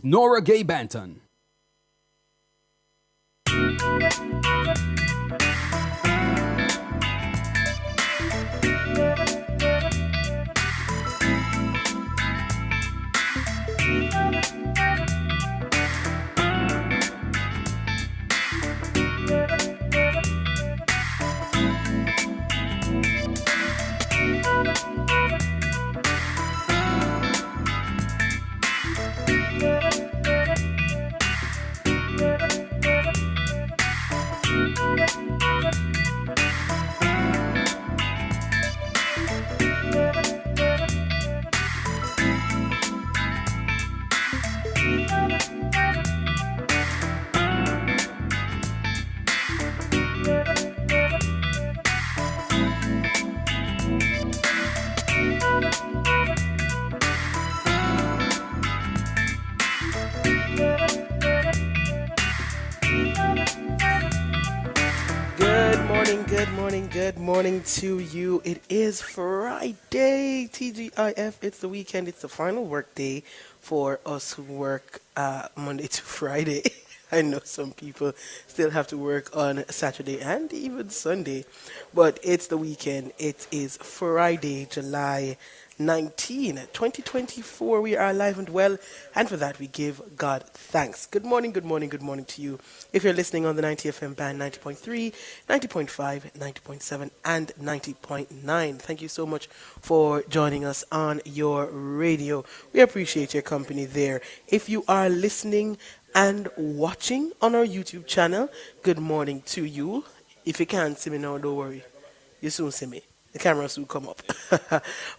Nora Gay Banton. Good morning to you. It is Friday, TGIF. It's the weekend. It's the final work day for us who work Monday to Friday. I know some people still have to work on Saturday and even Sunday, but it's the weekend. It is Friday, July 19, 2024. We are alive and well, and for that we give God thanks. Good morning, good morning, good morning to you. If you're listening on the 90 FM band, 90.3, 90.5, 90.7, and 90.9, thank you so much for joining us on your radio. We appreciate your company there. If you are listening and watching on our YouTube channel, good morning to you. If you can't see me now, don't worry. You soon see me. The cameras will come up.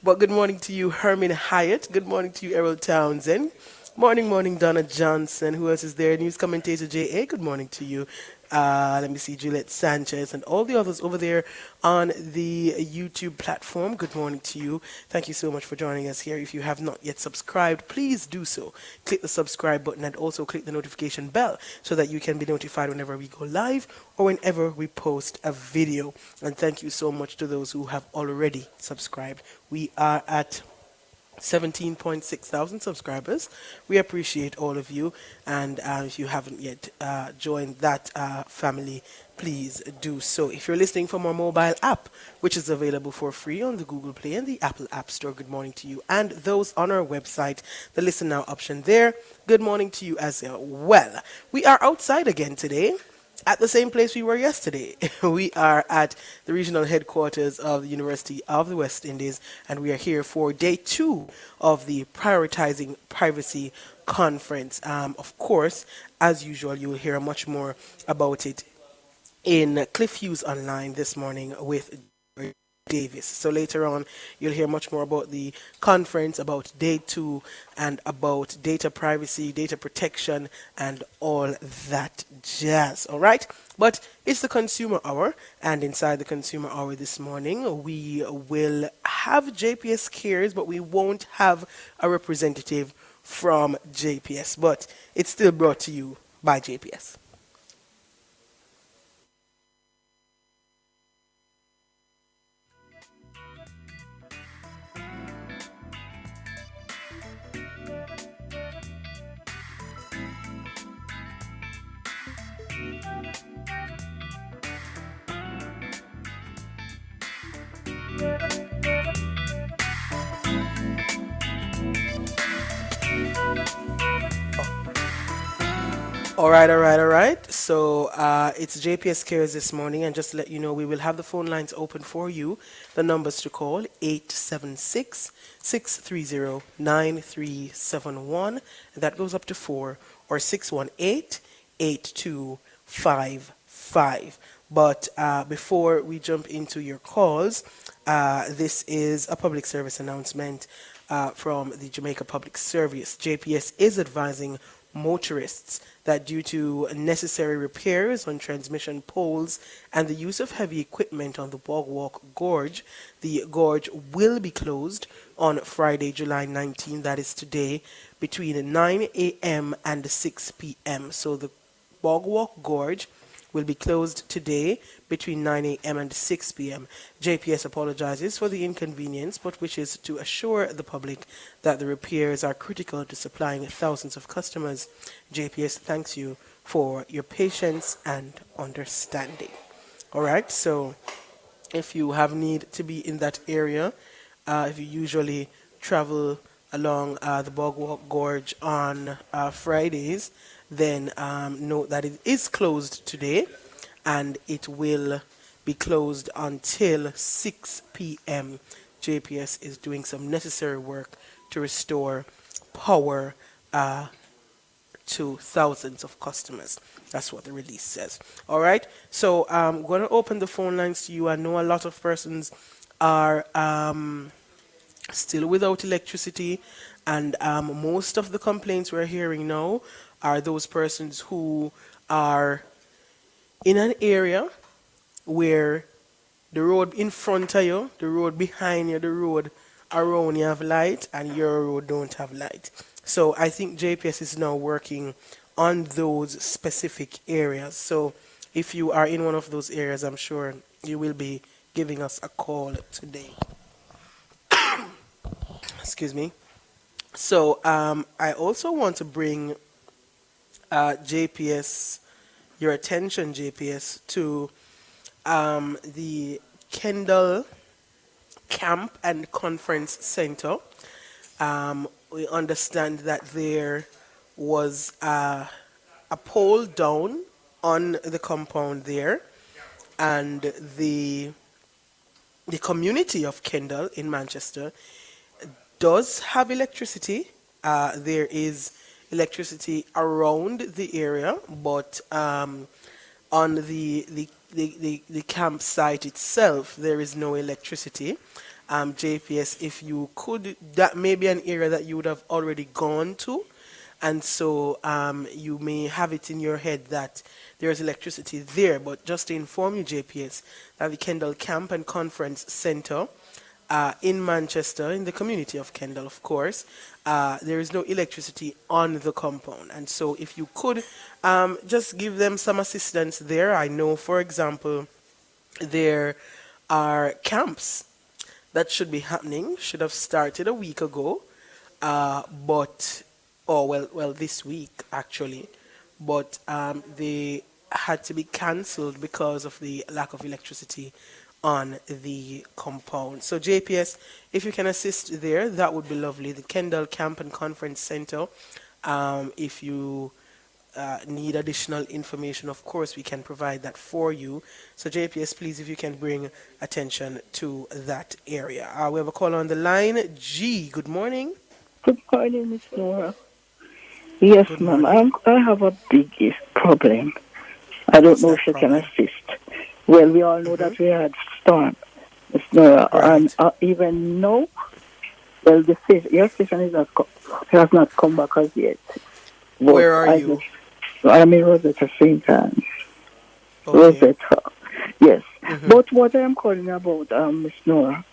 But good morning to you, Herman Hyatt. Good morning to you, Errol Townsend. Morning, Donna Johnson. Who else is there? News commentator J.A. Good morning to you. Let me see, Juliet Sanchez and all the others over there on the YouTube platform. Good morning to you. Thank you so much for joining us here. If you have not yet subscribed, please do so. Click the subscribe button and also click the notification bell so that you can be notified whenever we go live or whenever we post a video. And thank you so much to those who have already subscribed. We are at 17.6 thousand subscribers. We appreciate all of you, and if you haven't yet joined that family, please do so. If you're listening from our mobile app, which is available for free on the Google Play and the Apple App Store, good morning to you. And those on our website, the Listen Now option there, good morning to you as well. We are outside again today, at the same place we were yesterday. We are at the regional headquarters of the University of the West Indies, and we are here for day 2 of the Prioritizing Privacy Conference. Of course, as usual, you will hear much more about it in Cliff Hughes Online this morning with Davis. So later on, you'll hear much more about the conference, about day 2, and about data privacy, data protection, and all that jazz. All right? But it's the Consumer Hour, and inside the Consumer Hour this morning, we will have JPS Cares, but we won't have a representative from JPS. But it's still brought to you by JPS. All right. So it's JPS Cares this morning, and just to let you know, we will have the phone lines open for you. The numbers to call, 876-630-9371. That goes up to 4, or 618-8255. But before we jump into your calls, this is a public service announcement from the Jamaica Public Service. JPS is advising motorists that due to necessary repairs on transmission poles and the use of heavy equipment on the Boardwalk Gorge, the gorge will be closed on Friday, July 19, that is today, between 9 a.m. and 6 p.m. So the Boardwalk Gorge will be closed today between 9 a.m. and 6 p.m. JPS apologizes for the inconvenience but wishes to assure the public that the repairs are critical to supplying thousands of customers. JPS thanks you for your patience and understanding. All right, so if you have need to be in that area, if you usually travel along the Bogwalk Gorge on Fridays, then note that it is closed today and it will be closed until 6 p.m. JPS is doing some necessary work to restore power to thousands of customers. That's what the release says. All right. So I'm going to open the phone lines to you. I know a lot of persons are still without electricity, and most of the complaints we're hearing now are those persons who are in an area where the road in front of you, the road behind you, the road around you have light, and your road don't have light. So I think JPS is now working on those specific areas. So if you are in one of those areas, I'm sure you will be giving us a call today. Excuse me. So I also want to bring JPS, your attention, JPS, to the Kendall Camp and Conference Center. We understand that there was a pole down on the compound there, and the community of Kendall in Manchester does have electricity. There is electricity around the area, but on the campsite itself, there is no electricity. JPS, if you could, that may be an area that you would have already gone to, and so you may have it in your head that there is electricity there. But just to inform you, JPS, that the Kendall Camp and Conference Center in Manchester, in the community of Kendall, of course, there is no electricity on the compound. And so if you could just give them some assistance there. I know, for example, there are camps that should be happening, should have started a week ago, this week actually, but they had to be cancelled because of the lack of electricity on the compound. So JPS, if you can assist there, that would be lovely. The Kendall Camp and Conference Center. If you need additional information, of course, we can provide that for you. So JPS, please, if you can bring attention to that area. We have a call on the line. G, good morning. Good morning, Miss Nora. Yes, Good ma'am. morning. I have a big problem. I don't What's know that if you can problem? assist. Well, we all know Mm-hmm. that we had storm, Miss Nora, and Right. even now, well, your station has not come back as yet. But Where are you? I'm in Rosetta St. Anne's. Okay. Rosetta. Yes. Mm-hmm. But what I'm calling about, Miss Nora,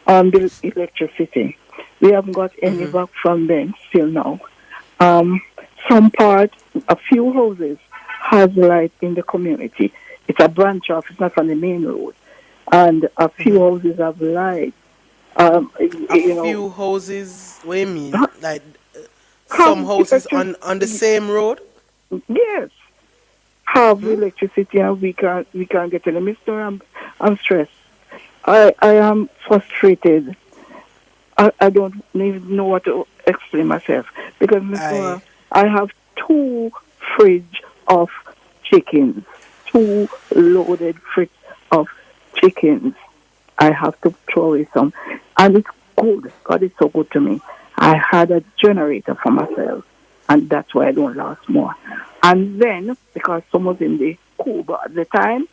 on the electricity, we haven't got any Mm-hmm. back from them still now. Um, some part, a few houses has light in the community. It's a branch off, it's not on the main road. And a few Mm-hmm. houses have light. A You know, few houses. What do you mean? Like have some houses electricity. on the same road? Yes, have Hmm? electricity, and we can't get any. Mister, I'm stressed. I am frustrated. I don't even know what to explain myself because I. Mister, I have two fridge of chickens, two loaded fridge of chickens. I have to throw away some, and it's good. God is so good to me. I had a generator for myself, and that's why I don't last more. And then because some was in the Cuba at the time,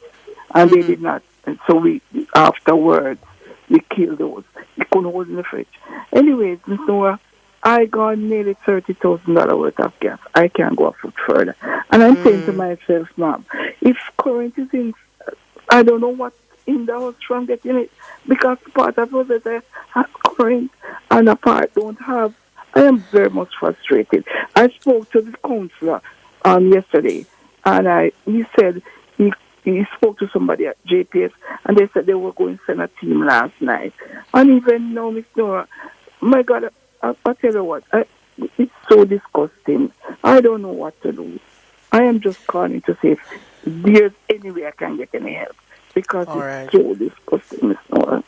and they Mm-hmm. did not, and so we afterwards we killed those. We couldn't hold in the fridge. Anyways, Miss Noah, I got nearly $30,000 worth of gas. I can't go a foot further, and I'm saying to Mm. myself, Mom, if current is in, I don't know what in the house from getting it because part of us that has current and a part don't have. I am very much frustrated. I spoke to the counselor yesterday, and he said he he spoke to somebody at JPS, and they said they were going to send a team last night. And even now, Miss Nora, my God, I tell you what, it's so disgusting. I don't know what to do. I am just calling to see if there's any way I can get any help, because it's so disgusting, Miss Nora.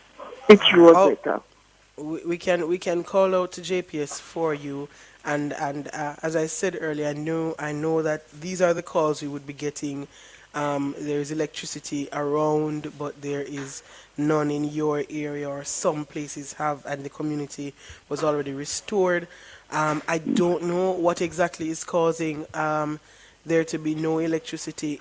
It's Rosetta. We can call out to JPS for you, and as I said earlier, I know that these are the calls we would be getting. There is electricity around, but there is none in your area, or some places have, and the community was already restored. I don't know what exactly is causing there to be no electricity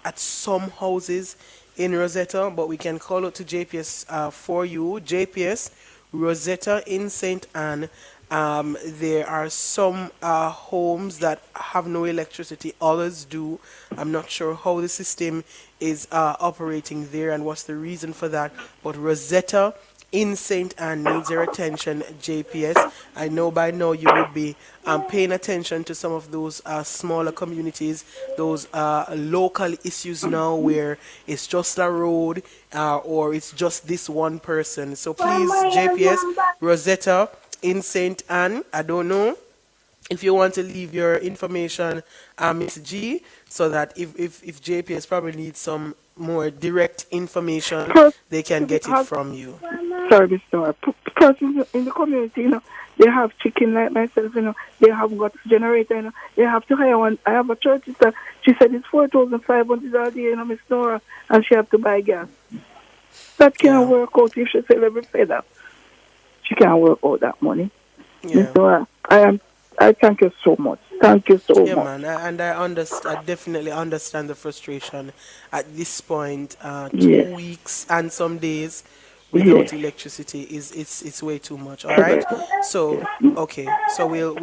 at some houses in Rosetta, but we can call out to JPS for you. JPS Rosetta in St. Anne. There are some homes that have no electricity, others do. I'm not sure how the system is operating there and what's the reason for that, but Rosetta in St. Anne needs your attention, JPS. I know by now you would be paying attention to some of those smaller communities, those local issues now where it's just a road or it's just this one person. So please, JPS, Rosetta in St. Anne, I don't know if you want to leave your information, Miss G, so that if JPS probably needs some more direct information, they can get it from you. Sorry, Mr. Persons in the community, they have chicken like myself, they have got generator, they have to hire one. I have a church sister, she said it's 4,500 a day, Miss Nora, and she have to buy gas. That can't work out if she sell every feather. She can't work out that money. Yeah. Miss Nora, I thank you so much. Thank you so much. Yeah, man, I definitely understand the frustration at this point. 2 weeks and some days without electricity it's way too much. All right. So okay. So we'll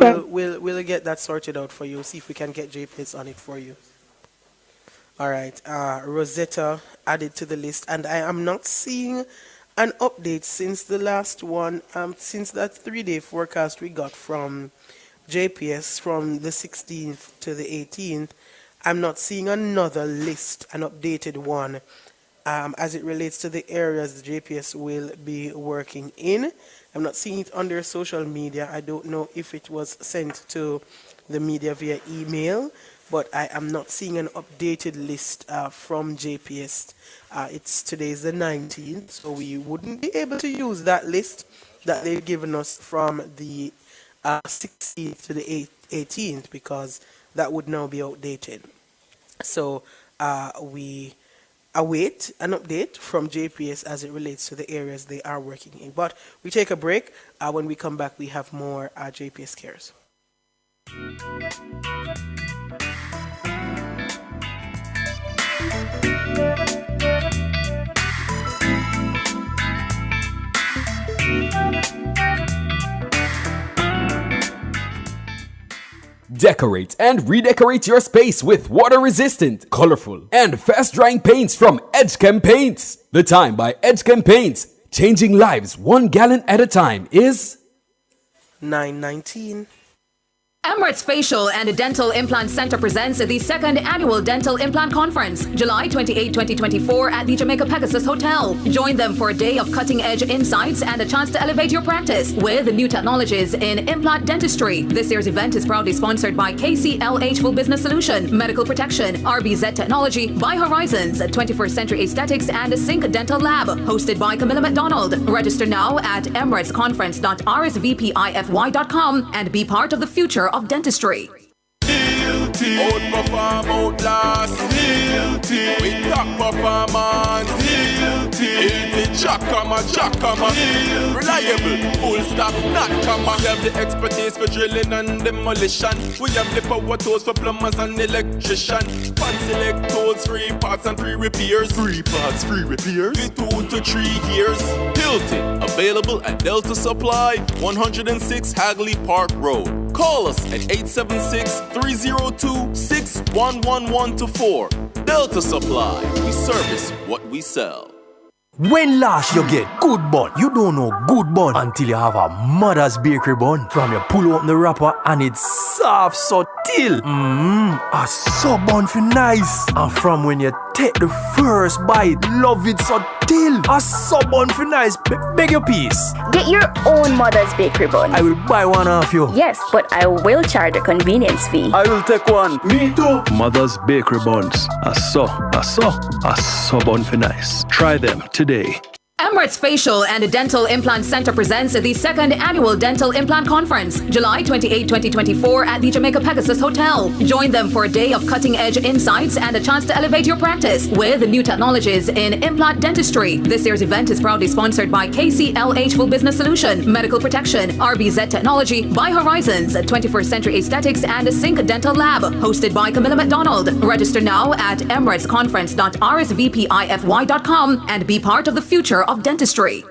get that sorted out for you. See if we can get JPS on it for you. All right. Rosetta added to the list, and I am not seeing an update since the last one. Since that 3-day forecast we got from JPS from the 16th to the 18th, I'm not seeing another list, an updated one, as it relates to the areas the JPS will be working in. I'm not seeing it under social media. I don't know if it was sent to the media via email, but I am not seeing an updated list from JPS. Today's the 19th, so we wouldn't be able to use that list that they've given us from the 16th to the 18th, because that would now be outdated. So we await an update from JPS as it relates to the areas they are working in. But we take a break. When we come back, we have more JPS cares. Decorate and redecorate your space with water-resistant, colorful, and fast-drying paints from Edgechem Paints. The time by Edgechem Paints, changing lives 1 gallon at a time, is 9:19. Emirates Facial and Dental Implant Center presents the 2nd Annual Dental Implant Conference, July 28, 2024 at the Jamaica Pegasus Hotel. Join them for a day of cutting-edge insights and a chance to elevate your practice with new technologies in implant dentistry. This year's event is proudly sponsored by KCLH Full Business Solution, Medical Protection, RBZ Technology, By Horizons, 21st Century Aesthetics, and Sync Dental Lab. Hosted by Camilla McDonald. Register now at emiratesconference.rsvpify.com and be part of the future of dentistry. Outperform, outlast, with top performance, Chakama, reliable, full stop, not comma. We have the expertise for drilling and demolition. We have the power tools for plumbers and electrician. Fan select tools, 3 parts and 3 repairs. 3 parts, 3 repairs. 2 to 3 years. Hilton, available at Delta Supply, 106 Hagley Park Road. Call us at 876-302-61114. Delta Supply, we service what we sell. When last you get good bun? You don't know good bun until you have a mother's bakery bun. From you pull open the wrapper and it's soft so till. A sub bun for nice. And from when you take the first bite, love it so till. A sub bun for nice. Beg your piece. Get your own mother's bakery bun. I will buy one off you. Yes, but I will charge a convenience fee. I will take one. Me too. Mother's Bakery Buns. A sub bun for nice. Try them today. Emirates Facial and Dental Implant Center presents the second annual Dental Implant Conference, July 28, 2024 at the Jamaica Pegasus Hotel. Join them for a day of cutting-edge insights and a chance to elevate your practice with new technologies in implant dentistry. This year's event is proudly sponsored by KCLH Full Business Solution, Medical Protection, RBZ Technology, By Horizons, 21st Century Aesthetics, and Sync Dental Lab. Hosted by Camilla McDonald. Register now at emiratesconference.rsvpify.com and be part of the future of dentistry.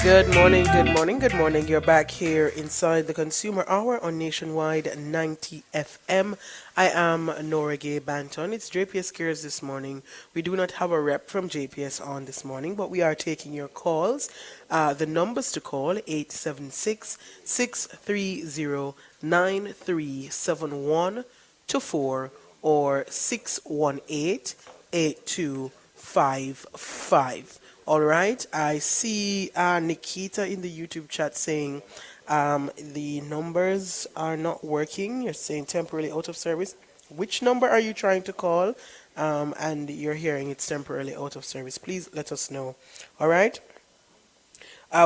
Good morning, good morning, good morning. You're back here inside the Consumer Hour on Nationwide 90 FM. I am Nora Gay Banton. It's JPS Cares this morning. We do not have a rep from JPS on this morning, but we are taking your calls. The numbers to call, 876-630-9371 to 4 or 618-8255. All right, I see Nikita in the YouTube chat saying the numbers are not working. You're saying temporarily out of service. Which number are you trying to call? And you're hearing it's temporarily out of service. Please let us know. All right.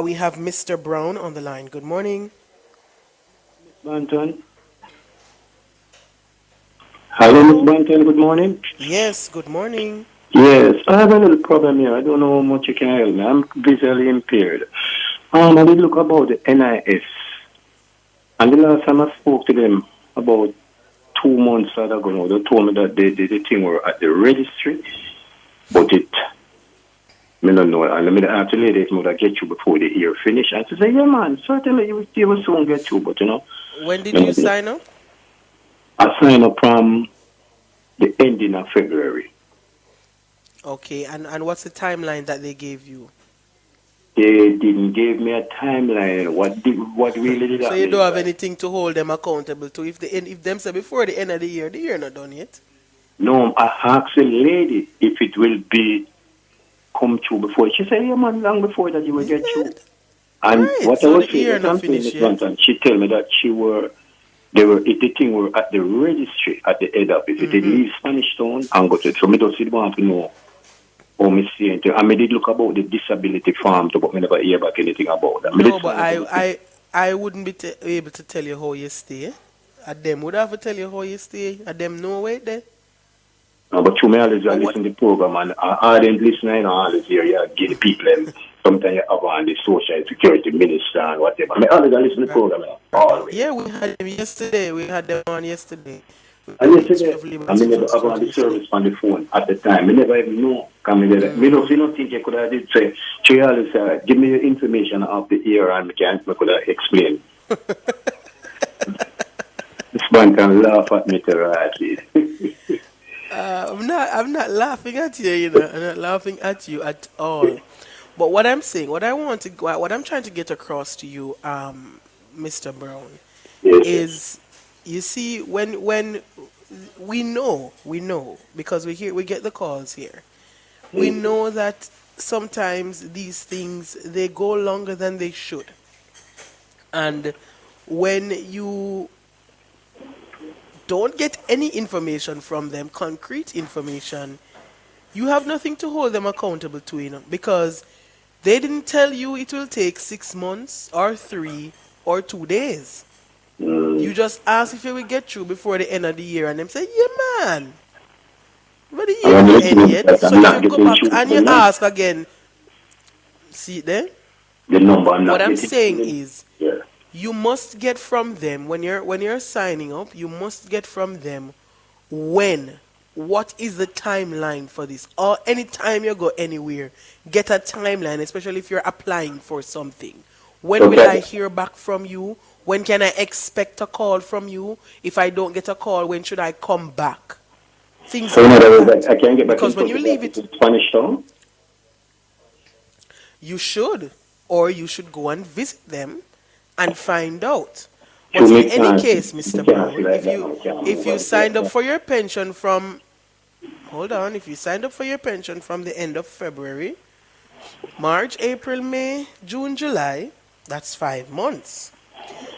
We have Mr. Brown on the line. Good morning. Banton. Hello, Miss Banton. Good morning. Yes, good morning. Yes, I have a little problem here. I don't know how much you can help me. I'm visually impaired. I did look about the NIS. And the last time I spoke to them about 2 months ago, they told me that the thing were at the registry. But I don't know. And I asked the lady if I would get you before the year finish. And she said, yeah, man, certainly you will soon get you. But, When did you sign up? I signed up from the ending of February. Okay, and what's the timeline that they gave you? They didn't give me a timeline. What really did that So you don't have anything to hold them accountable to? If them say before the end of the year not done yet? No, I asked the lady if it will be come true before. She said, yeah, man, long before that you will get through. And right, what so I was the saying, year not finished yet. she told me that the thing were at the registry at the head office. It did leave Spanish Town and go to it. So me just want to know how me see it. I did look about the disability farm, but me never hear back anything about that. No, but I wouldn't be able to tell you how you stay. Them would have to tell you how you stay. Them know where there. No, but you may always listen to the program and I didn't listen. I always hear you give the people them. Sometimes you have on the social security minister and whatever. I always listen to the program. Always. Yeah, we had them yesterday. We had them on yesterday. And yesterday, I never have on the service on the phone at the time. I never even know. Me don't think you could have did say, Charles, give me your information of the year and I could have explained. This man can laugh at me terribly. I'm not laughing at you, I'm not laughing at you at all. But what I'm saying, what I'm trying to get across to you, Mr. Brown, is you see when we know because we get the calls here. We know that sometimes these things they go longer than they should. And when you don't get any information from them, concrete information, you have nothing to hold them accountable to, because they didn't tell you it will take 6 months or 3 or 2 days. You just ask if you will get through before the end of the year, and them say, yeah, man. But the year will end yet, so you go back and you ask again. See there? The number what I'm saying is, you must get from them when you're signing up. You must get from them what is the timeline for this, or anytime you go anywhere, get a timeline, especially if you're applying for something. When will I hear back from you? When can I expect a call from you? If I don't get a call, when should I come back? Things So in like other that. words, I can't get back Because in when touch you with leave that it, Spanish town. you should, or you should go and visit them and find out. To But in make any sense, case, you Mr. can't Brown, feel like that now, can't if move you on. signed up for your pension from, hold on, if you signed up for your pension from the end of February, March, April, May, June, July, that's 5 months.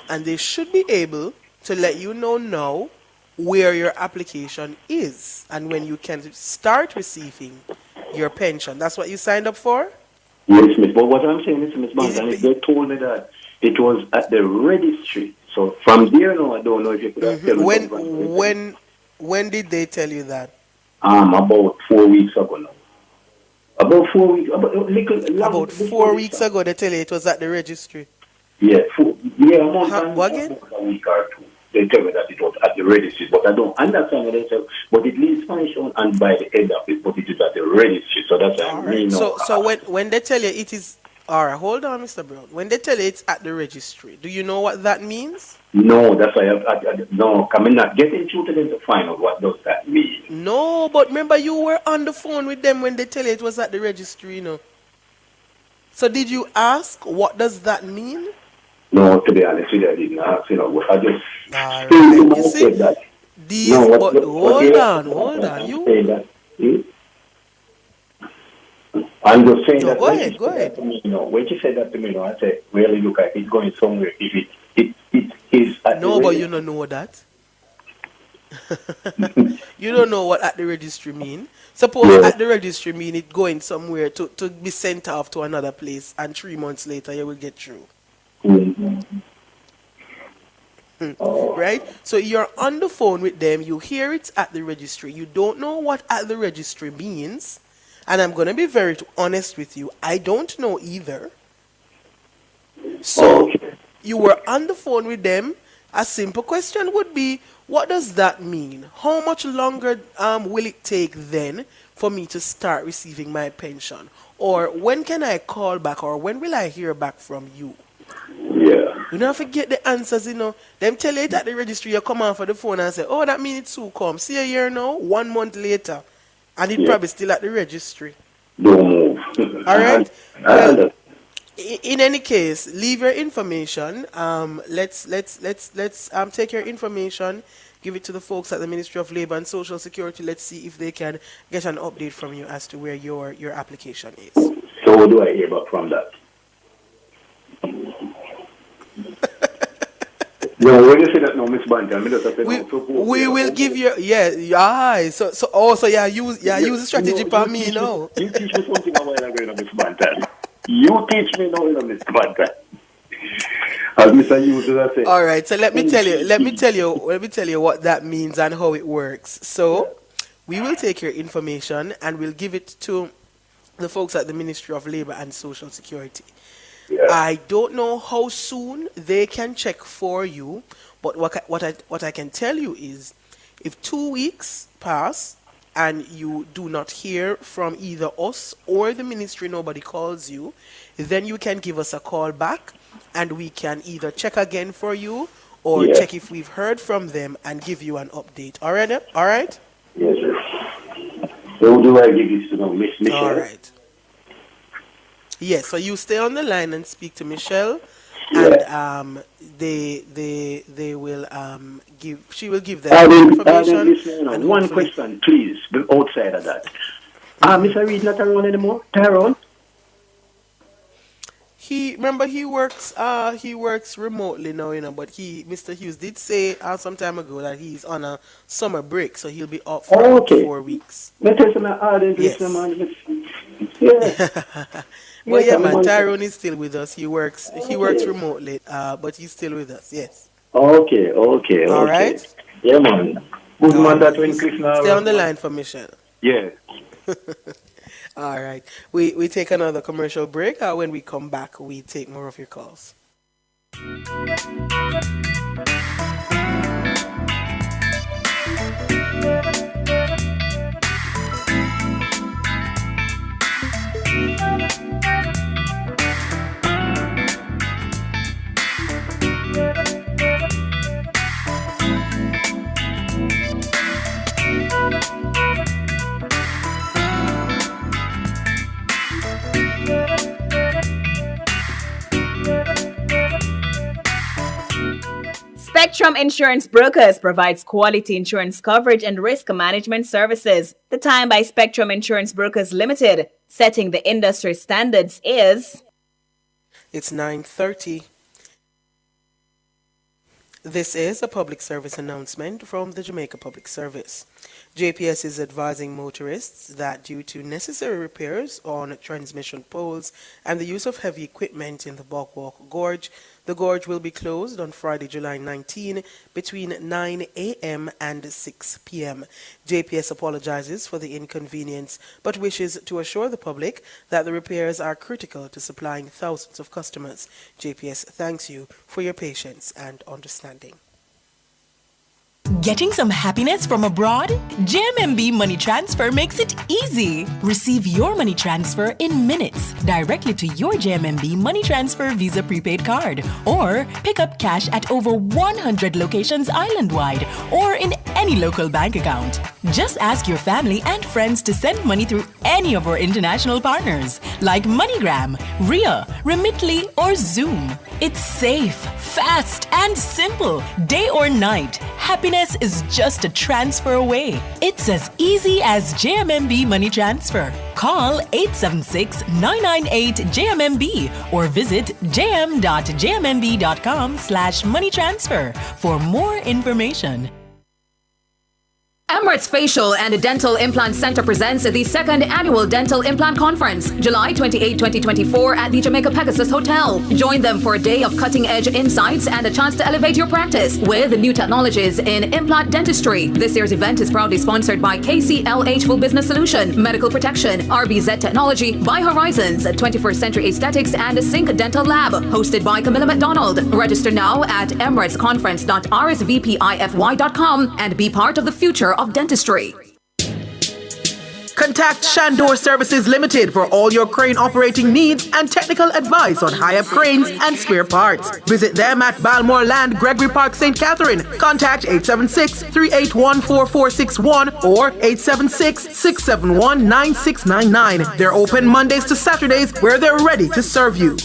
And they should be able to let you know now where your application is and when you can start receiving your pension. That's what you signed up for? Yes, Miss. But what I'm saying is, Miss Bantan, it they told me that it was at the registry. So from there, no, I don't know if you could have tell me something. When did they tell you that? About 4 weeks ago now. About 4 weeks. About 4 weeks ago, they tell you it was at the registry. Yeah, a month again? a week or two. They tell me that it was at the registry, but I don't understand what they say. But it leaves Spanish on and by the end of it, but it is at the registry. So that's what I mean. So when they tell you it is, all right, hold on, Mr. Brown. When they tell you it's at the registry, do you know what that means? No, that's why I'm not getting through to them to find out what does that mean. No, but remember you were on the phone with them when they tell you it was at the registry, you know. So did you ask what does that mean? No, to be honest with you, I didn't ask, I just right. You see, that. These, no, but hold on, you. I'm just saying that. Go ahead. When you said that to me, I said, really look at it going somewhere. If it is at no, but you don't know that. You don't know what at the registry mean. Suppose at the registry mean it going somewhere to be sent off to another place, and 3 months later you will get through. Right? So you're on the phone with them, you hear it's at the registry, you don't know what at the registry means, and I'm going to be very honest with you, I don't know either. So you were on the phone with them, a simple question would be, what does that mean? How much longer will it take then for me to start receiving my pension? Or when can I call back, or when will I hear back from you? Yeah. You don't forget the answers, Them tell you it at the registry, you come on for the phone and say, oh, that means it's soon come. See a year now, 1 month later, and it's probably still at the registry. Don't move. All right? Well, in any case, leave your information. Let's take your information, give it to the folks at the Ministry of Labor and Social Security. Let's see if they can get an update from you as to where your application is. So what do I hear back from that? No, when you say that now, Miss Bantan, we will give you So use the strategy for me now. You teach me something a while ago, Miss Bantan. You teach me now, Miss Bantan. As Mr. Hughes does say. All right, so let me tell you what that means and how it works. So we will take your information and we'll give it to the folks at the Ministry of Labor and Social Security. Yeah. I don't know how soon they can check for you, but what I can tell you is, if 2 weeks pass and you do not hear from either us or the ministry, nobody calls you, then you can give us a call back and we can either check again for you or check if we've heard from them and give you an update. All right? Yes, sir. So who do I give this to now, Miss Michelle? All right. Yes, so you stay on the line and speak to Michelle, and they will she will give them information. And one question, please, outside of that. Mr. Reed not around anymore? Tyrone? He works remotely now, but Mr. Hughes did say some time ago that he's on a summer break, so he'll be off for 4 weeks. Well, man, Tyrone is still with us. He works remotely, but he's still with us. Yes. Okay. All right. Yeah, man. Good man, that when Krishna. Stay on the line for Michelle. Yeah. All right. We take another commercial break. When we come back, we take more of your calls. Spectrum Insurance Brokers provides quality insurance coverage and risk management services. The time by Spectrum Insurance Brokers Limited, setting the industry standards, is... It's 9:30. This is a public service announcement from the Jamaica Public Service. JPS is advising motorists that due to necessary repairs on transmission poles and the use of heavy equipment in the Bogwalk Gorge, the gorge will be closed on Friday, July 19 between 9 a.m. and 6 p.m. JPS apologizes for the inconvenience but wishes to assure the public that the repairs are critical to supplying thousands of customers. JPS thanks you for your patience and understanding. Getting some happiness from abroad? JMMB Money Transfer makes it easy. Receive your money transfer in minutes directly to your JMMB Money Transfer Visa prepaid card, or pick up cash at over 100 locations island-wide or in any local bank account. Just ask your family and friends to send money through any of our international partners like MoneyGram, Ria, Remitly, or Zoom. It's safe, fast, and simple. Day or night, happiness is just a transfer away. It's as easy as JMMB Money Transfer. Call 876-998-JMMB or visit jm.jmmb.com/money transfer for more information. Emirates Facial and Dental Implant Center presents the second annual Dental Implant Conference, July 28, 2024 at the Jamaica Pegasus Hotel. Join them for a day of cutting-edge insights and a chance to elevate your practice with new technologies in implant dentistry. This year's event is proudly sponsored by KCLH Full Business Solution, Medical Protection, RBZ Technology, By Horizons, 21st Century Aesthetics, and Sync Dental Lab. Hosted by Camilla McDonald. Register now at emiratesconference.rsvpify.com and be part of the future of dentistry. Contact Shandor Services Limited for all your crane operating needs and technical advice on high-up cranes and spare parts. Visit them at Balmore Land, Gregory Park, St. Catherine. Contact 876-381-4461 or 876-671-9699. They're open Mondays to Saturdays where they're ready to serve you.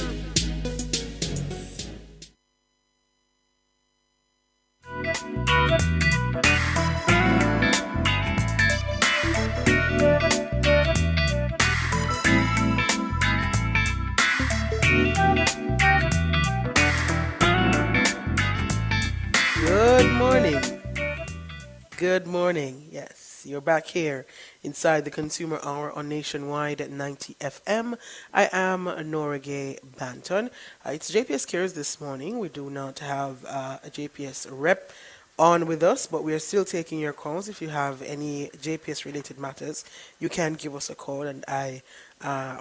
Good morning. Yes, you're back here inside the Consumer Hour on Nationwide at 90 FM. I am Nora Gay Banton. It's JPS Cares this morning. We do not have a JPS rep on with us, but we are still taking your calls. If you have any JPS related matters, you can give us a call, and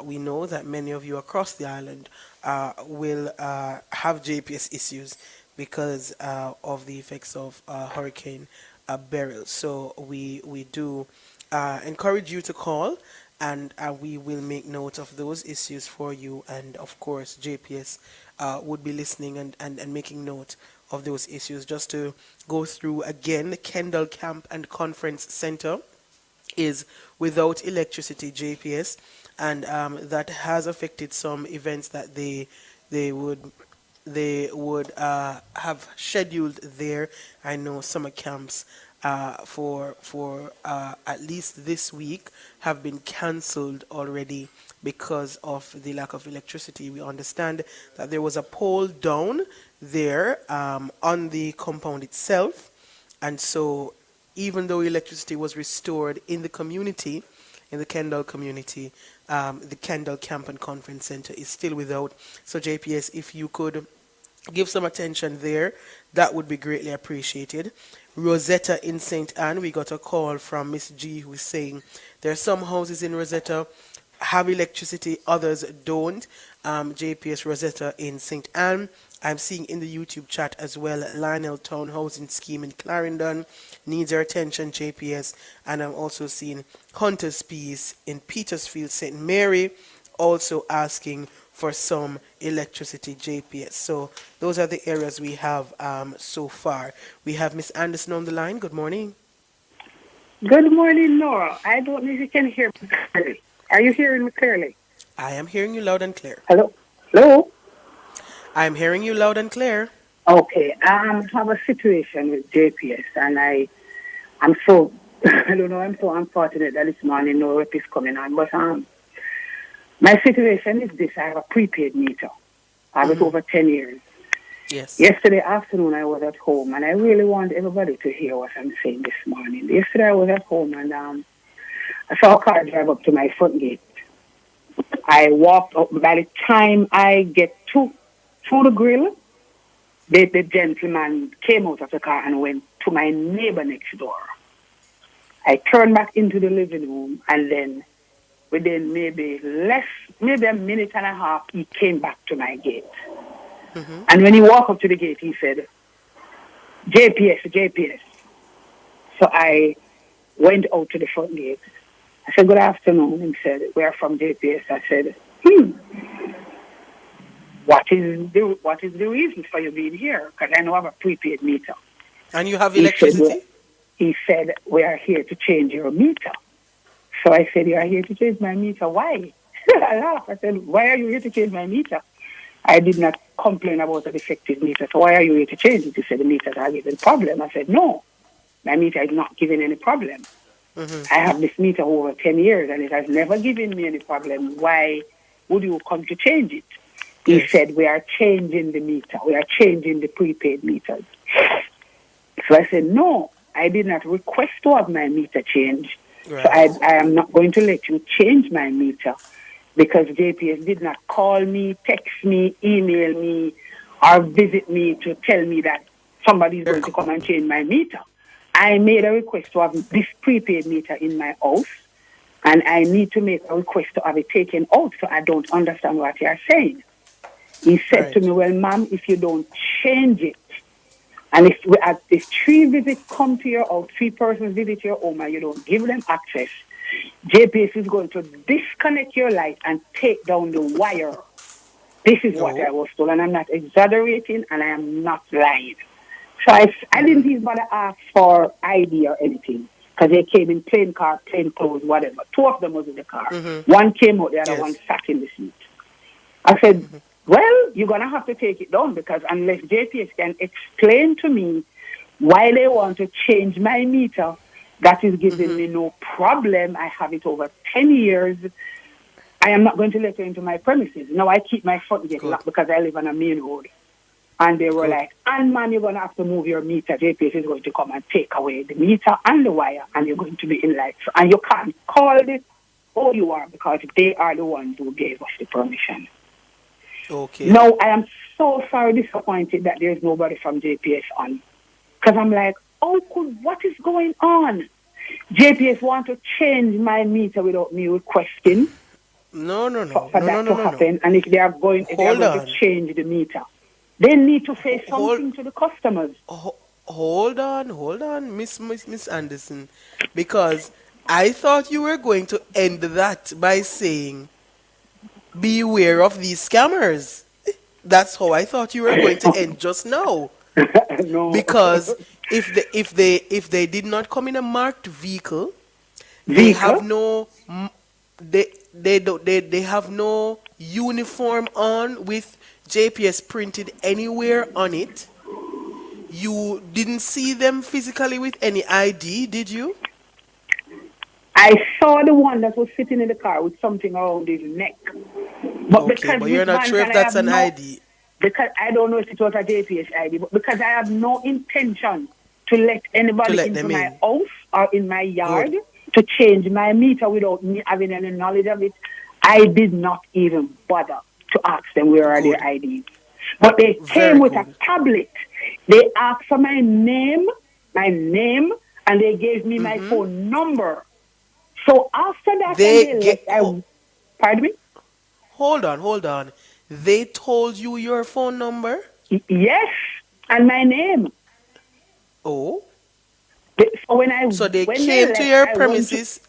we know that many of you across the island will have JPS issues because of the effects of Hurricane Beryl. So we do encourage you to call, and we will make note of those issues for you, and of course JPS would be listening and making note of those issues. Just to go through again, the Kendall Camp and Conference Center is without electricity, JPS, and that has affected some events that they would have scheduled there. I know summer camps for at least this week have been cancelled already because of the lack of electricity. We understand that there was a pole down there on the compound itself, and so even though electricity was restored in the community, in the Kendall community, the Kendall Camp and Conference Center is still without. So JPS, if you could give some attention there, that would be greatly appreciated. Rosetta in St. Anne, we got a call from Miss G who is saying there are some houses in Rosetta have electricity, others don't. JPS Rosetta in St. Anne. I'm seeing in the YouTube chat as well, Lionel Town Housing Scheme in Clarendon needs our attention, JPS. And I'm also seeing Hunter's Peace in Petersfield, St. Mary, also asking for some electricity, JPS. So those are the areas we have so far. We have Miss Anderson on the line. Good morning. Good morning, Nora. I don't know if you can hear me clearly. Are you hearing me clearly? I am hearing you loud and clear. Hello? Hello? I'm hearing you loud and clear. Okay, I have a situation with JPS, and I'm so, I don't know, I'm so unfortunate that this morning no rep is coming on, but my situation is this: I have a prepaid meter. I have it over 10 years. Yes. Yesterday afternoon, I was at home, and I really want everybody to hear what I'm saying this morning. Yesterday, I was at home, and I saw a car drive up to my front gate. I walked up. By the time I get to the grill, the gentleman came out of the car and went to my neighbor next door. I turned back into the living room, and then within maybe a minute and a half, he came back to my gate. Mm-hmm. And when he walked up to the gate, he said, JPS, JPS. So I went out to the front gate. I said, good afternoon. He said, we are from JPS. I said, what is the reason for you being here? Because I know I have a prepaid meter. And you have electricity? He said, we are here to change your meter. So I said, you are here to change my meter. Why? I laughed. I said, why are you here to change my meter? I did not complain about the defective meter. So why are you here to change it? He said, the meters are giving problem. I said, no, my meter is not giving any problem. Mm-hmm. I have this meter over 10 years and it has never given me any problem. Why would you come to change it? He said, we are changing the meter. We are changing the prepaid meters. So I said, no, I did not request to have my meter changed. Right. So I am not going to let you change my meter because JPS did not call me, text me, email me, or visit me to tell me that somebody is going to come and change my meter. I made a request to have this prepaid meter in my house, and I need to make a request to have it taken out, so I don't understand what you are saying. He said to me, well, ma'am, if you don't change it, and if 3 visits come to your house, 3 persons visit your home, and you don't give them access, JPS is going to disconnect your light and take down the wire. This is what I was told, and I'm not exaggerating, and I am not lying. So I didn't even bother ask for ID or anything, because they came in plain car, plain clothes, whatever. 2 of them was in the car. Mm-hmm. One came out, the other one sat in the seat. I said, well, you're going to have to take it down, because unless JPS can explain to me why they want to change my meter, that is giving me no problem. I have it over 10 years. I am not going to let you into my premises. Now I keep my front gate locked because I live on a main road. And they were like, and man, you're going to have to move your meter. JPS is going to come and take away the meter and the wire, and you're going to be in lights. And you can't call this who you are, because they are the ones who gave us the permission. Okay. No, I am so sorry, disappointed that there's nobody from JPS on. Because I'm like, what is going on? JPS want to change my meter without me requesting. No. For that to happen. And if they are going to change the meter, they need to say something to the customers. Hold on, Miss Anderson, because I thought you were going to end that by saying, beware of these scammers. That's how I thought you were going to end just now. No. Because if they did not come in a marked vehicle, they have no they have no uniform on with JPS printed anywhere on it. You didn't see them physically with any ID, did you? I saw the one that was sitting in the car with something around his neck. But you're not sure if that's an ID. Because I don't know if it was a JPS ID, but because I have no intention to let anybody into my house or in my yard to change my meter without me having any knowledge of it, I did not even bother to ask them where are their IDs. But they came with a tablet. They asked for my name, and they gave me my phone number. So after that, pardon me? Hold on. They told you your phone number? Yes, and my name. Oh. So they came to your premises.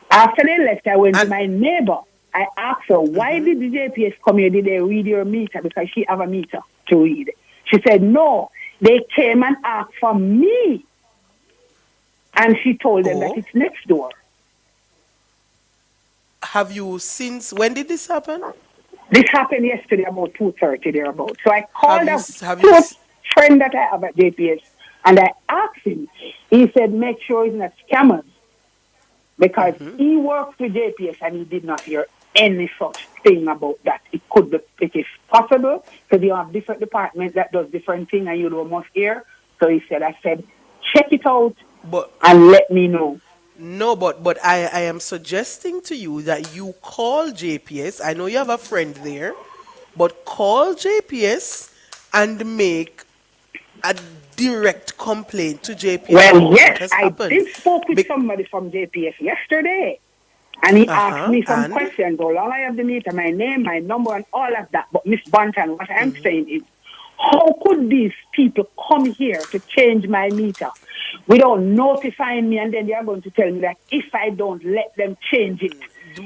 After they left, I went to my neighbor. I asked her, why did the JPS come here? Did they read your meter? Because she have a meter to read. She said, no. They came and asked for me. And she told them that it's next door. Have you since, when did this happen? This happened yesterday about 2:30 thereabout. So I called a have close friend that I have at JPS and I asked him. He said, make sure he's not scammers. Because he works with JPS and he did not hear any such thing about that. It is possible because you have different departments that does different things and you don't must hear. So I said, check it out and let me know. No, but I am suggesting to you that you call JPS. I know you have a friend there, but call JPS and make a direct complaint to JPS. Well, yes, I did spoke with somebody from JPS yesterday, and he asked me some questions. How long I have the meter, my name, my number, and all of that. But Miss Banton, what I'm saying is, how could these people come here to change my meter without notifying me, and then they are going to tell me that if I don't let them change it,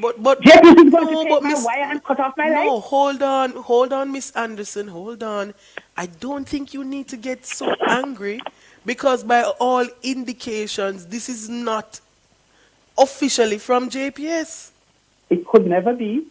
but JPS is going to take my wire and cut off my light? No, hold on, Miss Anderson, hold on. I don't think you need to get so angry because by all indications, this is not officially from JPS. It could never be.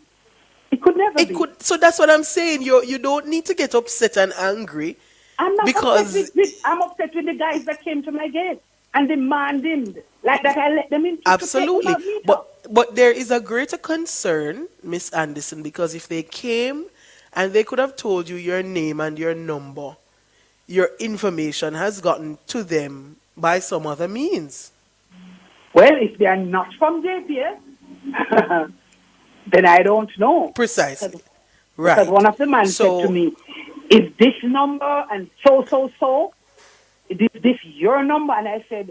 It could never be. So that's what I'm saying. You don't need to get upset and angry. I'm not because upset I'm upset with the guys that came to my gate and demanded like that I let them in. Absolutely. But there is a greater concern, Miss Anderson, because if they came and they could have told you your name and your number, your information has gotten to them by some other means. Well, if they are not from JPS, then I don't know. Precisely. Because one of the men said to me, is this number and so, is this your number? And I said,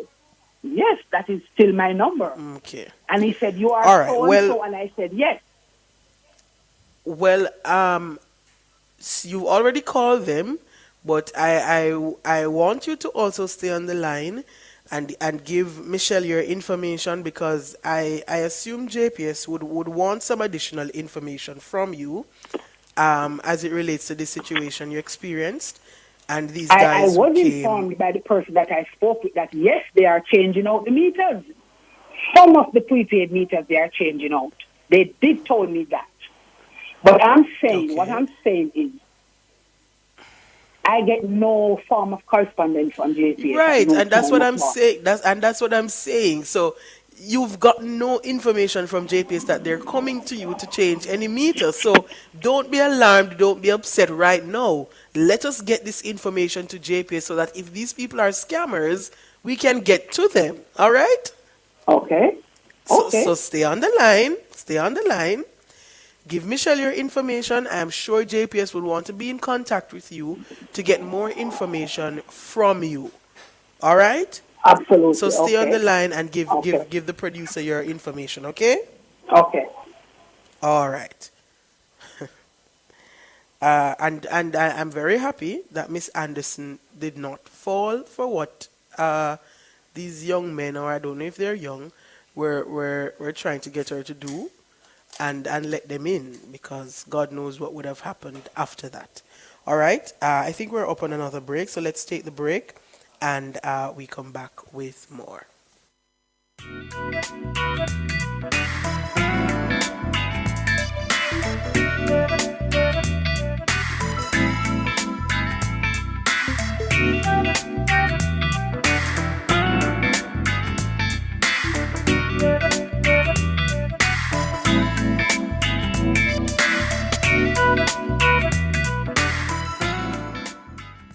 yes, that is still my number. Okay. And he said, you are so, and I said, yes. Well, you already called them, but I want you to also stay on the line and give Michelle your information because I assume JPS would want some additional information from you as it relates to the situation you experienced. And these guys I was informed by the person that I spoke with that, yes, they are changing out the meters. Some of the prepaid meters they are changing out. They did tell me that. But what I'm saying is, I get no form of correspondence from JPS. Right, and that's what I'm saying. That's what I'm saying. So you've got no information from JPS that they're coming to you to change any meter. So don't be alarmed, don't be upset right now. Let us get this information to JPS so that if these people are scammers, we can get to them. All right? Okay. So stay on the line. Stay on the line. Give Michelle your information. I am sure JPS will want to be in contact with you to get more information from you. All right? Absolutely. So stay on the line and give the producer your information, okay? Okay. All right. And I'm very happy that Miss Anderson did not fall for what these young men, or I don't know if they're young, were trying to get her to do. And let them in, because God knows what would have happened after that. All right, I think we're up on another break, so let's take the break, and we come back with more.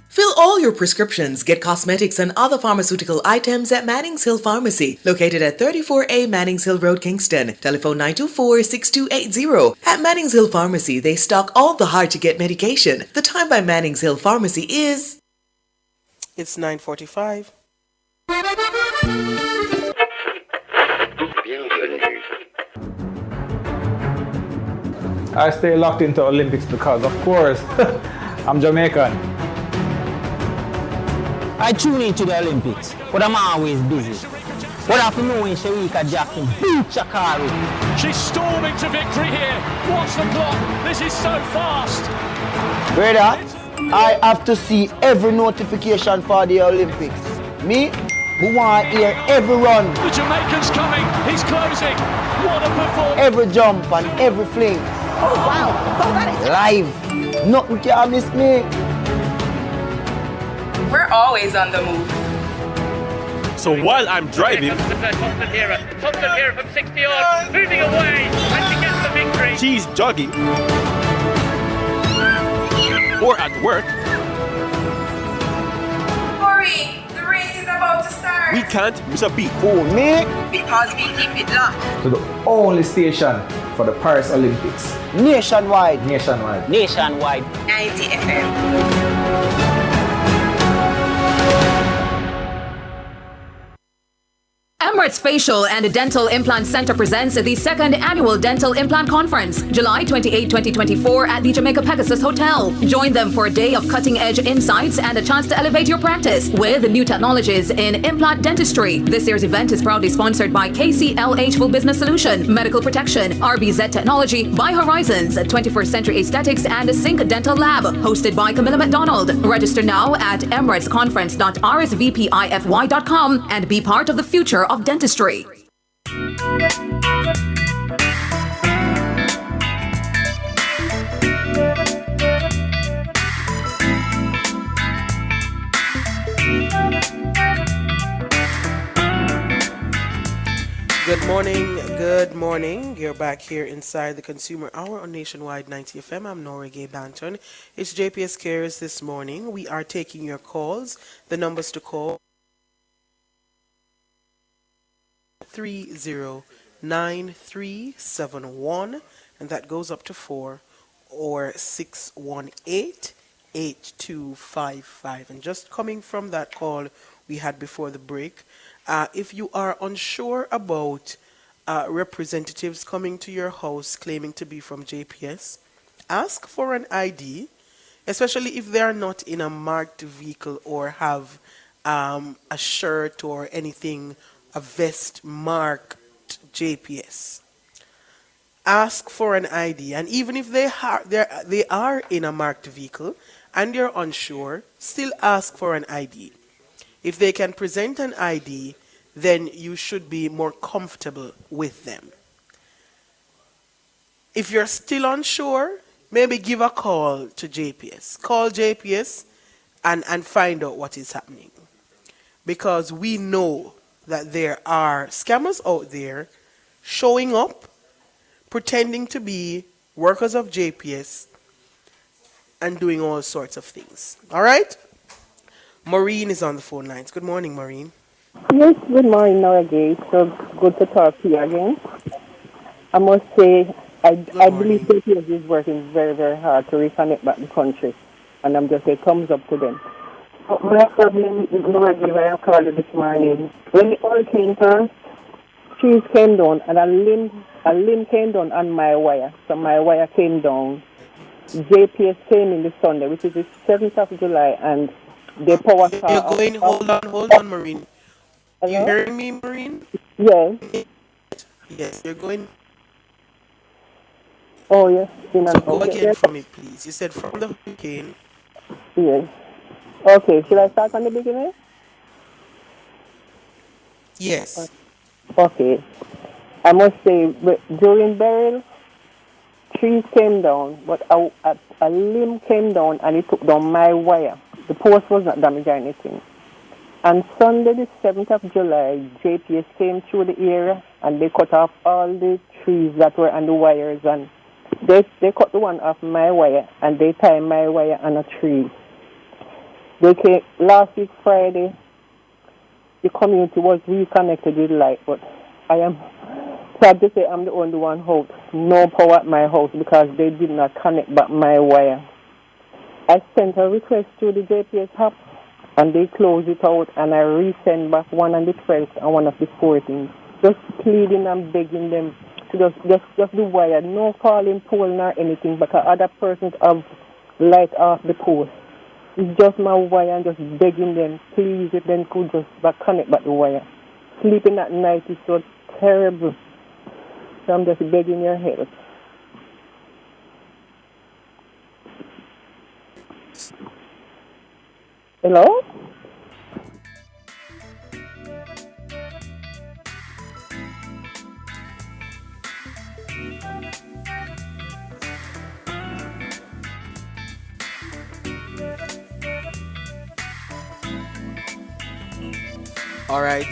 Fill all your prescriptions, get cosmetics and other pharmaceutical items at Mannings Hill Pharmacy, located at 34A Mannings Hill Road, Kingston. Telephone 924-6280. At Mannings Hill Pharmacy, they stock all the hard-to-get medication. The time by Mannings Hill Pharmacy is... It's 9:45. I stay locked into Olympics because, of course, I'm Jamaican. I tune into the Olympics, but I'm always busy. What I have to know when Sharika Jackson beat Shakari. She's storming to victory here. Watch the clock. This is so fast. Brother, I have to see every notification for the Olympics. Me, we want to hear every run. The Jamaican's coming. He's closing. What a performance. Every jump and every fling. Oh, wow. So that is live. Nothing can miss me. We're always on the move. So while I'm driving, Thompson here from 60 yards, moving away, and she gets the victory. she's jogging, or at work, Hurry, the race is about to start. we can't miss a beat. Oh, me? Because we keep it locked. To the only station for the Paris Olympics. Nationwide. Nationwide. 90 FM. Emirates Facial and Dental Implant Center presents the second annual Dental Implant Conference, July 28, 2024 at the Jamaica Pegasus Hotel. Join them for a day of cutting-edge insights and a chance to elevate your practice with new technologies in implant dentistry. This year's event is proudly sponsored by KCLH Full Business Solution, Medical Protection, RBZ Technology, By Horizons, 21st Century Aesthetics, and Sync Dental Lab. Hosted by Camilla McDonald. Register now at emiratesconference.rsvpify.com and be part of the future of dentistry. Good morning. You're back here inside the Consumer Hour on Nationwide 90 FM. I'm Nora Gay Banton. It's JPS Cares this morning. We are taking your calls. The numbers to call 309371, and that goes up to 4, or 618-8255. And just coming from that call we had before the break, if you are unsure about representatives coming to your house claiming to be from JPS, ask for an ID, especially if they are not in a marked vehicle or have a shirt or anything, a vest marked JPS. Ask for an ID, and even if they are in a marked vehicle and you're unsure, still ask for an ID. If they can present an ID, then you should be more comfortable with them. If you're still unsure, maybe give a call to JPS. Call JPS and find out what is happening. Because we know that there are scammers out there showing up, pretending to be workers of JPS and doing all sorts of things. All right? Maureen is on the phone lines. Good morning, Maureen. Yes, good morning, Nora Gay. So good to talk to you again. I must say, I believe JPS is working very, very hard to reconnect back the country. And I'm just saying, thumbs up to them. My problem is Nora Gay, where I called you this morning. When the hurricane passed, trees came down and a limb came down on my wire. So my wire came down. JPS came in the Sunday, which is the 7th of July, and the power saw. You're going, hold on, Maureen. Hello? You hearing me, Maureen? Yes. Yes, you're going. Oh, yes. So go again for me, please. You said from the hurricane. Yes. Okay, should I start from the beginning? Yes. Okay. I must say, during burial, trees came down, but a limb came down and it took down my wire. The post was not damaged or anything. And Sunday, the 7th of July, JPS came through the area and they cut off all the trees that were on the wires, and they cut the one off my wire and they tied my wire on a tree. They came last week Friday. The community was reconnected with light, but I am sad to say I'm the only one out. No power at my house because they did not connect back my wire. I sent a request to the JPS app and they closed it out, and I resend back one on the 12th and one of the 14th. Just pleading and begging them to just do wire. No falling pole nor anything, because other persons have light off the post. It's just my wire, and just begging them, please, if they could just connect back the wire. Sleeping at night is so terrible. So I'm just begging your help. Hello? All right.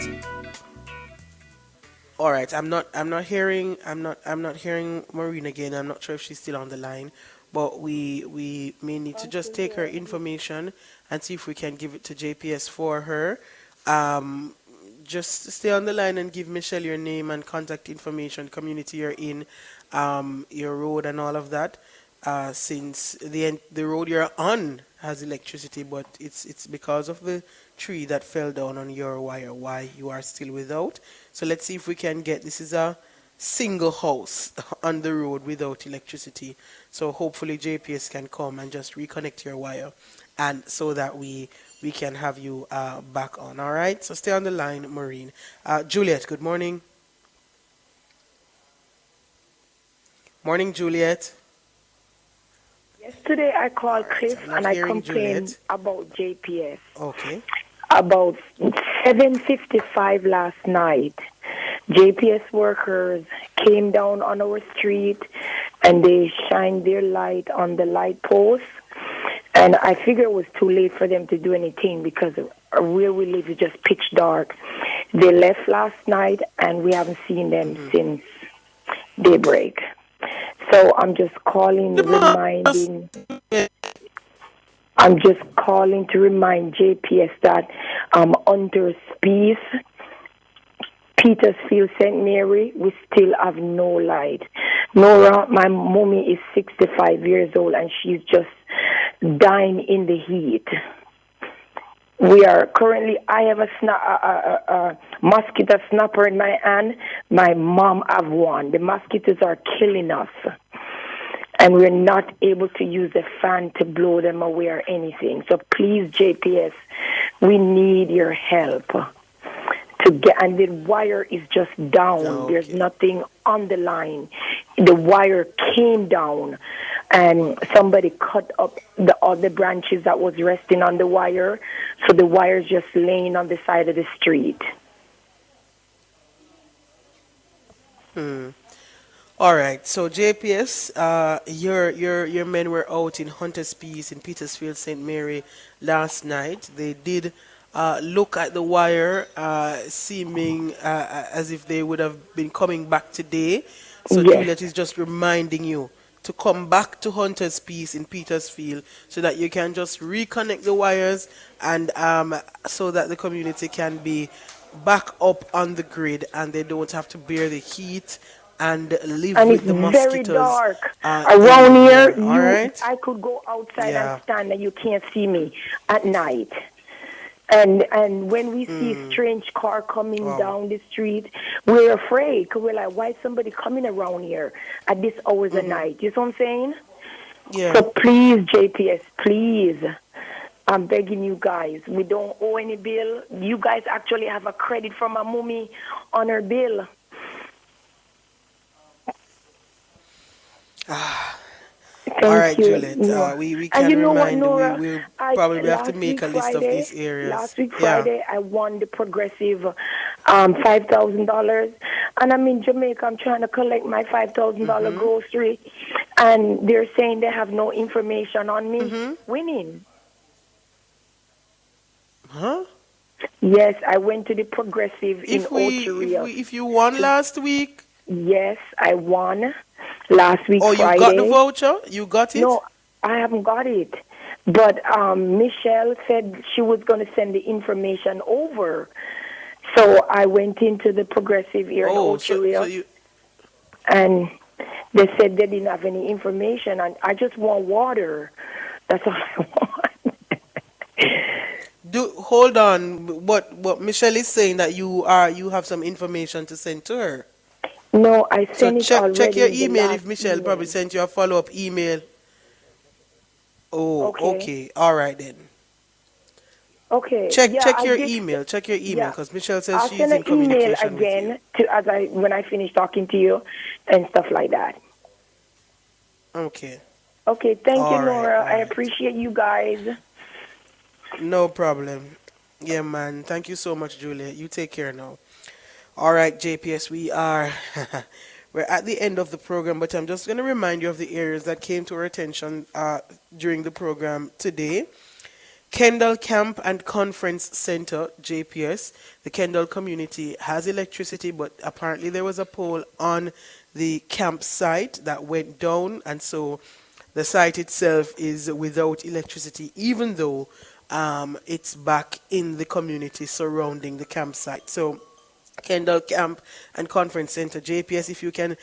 All right. I'm not hearing Maureen again. I'm not sure if she's still on the line, but we may need to just take her information and see if we can give it to JPS for her. Um, just stay on the line and give Michelle your name and contact information, community you're in, your road and all of that. Since the road you're on has electricity, but it's because of the tree that fell down on your wire why you are still without. So let's see if we can get, this is a single house on the road without electricity. So hopefully JPS can come and just reconnect your wire, and so that we can have you back on. All right. So stay on the line, Maureen. Juliet, good morning. Morning, Juliet. Yesterday I called Chris and I complained Juliet. about JPS. Okay. About 7:55 last night, JPS workers came down on our street and they shined their light on the light post. And I figured it was too late for them to do anything because where we live is just pitch dark. They left last night and we haven't seen them since daybreak. So I'm just calling, to remind JPS that under Spees, Petersfield, St. Mary, we still have no light. Nora, my mommy is 65 years old and she's just dying in the heat. We are currently, I have a mosquito snapper in my hand. My mom have one. The mosquitoes are killing us. And we're not able to use the fan to blow them away or anything. So please, JPS, we need your help to get. And the wire is just down. Okay. There's nothing on the line. The wire came down, and somebody cut up all the branches that was resting on the wire. So the wire's just laying on the side of the street. All right, so JPS, your men were out in Hunter's Peace in Petersfield, St. Mary last night. They did look at the wire, seeming as if they would have been coming back today. So Yes. Juliet is just reminding you to come back to Hunter's Peace in Petersfield so that you can just reconnect the wires, and so that the community can be back up on the grid and they don't have to bear the heat and live And with it's the mosquitoes. very dark. in Around here, there, all right? I could go outside Yeah. and stand and you can't see me at night. And when we see strange car coming down the street, we're afraid because we're like, why is somebody coming around here at this hours of night? You know what I'm saying? Yeah. So please, JPS, please, I'm begging you guys. We don't owe any bill. You guys actually have a credit from my mommy on her bill. All right, you, Juliet. Nora. We And can you know what, remind Nora? we'll probably have to Last make a week, list of Friday- these areas. Last week, Yeah. Friday, I won the Progressive $5,000. And I'm in Jamaica. I'm trying to collect my $5,000 grocery. And they're saying they have no information on me winning. Huh? Yes, I went to the Progressive in Oteria. If you won last week. Yes, I won last week, Oh, Friday. you got the voucher? You got it? No, I haven't got it. But Michelle said she was going to send the information over. So I went into the Progressive here in Oteria. And they said they didn't have any information. And I just want water. That's all I want. Hold on. What Michelle is saying that you have some information to send to her. No, I sent it check already. your in the email last if Michelle email. probably sent you a follow-up email. Oh, okay. All right then. Okay. Check I your did- email. Check your email Yeah. because Michelle says I'll she's send in an email communication with you. again when I finish talking to you and stuff like that. Okay. Okay, thank you, All right, Nora. all I appreciate you guys. No problem. Yeah, man. Thank you so much, Julia. You take care now. All right, JPS, we're at the end of the program, but I'm just going to remind you of the areas that came to our attention during the program today. Kendall Camp and Conference Center, JPS. The Kendall community has electricity, but apparently there was a pole on the campsite that went down, and so the site itself is without electricity, even though it's back in the community surrounding the campsite. So Kendall Camp and Conference Center, JPS, if you can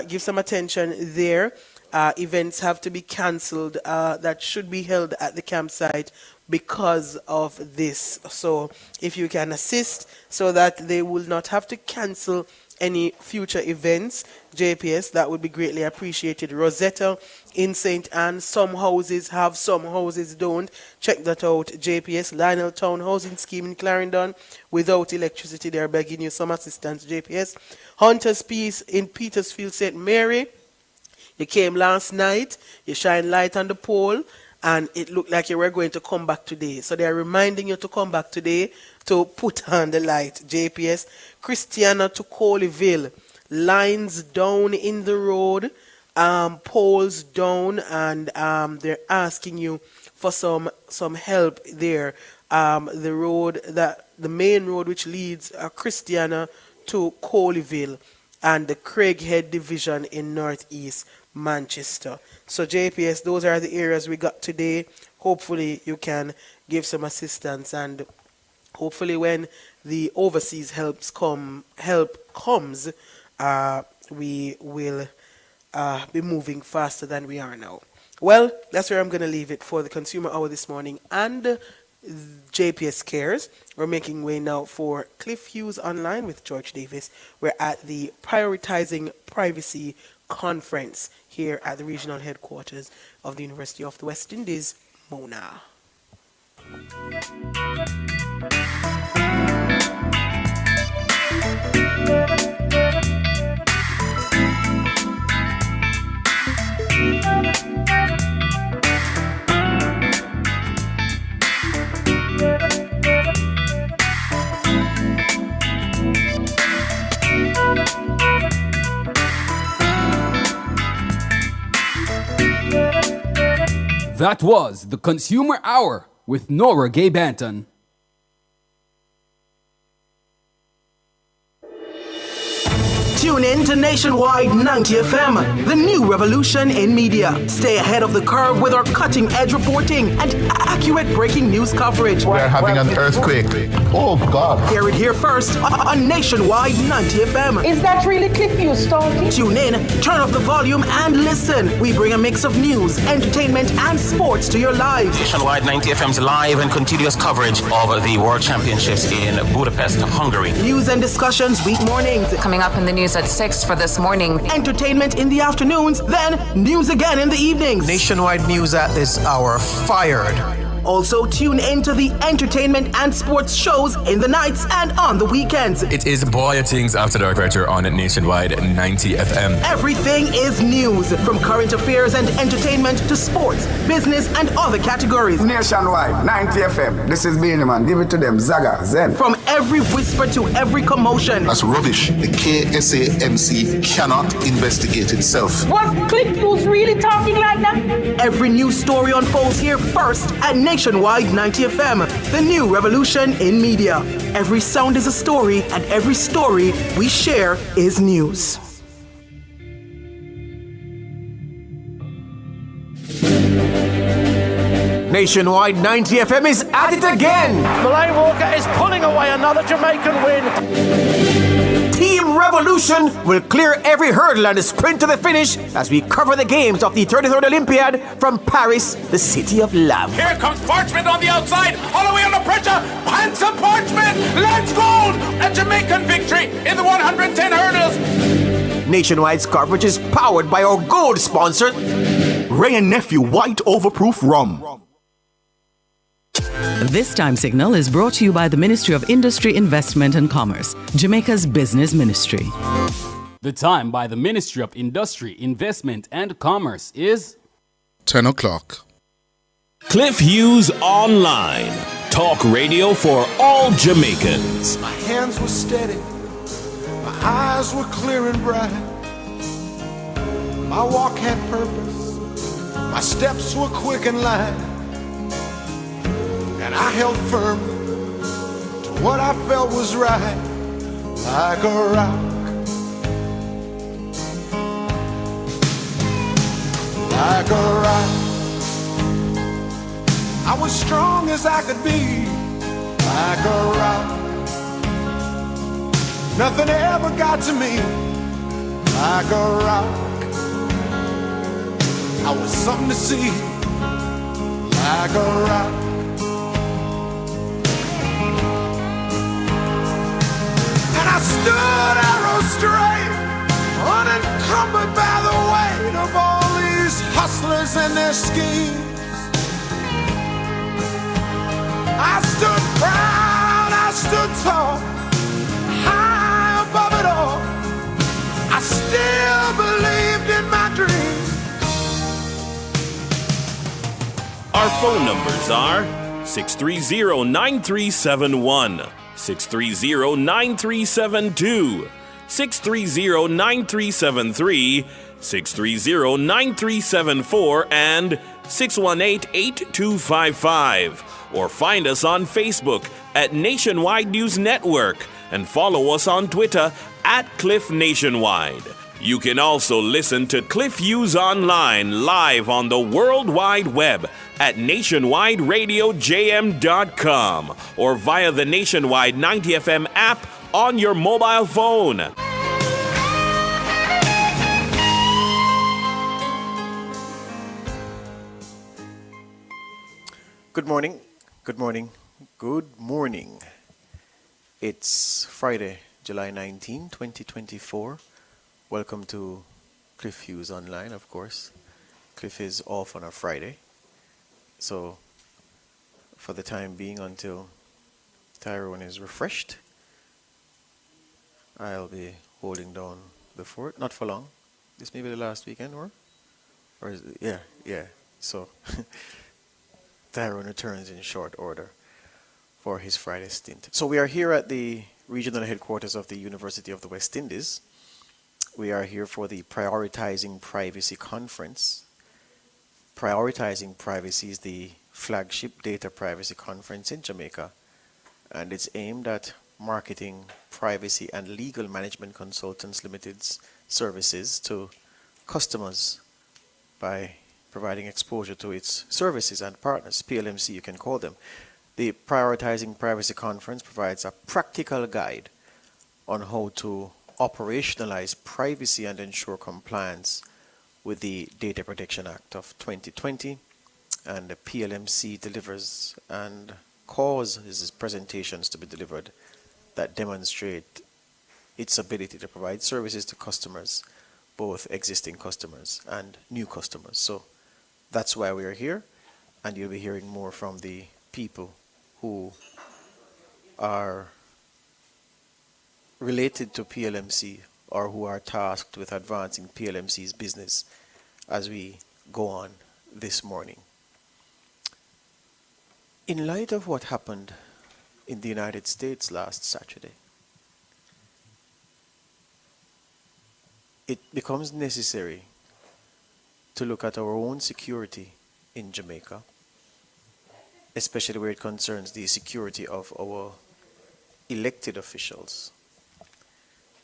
give some attention there. Events have to be cancelled that should be held at the campsite because of this. So if you can assist so that they will not have to cancel any future events, JPS, that would be greatly appreciated. Rosetta in St. Anne, some houses have, some houses don't. Check that out, JPS. Lionel Town Housing Scheme in Clarendon, without electricity, they're begging you some assistance, JPS. Hunter's Peace in Petersfield, St. Mary. You came last night, you shine light on the pole, and it looked like you were going to come back today. So they're reminding you to come back today to put on the light, JPS. Christiana to Coleyville, lines down in the road, poles down, and they're asking you for some help there. The main road which leads Christiana to Coleyville, and the Craighead Division in Northeast Manchester. So JPS, those are the areas we got today. Hopefully you can give some assistance, and hopefully when the overseas help comes, we will be moving faster than we are now. Well, that's where I'm going to leave it for the Consumer Hour this morning and JPS Cares. We're making way now for Cliff Hughes Online with George Davis. We're at the Prioritizing Privacy Conference here at the regional headquarters of the University of the West Indies, Mona. That was the Consumer Hour with Nora Gay Banton. Tune in to Nationwide 90 FM, the new revolution in media. Stay ahead of the curve with our cutting-edge reporting and accurate breaking news coverage. We're having an earthquake. Oh, God. Hear it here first on Nationwide 90 FM. Is that really Cliff Hughes talking? Tune in, turn up the volume, and listen. We bring a mix of news, entertainment, and sports to your lives. Nationwide 90 FM's live and continuous coverage of the World Championships in Budapest, Hungary. News and discussions week mornings. Coming up in the news at 6 for this morning. Entertainment in the afternoons, then news again in the evenings. Nationwide news at this hour, fired. Also, tune into the entertainment and sports shows in the nights and on the weekends. It is Boy Things After Dark right here on Nationwide 90 FM. Everything is news, from current affairs and entertainment to sports, business, and other categories. Nationwide 90 FM. This is Beanie Man. Give it to them. Zaga, Zen. From every whisper to every commotion. That's rubbish. The KSAMC cannot investigate itself. Was Cliff Hughes really talking like that? Every news story unfolds here first at Nationwide 90 FM, the new revolution in media. Every sound is a story, and every story we share is news. Nationwide 90 FM is at it again. Malay Walker is pulling away another Jamaican win. Team Revolution will clear every hurdle and sprint to the finish as we cover the games of the 33rd Olympiad from Paris, the city of love. Here comes Parchment on the outside, Holloway under pressure, handsome Parchment, let's gold! A Jamaican victory in the 110 hurdles. Nationwide's coverage is powered by our gold sponsor, Ray and Nephew White Overproof Rum. This time signal is brought to you by the Ministry of Industry, Investment and Commerce, Jamaica's business ministry. The time by the Ministry of Industry, Investment and Commerce is 10 o'clock. Cliff Hughes Online. Talk radio for all Jamaicans. My hands were steady. My eyes were clear and bright. My walk had purpose. My steps were quick and light. and I held firm to what I felt was right, like a rock. Like a rock, I was strong as I could be. Like a rock, nothing ever got to me. Like a rock, I was something to see. Like a rock, and I stood arrow straight, unencumbered by the weight of all these hustlers and their schemes. I stood proud, I stood tall, high above it all. I still believed in my dreams. Our phone numbers are 630-9371, 630-9372, 630-9373, 630-9374, and 618-8255. Or find us on Facebook at Nationwide News Network and follow us on Twitter at Cliff Nationwide. You can also listen to Cliff Hughes online live on the World Wide Web at nationwideradiojm.com or via the Nationwide 90 FM app on your mobile phone. Good morning, good morning, good morning. It's Friday, July 19, 2024. Welcome to Cliff Hughes Online, of course. Cliff is off on a Friday. So, for the time being, until Tyrone is refreshed, I'll be holding down the fort. Not for long. This may be the last weekend, or is it? Yeah. So, Tyrone returns in short order for his Friday stint. So we are here at the regional headquarters of the University of the West Indies. We are here for the Prioritizing Privacy Conference. Prioritizing Privacy is the flagship data privacy conference in Jamaica, and it's aimed at marketing privacy and legal management consultants limited's services to customers by providing exposure to its services and partners, PLMC you can call them. The Prioritizing Privacy Conference provides a practical guide on how to operationalize privacy and ensure compliance with the Data Protection Act of 2020, and the PLMC delivers and causes presentations to be delivered that demonstrate its ability to provide services to customers, both existing customers and new customers. So that's why we are here, and you'll be hearing more from the people who are related to PLMC or who are tasked with advancing PLMC's business as we go on this morning. In light of what happened in the United States last Saturday, it becomes necessary to look at our own security in Jamaica, especially where it concerns the security of our elected officials.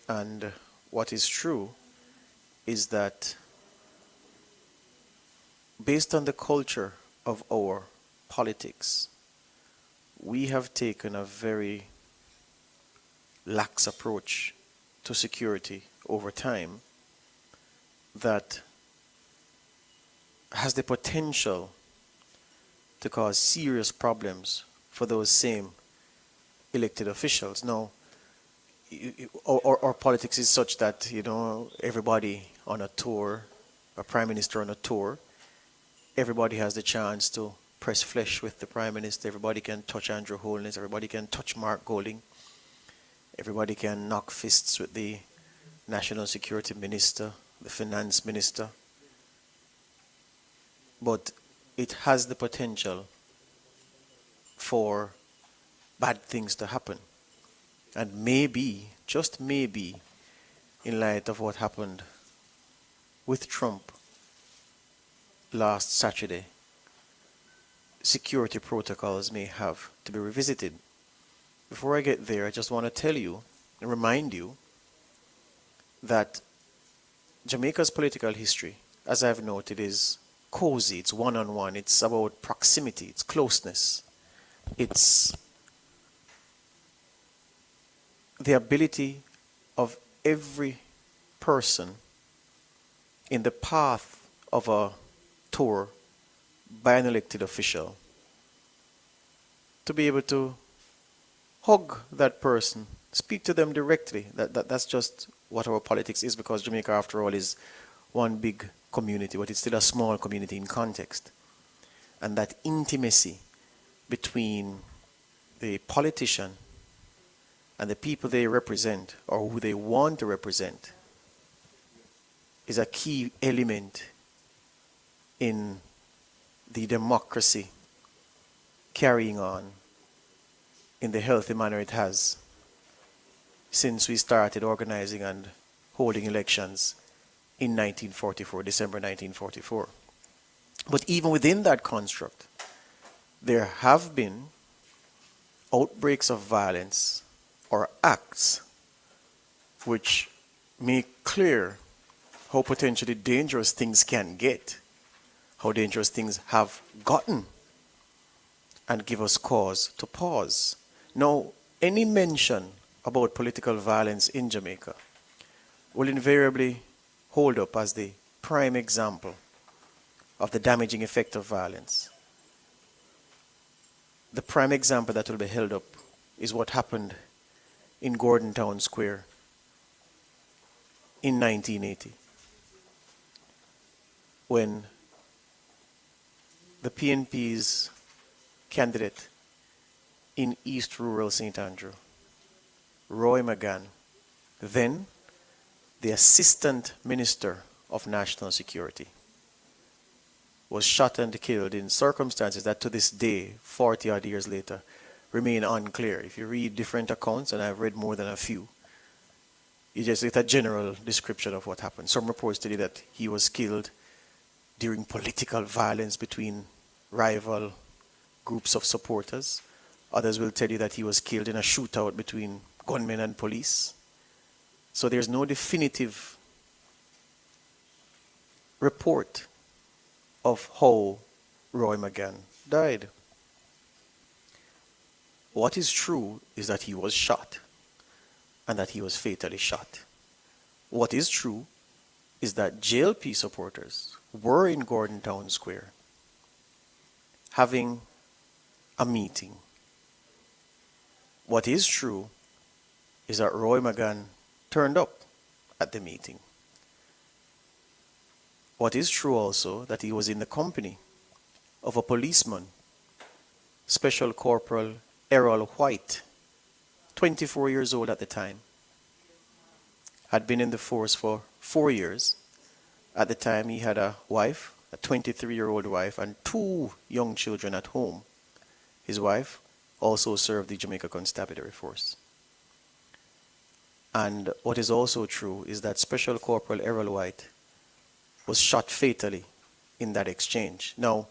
And what is true is that based on the culture of our politics, we have taken a very lax approach to security over time that has the potential to cause serious problems for those same elected officials. Now, our politics is such that, everybody on a tour, a prime minister on a tour, everybody has the chance to press flesh with the prime minister. Everybody can touch Andrew Holness. Everybody can touch Mark Golding. Everybody can knock fists with the national security minister, the finance minister. But it has the potential for bad things to happen. And maybe, just maybe, in light of what happened with Trump last Saturday, security protocols may have to be revisited. Before I get there, I just want to tell you and remind you that Jamaica's political history, as I've noted, is cozy, it's one-on-one, it's about proximity, it's closeness, it's the ability of every person in the path of a tour by an elected official to be able to hug that person, speak to them directly. That's just what our politics is, because Jamaica, after all, is one big community, but it's still a small community in context. And that intimacy between the politician and the people they represent, or who they want to represent, is a key element in the democracy carrying on in the healthy manner it has since we started organizing and holding elections in 1944, December 1944. But even within that construct, there have been outbreaks of violence or acts which make clear how potentially dangerous things can get, how dangerous things have gotten, and give us cause to pause. Now, any mention about political violence in Jamaica will invariably hold up as the prime example of the damaging effect of violence. The prime example that will be held up is what happened in Gordon Town Square in 1980, when the PNP's candidate in East Rural St. Andrew, Roy McGann, then the Assistant Minister of National Security, was shot and killed in circumstances that to this day, 40 odd years later, remain unclear. If you read different accounts, and I've read more than a few, you just get a general description of what happened. Some reports tell you that he was killed during political violence between rival groups of supporters. Others will tell you that he was killed in a shootout between gunmen and police. So there's no definitive report of how Roy McGann died. What is true is that he was shot, and that he was fatally shot. What is true is that JLP supporters were in Gordon Town Square having a meeting. What is true is that Roy McGann turned up at the meeting. What is true also that he was in the company of a policeman, Special Corporal Errol White, 24 years old at the time, had been in the force for 4 years. At the time, he had a wife, a 23-year-old wife, and 2 young children at home. His wife also served the Jamaica Constabulary Force. And what is also true is that Special Corporal Errol White was shot fatally in that exchange. Now,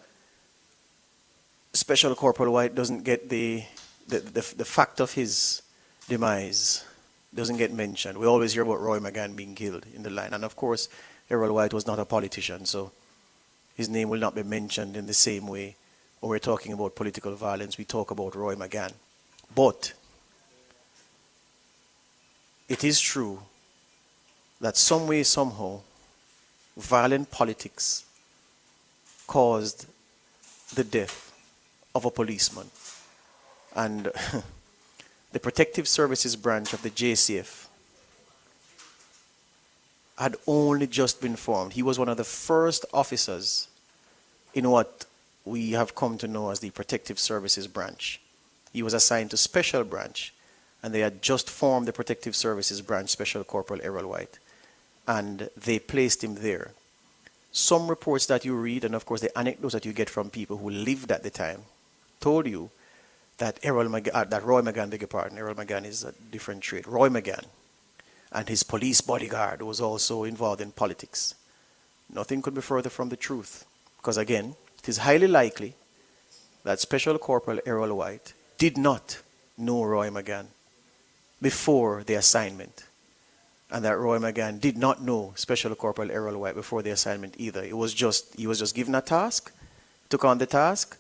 Special Corporal White doesn't get the fact of his demise doesn't get mentioned. We always hear about Roy McGann being killed in the line. And of course, Errol White was not a politician, so his name will not be mentioned in the same way. When we're talking about political violence, we talk about Roy McGann. But it is true that some way, somehow, violent politics caused the death of a policeman. And the Protective Services branch of the JCF had only just been formed. He was one of the first officers in what we have come to know as the Protective Services branch. He was assigned to Special Branch, and they had just formed the Protective Services branch, Special Corporal Errol White, and they placed him there. Some reports that you read, and of course the anecdotes that you get from people who lived at the time, told you that Roy McGann, beg your pardon, Errol McGann is a different trait. Roy McGann and his police bodyguard was also involved in politics. Nothing could be further from the truth. Because again, it is highly likely that Special Corporal Errol White did not know Roy McGann before the assignment, and that Roy McGann did not know Special Corporal Errol White before the assignment either. He was just given a task, took on the task,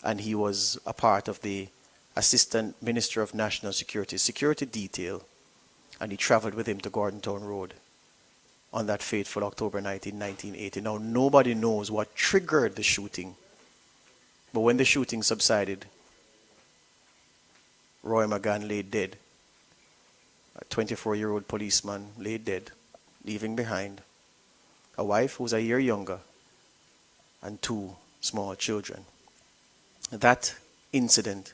and he was a part of the Assistant Minister of National Security security detail, and he traveled with him to Gordontown Road on that fateful October 19, 1980. Now, nobody knows what triggered the shooting, but when the shooting subsided, Roy McGann lay dead. A 24-year-old policeman lay dead, leaving behind a wife who was a year younger and 2 small children. That incident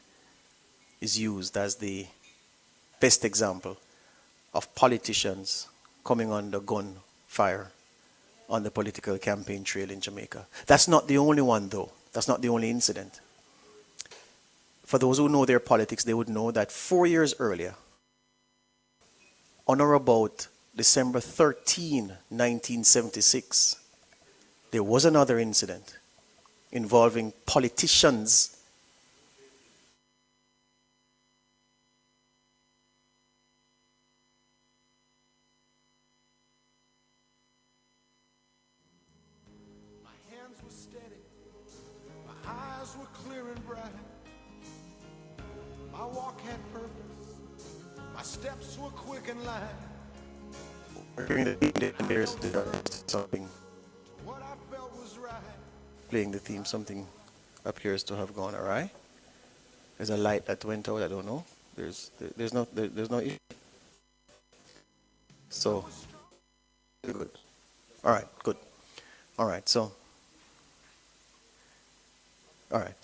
is used as the best example of politicians coming under gunfire on the political campaign trail in Jamaica. That's not the only one, though. That's not the only incident. For those who know their politics, they would know that 4 years earlier, on or about December 13, 1976, there was another incident involving politicians My walk had purpose. My steps were quick and light. There's something What I felt was right. playing the theme. Something appears to have gone awry. There's a light that went out. I don't know. There's no issue. So good. All right. Good. All right. So. All right.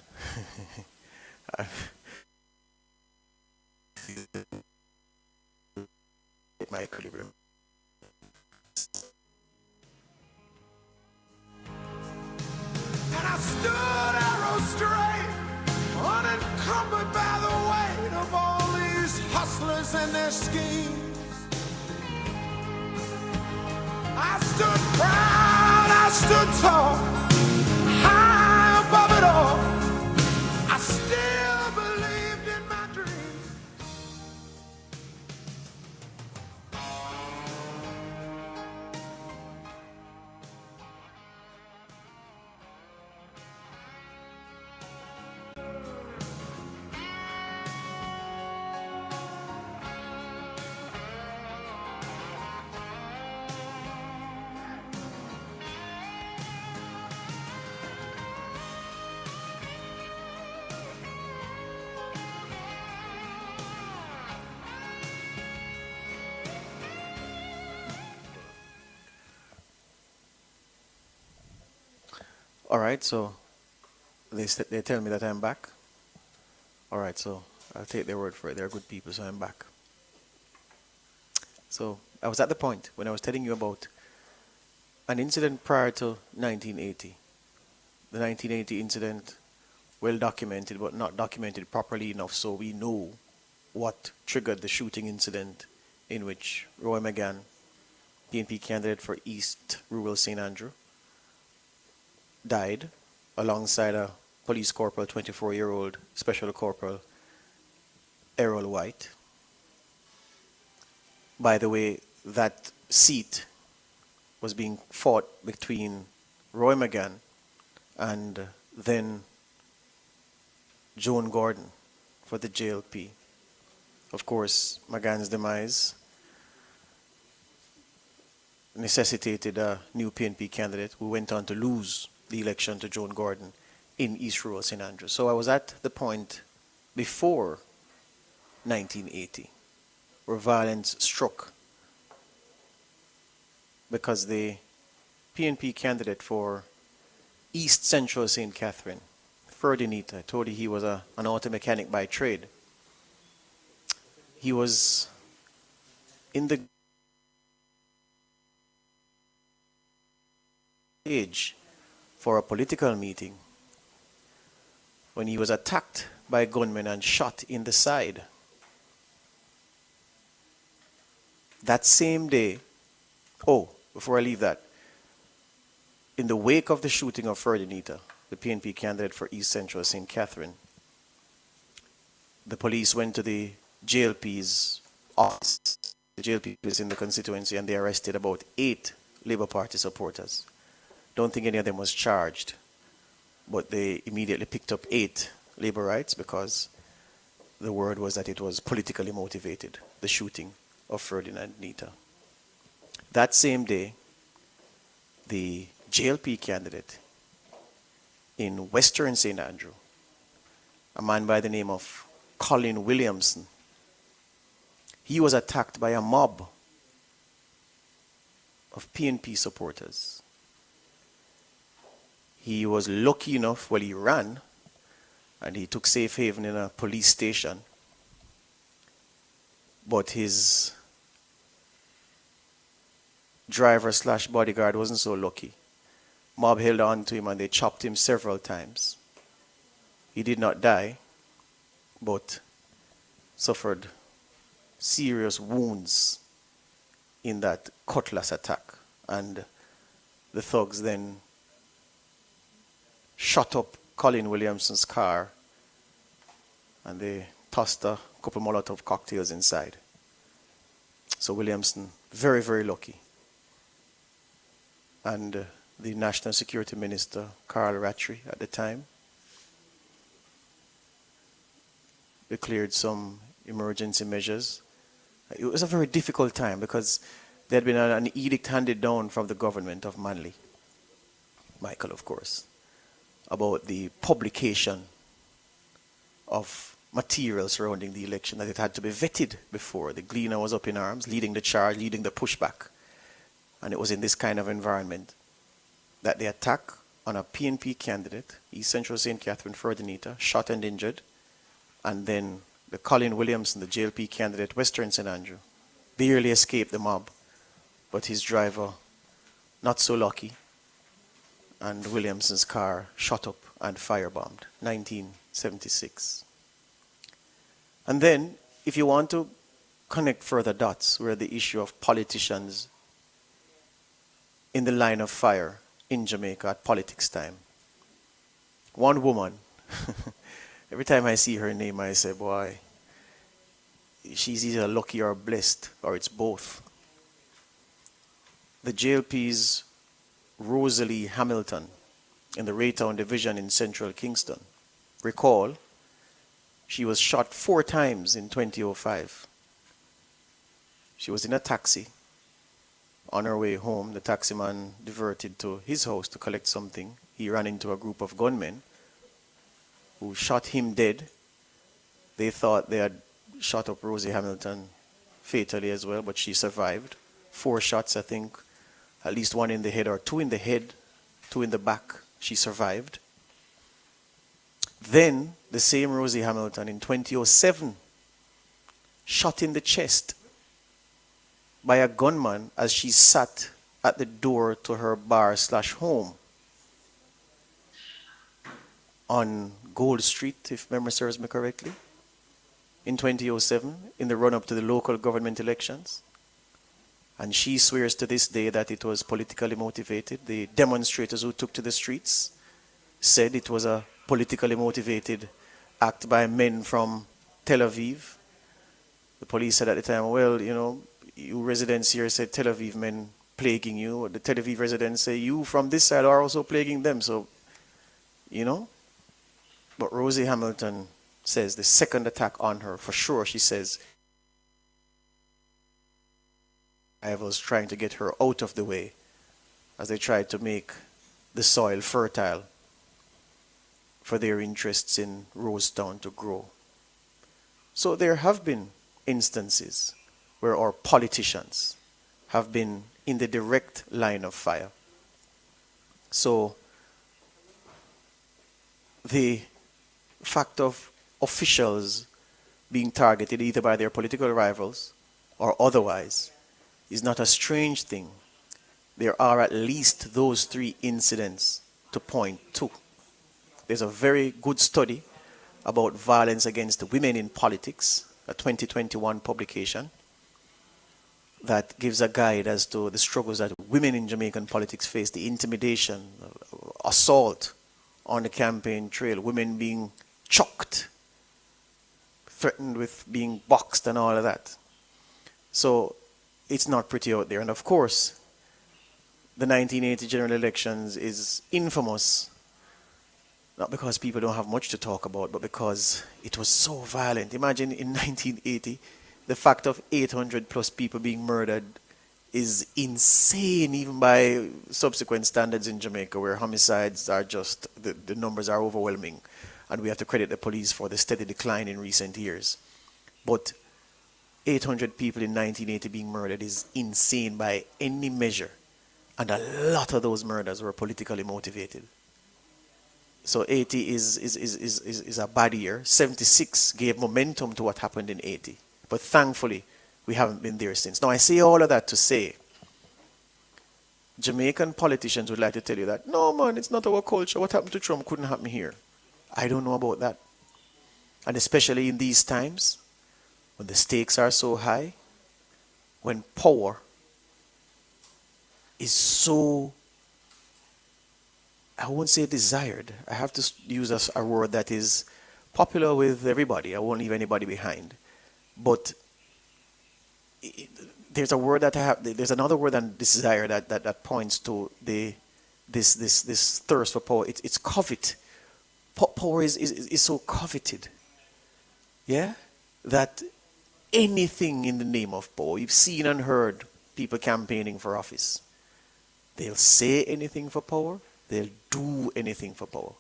My equilibrium. And I stood arrow straight, unencumbered by the weight of all these hustlers and their schemes. I stood proud, I stood tall, high above it all. I still believed in my dreams. All right, so they tell me that I'm back. All right, so I'll take their word for it. They're good people, so I'm back. So I was at the point when I was telling you about an incident prior to 1980. The 1980 incident, well documented, but not documented properly enough so we know what triggered the shooting incident in which Roy McGann, PNP candidate for East Rural St. Andrew, died alongside a police corporal, 24-year-old Special Corporal Errol White. By the way, that seat was being fought between Roy McGann and then Joan Gordon for the JLP. Of course, McGann's demise necessitated a new PNP candidate who went on to lose the election to Joan Gordon in East Rural St. Andrews. So I was at the point before 1980 where violence struck because the PNP candidate for East Central St. Catherine, Ferdinand, I told you he was an auto mechanic by trade. He was in the age for a political meeting when he was attacked by gunmen and shot in the side. That same day, before I leave that, in the wake of the shooting of Ferdinand, the PNP candidate for East Central St. Catherine. The police went to the JLP's office. The JLP is in the constituency, and they arrested about 8 Labour Party supporters. Don't think any of them was charged, but they immediately picked up 8 Labourites because the word was that it was politically motivated, the shooting of Ferdinand Nita. That same day, the JLP candidate in Western St. Andrew, a man by the name of Colin Williamson, he was attacked by a mob of PNP supporters. He was lucky enough, well, he ran, and he took safe haven in a police station. But his driver / bodyguard wasn't so lucky. Mob held on to him and they chopped him several times. He did not die, but suffered serious wounds in that cutlass attack. And the thugs then shot up Colin Williamson's car and they tossed a couple Molotov cocktails inside. So Williamson, very, very lucky. And the National Security Minister, Carl Rattray, at the time, declared some emergency measures. It was a very difficult time because there had been an edict handed down from the government of Manly, Michael, of course, about the publication of material surrounding the election, that it had to be vetted before. The Gleaner was up in arms, leading the charge, leading the pushback. And it was in this kind of environment that the attack on a PNP candidate, East Central St. Catherine Ferdinita, shot and injured, and then the Colin Williamson, the JLP candidate, Western St. Andrew, barely escaped the mob, but his driver, not so lucky, and Williamson's car shot up and firebombed, 1976. And then, if you want to connect further dots, where the issue of politicians in the line of fire in Jamaica at politics time. One woman, every time I see her name, I say, boy, she's either lucky or blessed, or it's both. The JLP's Rosalie Hamilton in the Raytown Division in Central Kingston. Recall, she was shot 4 times in 2005. She was in a taxi. On her way home, the taximan diverted to his house to collect something. He ran into a group of gunmen who shot him dead. They thought they had shot up Rosie Hamilton fatally as well, but she survived. 4 shots, I think. At least 1 in the head, or 2 in the head, 2 in the back. She survived. Then, the same Rosie Hamilton in 2007, shot in the chest by a gunman as she sat at the door to her bar / home on Gold Street, if memory serves me correctly, in 2007, in the run-up to the local government elections. And she swears to this day that it was politically motivated. The demonstrators who took to the streets said it was a politically motivated act by men from Tel Aviv. The police said at the time, well, you know, you residents here said Tel Aviv men plaguing you. The Tel Aviv residents say you from this side are also plaguing them. So, you know. But Rosie Hamilton says the second attack on her, for sure, she says, I was trying to get her out of the way as they tried to make the soil fertile for their interests in Rosetown to grow. So there have been instances where our politicians have been in the direct line of fire. So the fact of officials being targeted either by their political rivals or otherwise is not a strange thing. There are at least those 3 incidents to point to. There's a very good study about violence against women in politics, a 2021 publication, that gives a guide as to the struggles that women in Jamaican politics face, the intimidation, assault, on the campaign trail, women being chucked, threatened with being boxed and all of that. So it's not pretty out there. And of course, the 1980 general elections is infamous, not because people don't have much to talk about, but because it was so violent. Imagine in 1980, the fact of 800 plus people being murdered is insane, even by subsequent standards in Jamaica, where homicides are just, the numbers are overwhelming. And we have to credit the police for the steady decline in recent years. But 800 people in 1980 being murdered is insane by any measure. And a lot of those murders were politically motivated. So 80 is a bad year. 76 gave momentum to what happened in 80. But thankfully, we haven't been there since. Now, I say all of that to say, Jamaican politicians would like to tell you that, no, man, it's not our culture. What happened to Trump couldn't happen here. I don't know about that. And especially in these times, when the stakes are so high, when power is so, I won't say desired. I have to use a word that is popular with everybody. I won't leave anybody behind. But there's a word that I have. There's another word than desire that points to this thirst for power. It's covet. Power is so coveted. Yeah, that anything in the name of power. You've seen and heard people campaigning for office. They'll say anything for power. They'll do anything for power.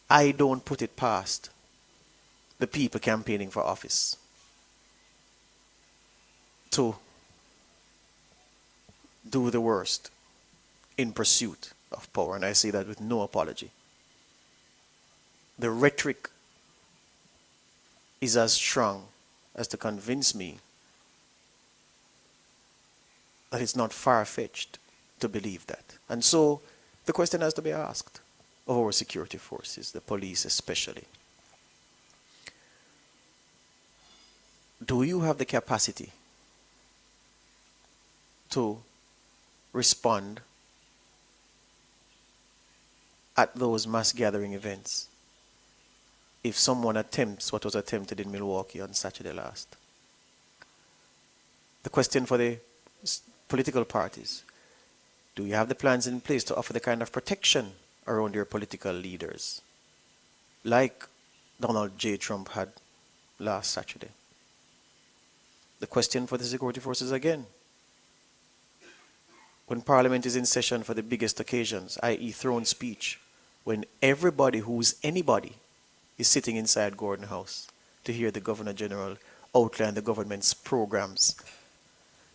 I don't put it past the people campaigning for office to do the worst in pursuit of power. And I say that with no apology. The rhetoric is as strong as to convince me that it's not far-fetched to believe that. And so the question has to be asked of our security forces, the police especially. Do you have the capacity to respond at those mass gathering events if someone attempts what was attempted in Milwaukee on Saturday last? The question for the political parties: do you have the plans in place to offer the kind of protection around your political leaders like Donald J. Trump had last Saturday? The question for the security forces again: when Parliament is in session for the biggest occasions, i.e. throne speech, when everybody who's anybody is sitting inside Gordon House to hear the Governor General outline the government's programs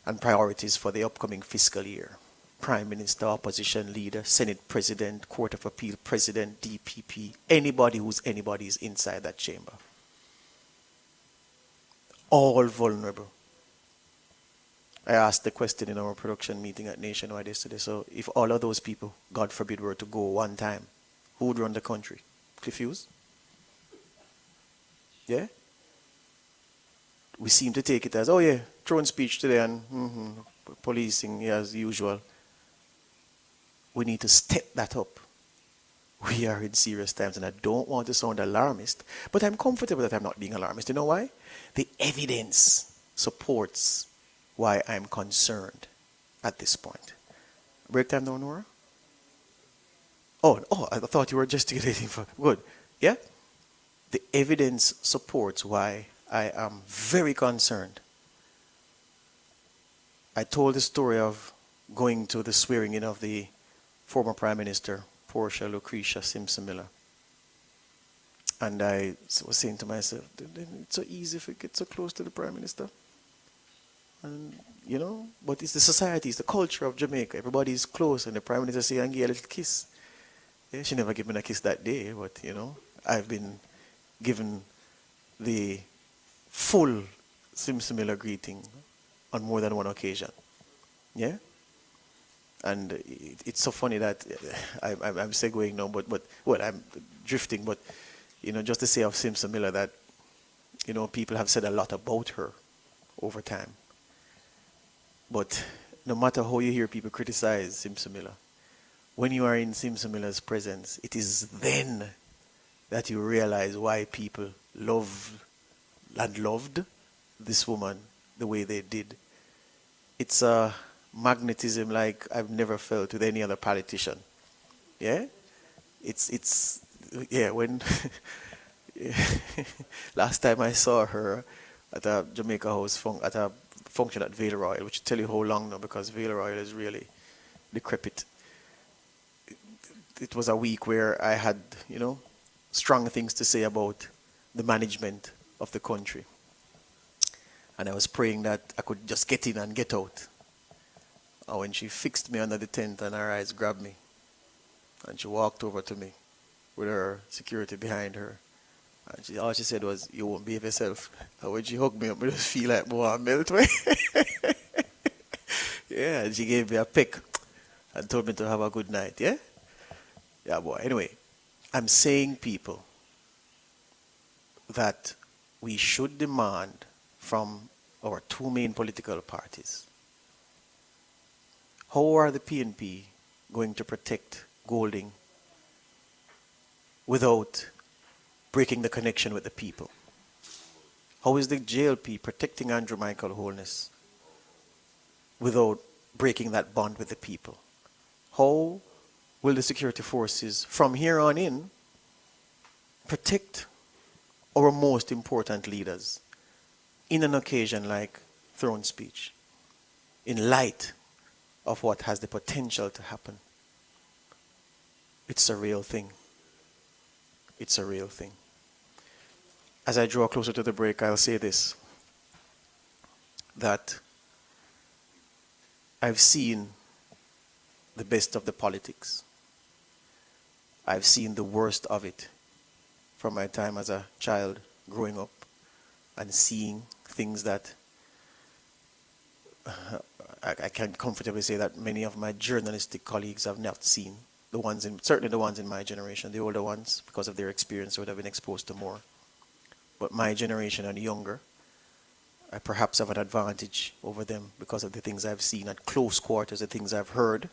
and priorities for the upcoming fiscal year. Prime Minister, Opposition Leader, Senate President, Court of Appeal President, DPP, anybody who's anybody is inside that chamber. All vulnerable. I asked the question in our production meeting at Nationwide yesterday. So if all of those people, God forbid, were to go one time, who would run the country? Cliff Hughes? Yeah? We seem to take it as, oh yeah, throne speech today and policing as usual. We need to step that up. We are in serious times, and I don't want to sound alarmist, but I'm comfortable that I'm not being alarmist. You know why? The evidence supports why I'm concerned at this point. Break time now, Nora? Oh, I thought you were gesticulating for, good. Yeah? The evidence supports why I am very concerned. I told the story of going to the swearing in of the former Prime Minister, Portia Lucretia Simpson Miller. And I was saying to myself, it's so easy if we get so close to the Prime Minister. And, you know, but it's the society, it's the culture of Jamaica. Everybody is close, and the Prime Minister say, and give a little kiss. Yeah, she never gave me a kiss that day, but, you know, I've been given the full Simpson Miller greeting on more than one occasion. Yeah? And it's so funny that I'm segueing now, but well, I'm drifting, but, you know, just to say of Simpson Miller that, you know, people have said a lot about her over time. But no matter how you hear people criticize Simpson Miller, when you are in Simpson Miller's presence, it is then that you realize why people loved this woman the way they did. It's a magnetism like I've never felt with any other politician. Yeah? When last time I saw her at a Jamaica House at a function at Vale Royal, which tell you how long now, because Vale Royal is really decrepit. It was a week where I had, strong things to say about the management of the country. And I was praying that I could just get in and get out. And when she fixed me under the tent and her eyes grabbed me, and she walked over to me with her security behind her, and all she said was, "You won't behave yourself." And when she hugged me up, I just feel like more melt away. Yeah, and she gave me a peck and told me to have a good night, yeah? Yeah, boy. Anyway, I'm saying, people, that we should demand from our two main political parties, how are the PNP going to protect Golding without breaking the connection with the people? How is the JLP protecting Andrew Michael Holness without breaking that bond with the people? How will the security forces from here on in protect our most important leaders in an occasion like throne speech, in light of what has the potential to happen? It's a real thing. It's a real thing. As I draw closer to the break, I'll say this, that I've seen the best of the politics. I've seen the worst of it from my time as a child growing up and seeing things that I can comfortably say that many of my journalistic colleagues have not seen. Certainly the ones in my generation, the older ones, because of their experience, would have been exposed to more. But my generation and younger, I perhaps have an advantage over them because of the things I've seen at close quarters, the things I've heard.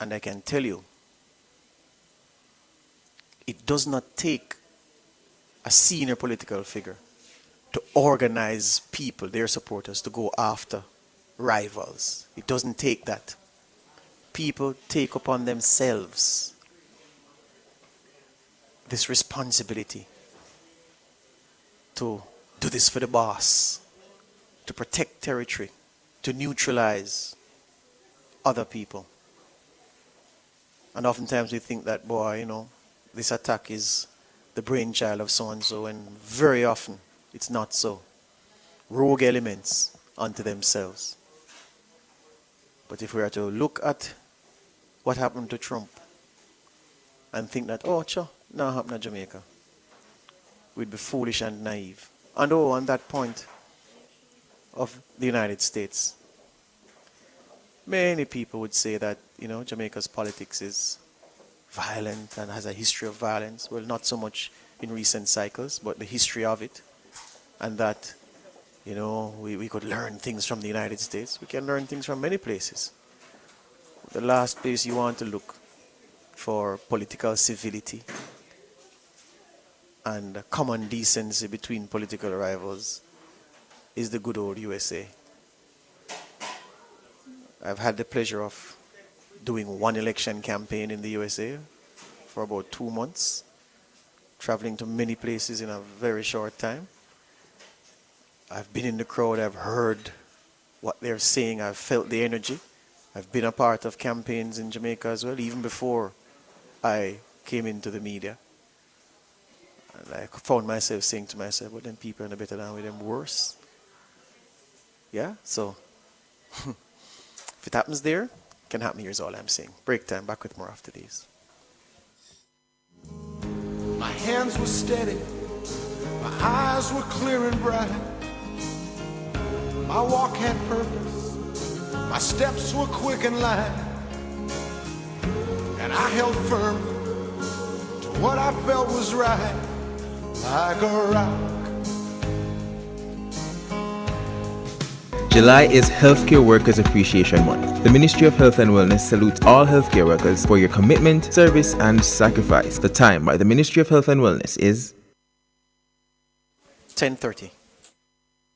And I can tell you, it does not take a senior political figure to organize people, their supporters, to go after rivals. It doesn't take that. People take upon themselves this responsibility to do this for the boss, to protect territory, to neutralize other people. And oftentimes we think that, this attack is the brainchild of so-and-so, and very often it's not so. Rogue elements unto themselves. But if we are to look at what happened to Trump and think that, now happened to Jamaica, we'd be foolish and naive. And on that point of the United States, many people would say that, Jamaica's politics is violent and has a history of violence. Well, not so much in recent cycles, but the history of it. And that, we could learn things from the United States. We can learn things from many places. The last place you want to look for political civility and common decency between political rivals is the good old USA. I've had the pleasure of doing one election campaign in the USA for about 2 months, traveling to many places in a very short time. I've been in the crowd, I've heard what they're saying, I've felt the energy. I've been a part of campaigns in Jamaica as well, even before I came into the media. And I found myself saying to myself, well, them people are no better than with them worse. Yeah, so if it happens there, it can happen here is all I'm saying. Break time, back with more after these. My hands were steady, my eyes were clear and bright. My walk had purpose, my steps were quick and light. And I held firm to what I felt was right, like a rock. July is Healthcare Workers Appreciation Month. The Ministry of Health and Wellness salutes all healthcare workers for your commitment, service, and sacrifice. The time by the Ministry of Health and Wellness is 10:30.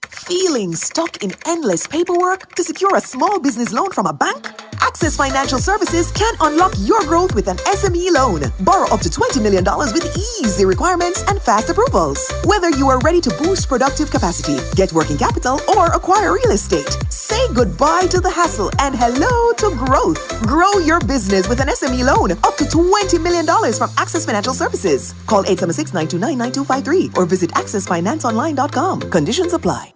Feeling stuck in endless paperwork to secure a small business loan from a bank? Access Financial Services can unlock your growth with an SME loan. Borrow up to $20 million with easy requirements and fast approvals. Whether you are ready to boost productive capacity, get working capital, or acquire real estate, say goodbye to the hassle and hello to growth. Grow your business with an SME loan up to $20 million from Access Financial Services. Call 876-929-9253 or visit accessfinanceonline.com. Conditions apply.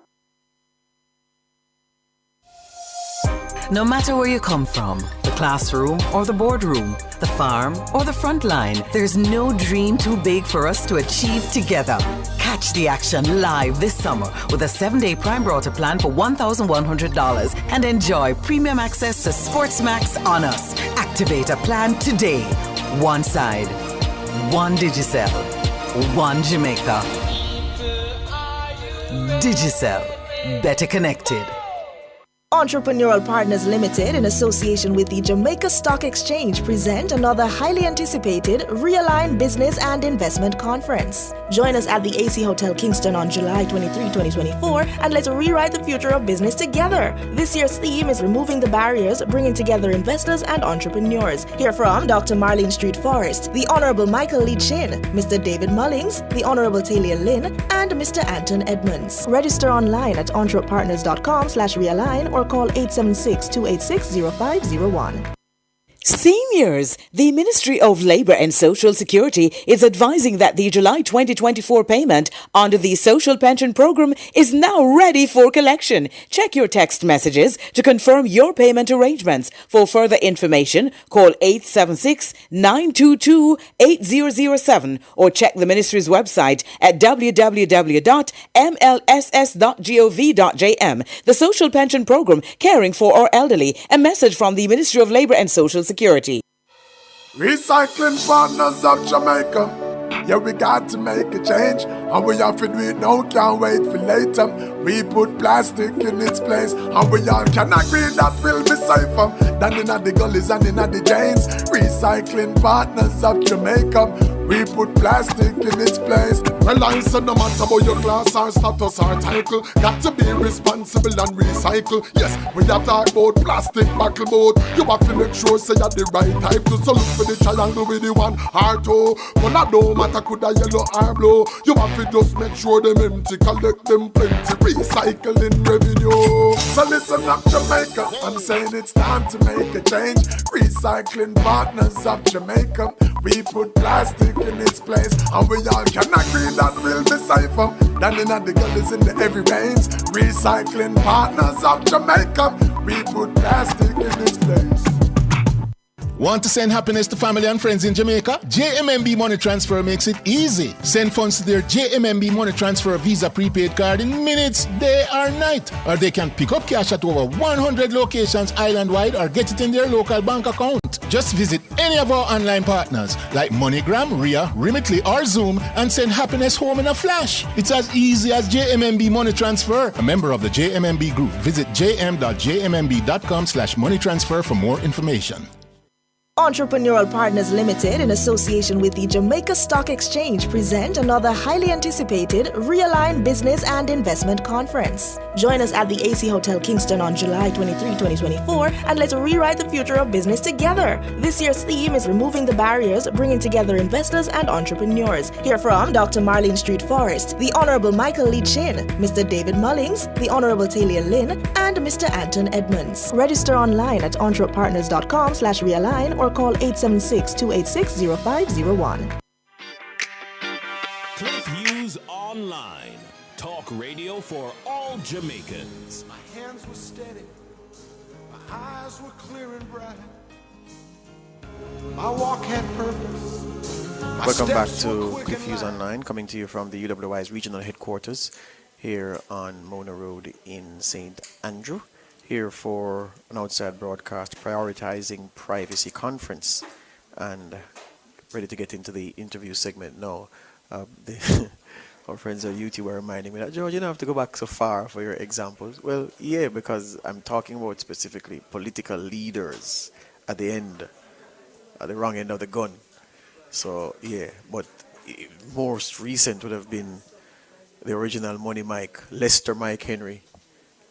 No matter where you come from, the classroom or the boardroom, the farm or the front line, there's no dream too big for us to achieve together. Catch the action live this summer with a 7-day Prime Broader plan for $1,100 and enjoy premium access to SportsMax on us. Activate a plan today. One side, one Digicel, one Jamaica. Digicel, better connected. Entrepreneurial Partners Limited, in association with the Jamaica Stock Exchange, present another highly anticipated Realign Business and Investment Conference. Join us at the AC Hotel Kingston on July 23, 2024, and let's rewrite the future of business together. This year's theme is Removing the Barriers, Bringing Together Investors and Entrepreneurs. Hear from Dr. Marlene Street Forrest, the Honorable Michael Lee Chin, Mr. David Mullings, the Honorable Talia Lynn, and Mr. Anton Edmonds. Register online at entrepreneurpartners.com/realign or call 876-286-0501. Seniors, the Ministry of Labour and Social Security is advising that the July 2024 payment under the Social Pension Programme is now ready for collection. Check your text messages to confirm your payment arrangements. For further information, call 876-922-8007 or check the Ministry's website at www.mlss.gov.jm. The Social Pension Programme, caring for our elderly. A message from the Ministry of Labour and Social Security. Recycling Partners of Jamaica. Yeah, we got to make a change, and we have to do it now, can't wait for later. We put plastic in its place, and we all can agree that will be safer than in the gullies and in the drains. Recycling Partners of Jamaica. We put plastic in its place. Well, I said no matter about your class or status or title, got to be responsible and recycle. Yes, we have talk about plastic buckle boat. You have to make sure say you're the right type to. So look for the triangle with the one heart two. But I don't matter could a yellow or blue. You have to just make sure them empty, collect them plenty. Recycling revenue. So listen up Jamaica, I'm saying it's time to make a change. Recycling Partners of Jamaica. We put plastic in its place, and we all can agree that will be safer than in the gullies in the heavy rains. Recycling Partners of Jamaica. We put plastic in its place. Want to send happiness to family and friends in Jamaica? JMMB Money Transfer makes it easy. Send funds to their JMMB Money Transfer Visa prepaid card in minutes, day or night. Or they can pick up cash at over 100 locations island-wide or get it in their local bank account. Just visit any of our online partners like MoneyGram, Ria, Remitly or Zoom and send happiness home in a flash. It's as easy as JMMB Money Transfer. A member of the JMMB group. Visit jm.jmmb.com/money transfer for more information. Entrepreneurial Partners Limited, in association with the Jamaica Stock Exchange, present another highly anticipated Realign Business and Investment Conference. Join us at the AC Hotel Kingston on July 23, 2024, and let's rewrite the future of business together. This year's theme is Removing the Barriers, Bringing Together Investors and Entrepreneurs. Hear from Dr. Marlene Street Forrest, the Honorable Michael Lee Chin, Mr. David Mullings, the Honorable Talia Lynn, and Mr. Anton Edmonds. Register online at entrepreneurpartners.com/realign or call 876-286-0501. Cliff Hughes Online. Talk radio for all Jamaicans. My hands were steady, my eyes were clear and bright. My walk had purpose. Welcome back to Cliff Hughes Online, coming to you from the UWI's regional headquarters here on Mona Road in St. Andrew. Here for an outside broadcast, Prioritizing Privacy Conference, and ready to get into the interview segment now. Our friends on YouTube are reminding me that, George, you don't have to go back so far for your examples. Well, yeah, because I'm talking about specifically political leaders at the end, at the wrong end of the gun. So, yeah, but most recent would have been the original Money Mike, Lester Mike Henry,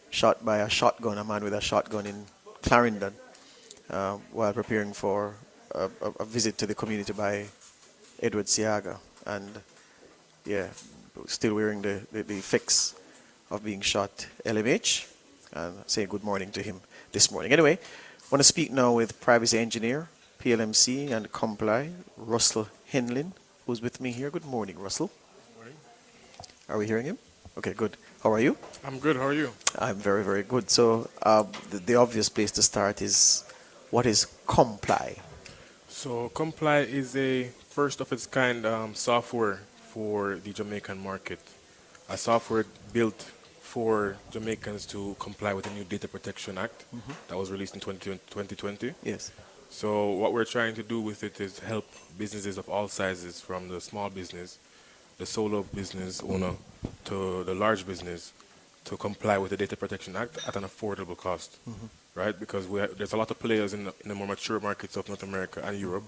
shot by a shotgun, a man with a shotgun in Clarendon, while preparing for a visit to the community by Edward Siaga. And, yeah, still wearing the effects of being shot, LMH, and say good morning to him this morning. Anyway, I want to speak now with privacy engineer, PLMC and Comply, Russell Henlin, who's with me here. Good morning, Russell. Good morning. Are we hearing him? Okay, good. How are you? I'm good. How are you? I'm very, very good. So the obvious place to start is, what is Comply? So Comply is a first of its kind software for the Jamaican market. A software built for Jamaicans to comply with the new Data Protection Act that was released in 2020. Yes. So what we're trying to do with it is help businesses of all sizes, from the small business, the solo business owner, to the large business, to comply with the Data Protection Act at an affordable cost, right? Because there's a lot of players in the more mature markets of North America and Europe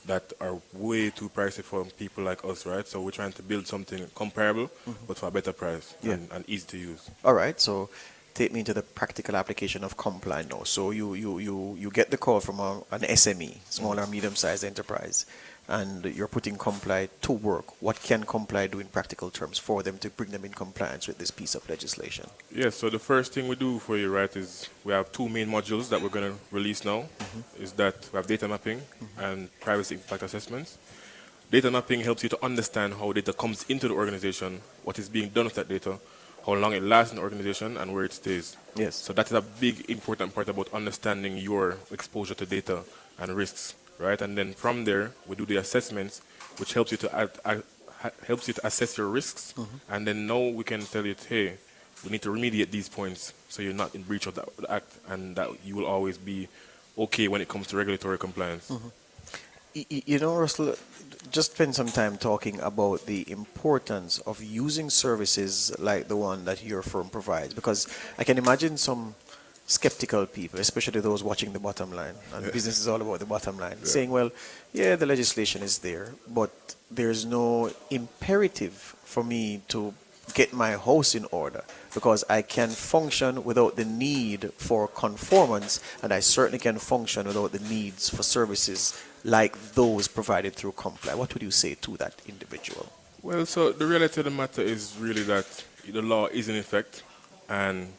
that are way too pricey for people like us, right? So we're trying to build something comparable, but for a better price and easy to use. All right, so take me into the practical application of Comply now. So you get the call from an SME, small or medium-sized enterprise, and you're putting Comply to work. What can Comply do in practical terms for them to bring them in compliance with this piece of legislation? Yes, so the first thing we do for you, right, is we have two main modules that we're going to release now. Is that we have data mapping and privacy impact assessments. Data mapping helps you to understand how data comes into the organization, what is being done with that data, how long it lasts in the organization, and where it stays. Yes. So that is a big, important part about understanding your exposure to data and risks, right? And then from there, we do the assessments, which helps you to helps you to assess your risks. And then now we can tell you, hey, we need to remediate these points so you're not in breach of the act, and that you will always be okay when it comes to regulatory compliance. You know, Russell, just spend some time talking about the importance of using services like the one that your firm provides, because I can imagine some skeptical people, especially those watching the bottom line, and business is all about the bottom line, saying, well, yeah, the legislation is there, but there's no imperative for me to get my house in order, because I can function without the need for conformance, and I certainly can function without the needs for services like those provided through Comply. What would you say to that individual? Well, so the reality of the matter is really that the law is in effect, and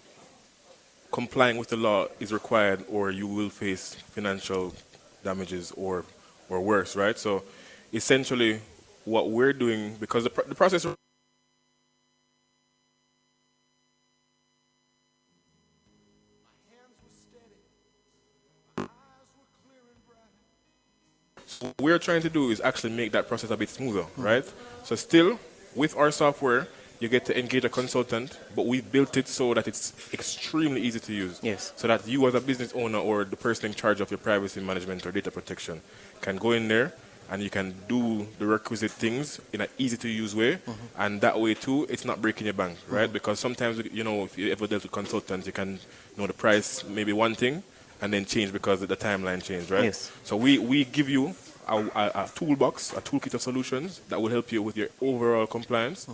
complying with the law is required, or you will face financial damages or worse, right? So essentially what we're doing, because the process... What we're trying to do is actually make that process a bit smoother, right? So still, with our software, you get to engage a consultant, but we've built it so that it's extremely easy to use. Yes. So that you as a business owner or the person in charge of your privacy management or data protection can go in there and you can do the requisite things in an easy to use way. And that way too, it's not breaking your bank, right? Because sometimes, you know, if you ever dealt with consultants, you can, you know, the price may be one thing and then change because the timeline changed, right? Yes. So we give you a toolbox, a toolkit of solutions that will help you with your overall compliance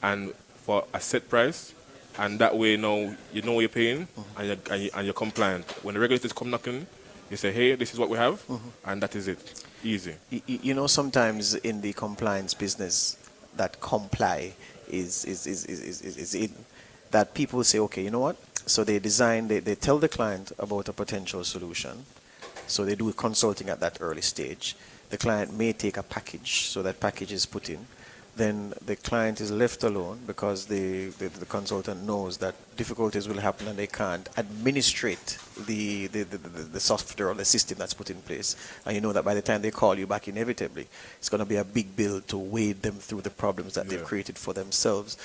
and for a set price, and that way now you know what you're paying and you're compliant. When the regulators come knocking, you say, hey, this is what we have, and that is it. Easy. You know, sometimes in the compliance business, that Comply is in, that people say, okay, you know what? So they tell the client about a potential solution. So they do consulting at that early stage. The client may take a package, so that package is put in. Then the client is left alone because the consultant knows that difficulties will happen and they can't administrate the software or the system that's put in place. And you know that by the time they call you back, inevitably, it's going to be a big bill to wade them through the problems that they've created for themselves.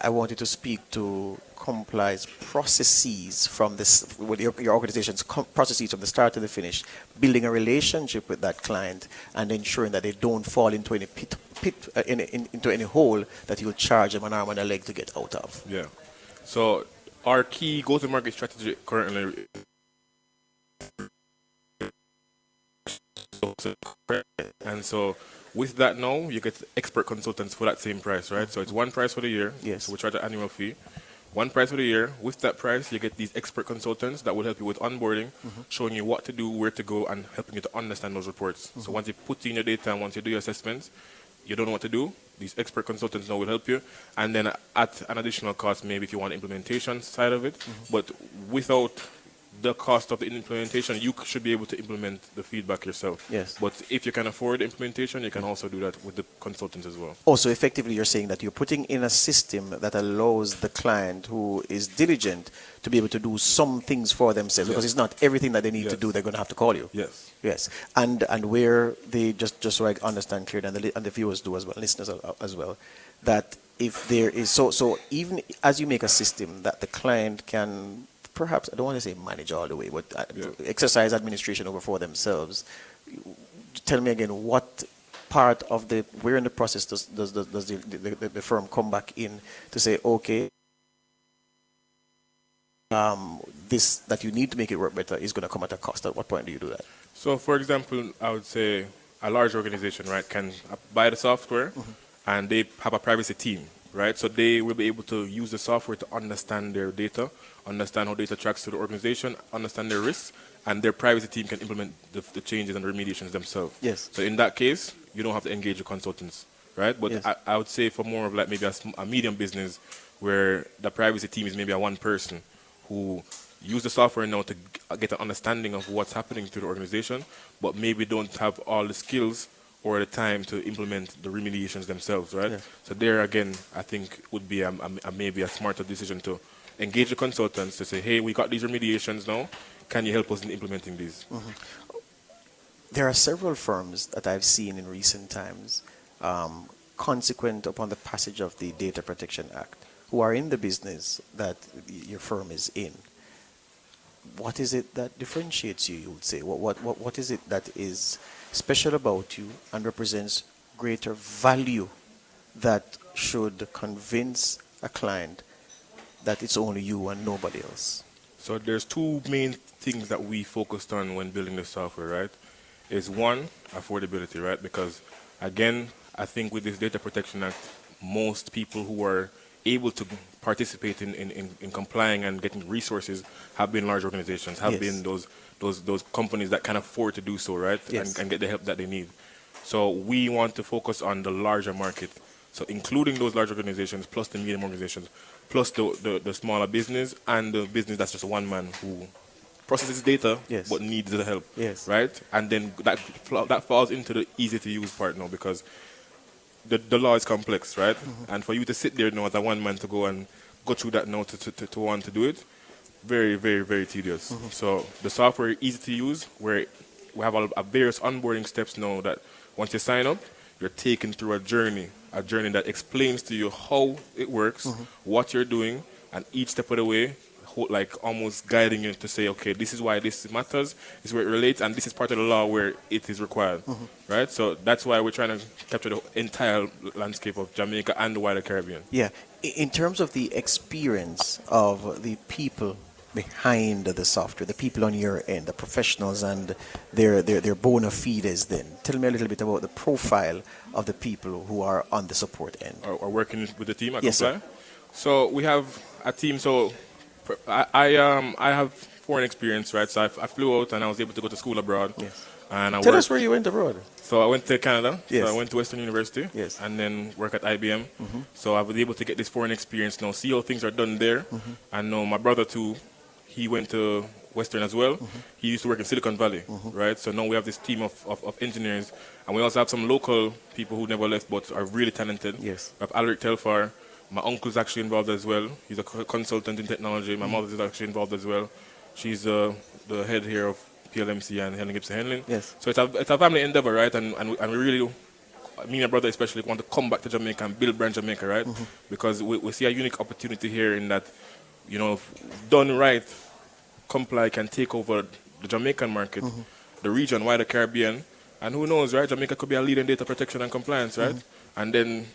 I wanted to speak to Comply's processes from this, with your organization's processes from the start to the finish, building a relationship with that client and ensuring that they don't fall into any pit, into any hole that you'll charge them an arm and a leg to get out of. Yeah. So our key go-to-market strategy currently, and so with that now, you get expert consultants for that same price, right? So it's one price for the year. Yes. So we charge an annual fee. One price for the year. With that price, you get these expert consultants that will help you with onboarding, showing you what to do, where to go, and helping you to understand those reports. So once you put in your data and once you do your assessments, you don't know what to do, these expert consultants now will help you. And then at an additional cost, maybe if you want implementation side of it, but without the cost of the implementation, you should be able to implement the feedback yourself. Yes. But if you can afford implementation, you can also do that with the consultants as well. Also, effectively, you're saying that you're putting in a system that allows the client who is diligent to be able to do some things for themselves, because it's not everything that they need to do, they're going to have to call you. Yes. Yes. And where they, just so I understand clearly, and the viewers do as well, listeners as well, that if there is, so even as you make a system that the client can, perhaps, I don't want to say manage all the way, but exercise administration over for themselves. Tell me again, what part of where in the process does the firm come back in to say, okay, this that you need to make it work better is going to come at a cost? At what point do you do that? So, for example, I would say a large organization, right, can buy the software and they have a privacy team, right? So they will be able to use the software to understand their data, understand how data tracks to the organization, understand their risks, and their privacy team can implement the changes and remediations themselves. Yes. So in that case, you don't have to engage the consultants, right? But Yes. I would say for more of like maybe a medium business where the privacy team is maybe a one person who use the software now to get an understanding of what's happening to the organization, but maybe don't have all the skills or the time to implement the remediations themselves, right? Yeah. So there again, I think would be maybe a smarter decision to engage the consultants to say, hey, we got these remediations now. Can you help us in implementing these? There are several firms that I've seen in recent times, consequent upon the passage of the Data Protection Act, who are in the business that your firm is in. What is it that differentiates you would say? What is it that is special about you and represents greater value that should convince a client that it's only you and nobody else? So there's two main things that we focused on when building the software, right? Is one, affordability, right? Because again, I think with this Data Protection Act, most people who are able to participate in complying and getting resources have been large organizations, have been those companies that can afford to do so, right? Yes. And get the help that they need. So we want to focus on the larger market. So including those large organizations, plus the medium organizations, plus the smaller business and the business that's just one man who processes data but needs the help, right? And then that falls into the easy to use part now, because the law is complex, right? And for you to sit there now as a one man to go through that now to want to do it, very, very, very tedious. So the software is easy to use, where we have a various onboarding steps now that once you sign up, you're taken through a journey that explains to you how it works, what you're doing, and each step of the way, like almost guiding you to say, okay, this is why this matters, this is where it relates, and this is part of the law where it is required, right? So that's why we're trying to capture the entire landscape of Jamaica and the wider Caribbean. Yeah. In terms of the experience of the people behind the software, the people on your end, the professionals and their bona fides, then tell me a little bit about the profile of the people who are on the support end. Or working with the team at Yes, Comply? sir. So we have a team, so I have foreign experience, right? So I flew out and I was able to go to school abroad. Yes. And Tell us where you went abroad. So I went to Canada. Yes. So I went to Western University. Yes. And then work at IBM. So I was able to get this foreign experience now, see how things are done there. And now my brother too, he went to Western as well. He used to work in Silicon Valley, right? So now we have this team of engineers, and we also have some local people who never left but are really talented. Yes. We have Alric Telfar. My uncle's actually involved as well. He's a consultant in technology. My mother is actually involved as well. She's the head here of PLMC and Helen Gibson Henley. Yes. So it's a family endeavor, right? And we really, me and my brother especially, want to come back to Jamaica and build brand Jamaica, right? Because we see a unique opportunity here in that, you know, if done right, Comply can take over the Jamaican market, the region, wider Caribbean, And who knows, right? Jamaica could be a leader in data protection and compliance, right? And then,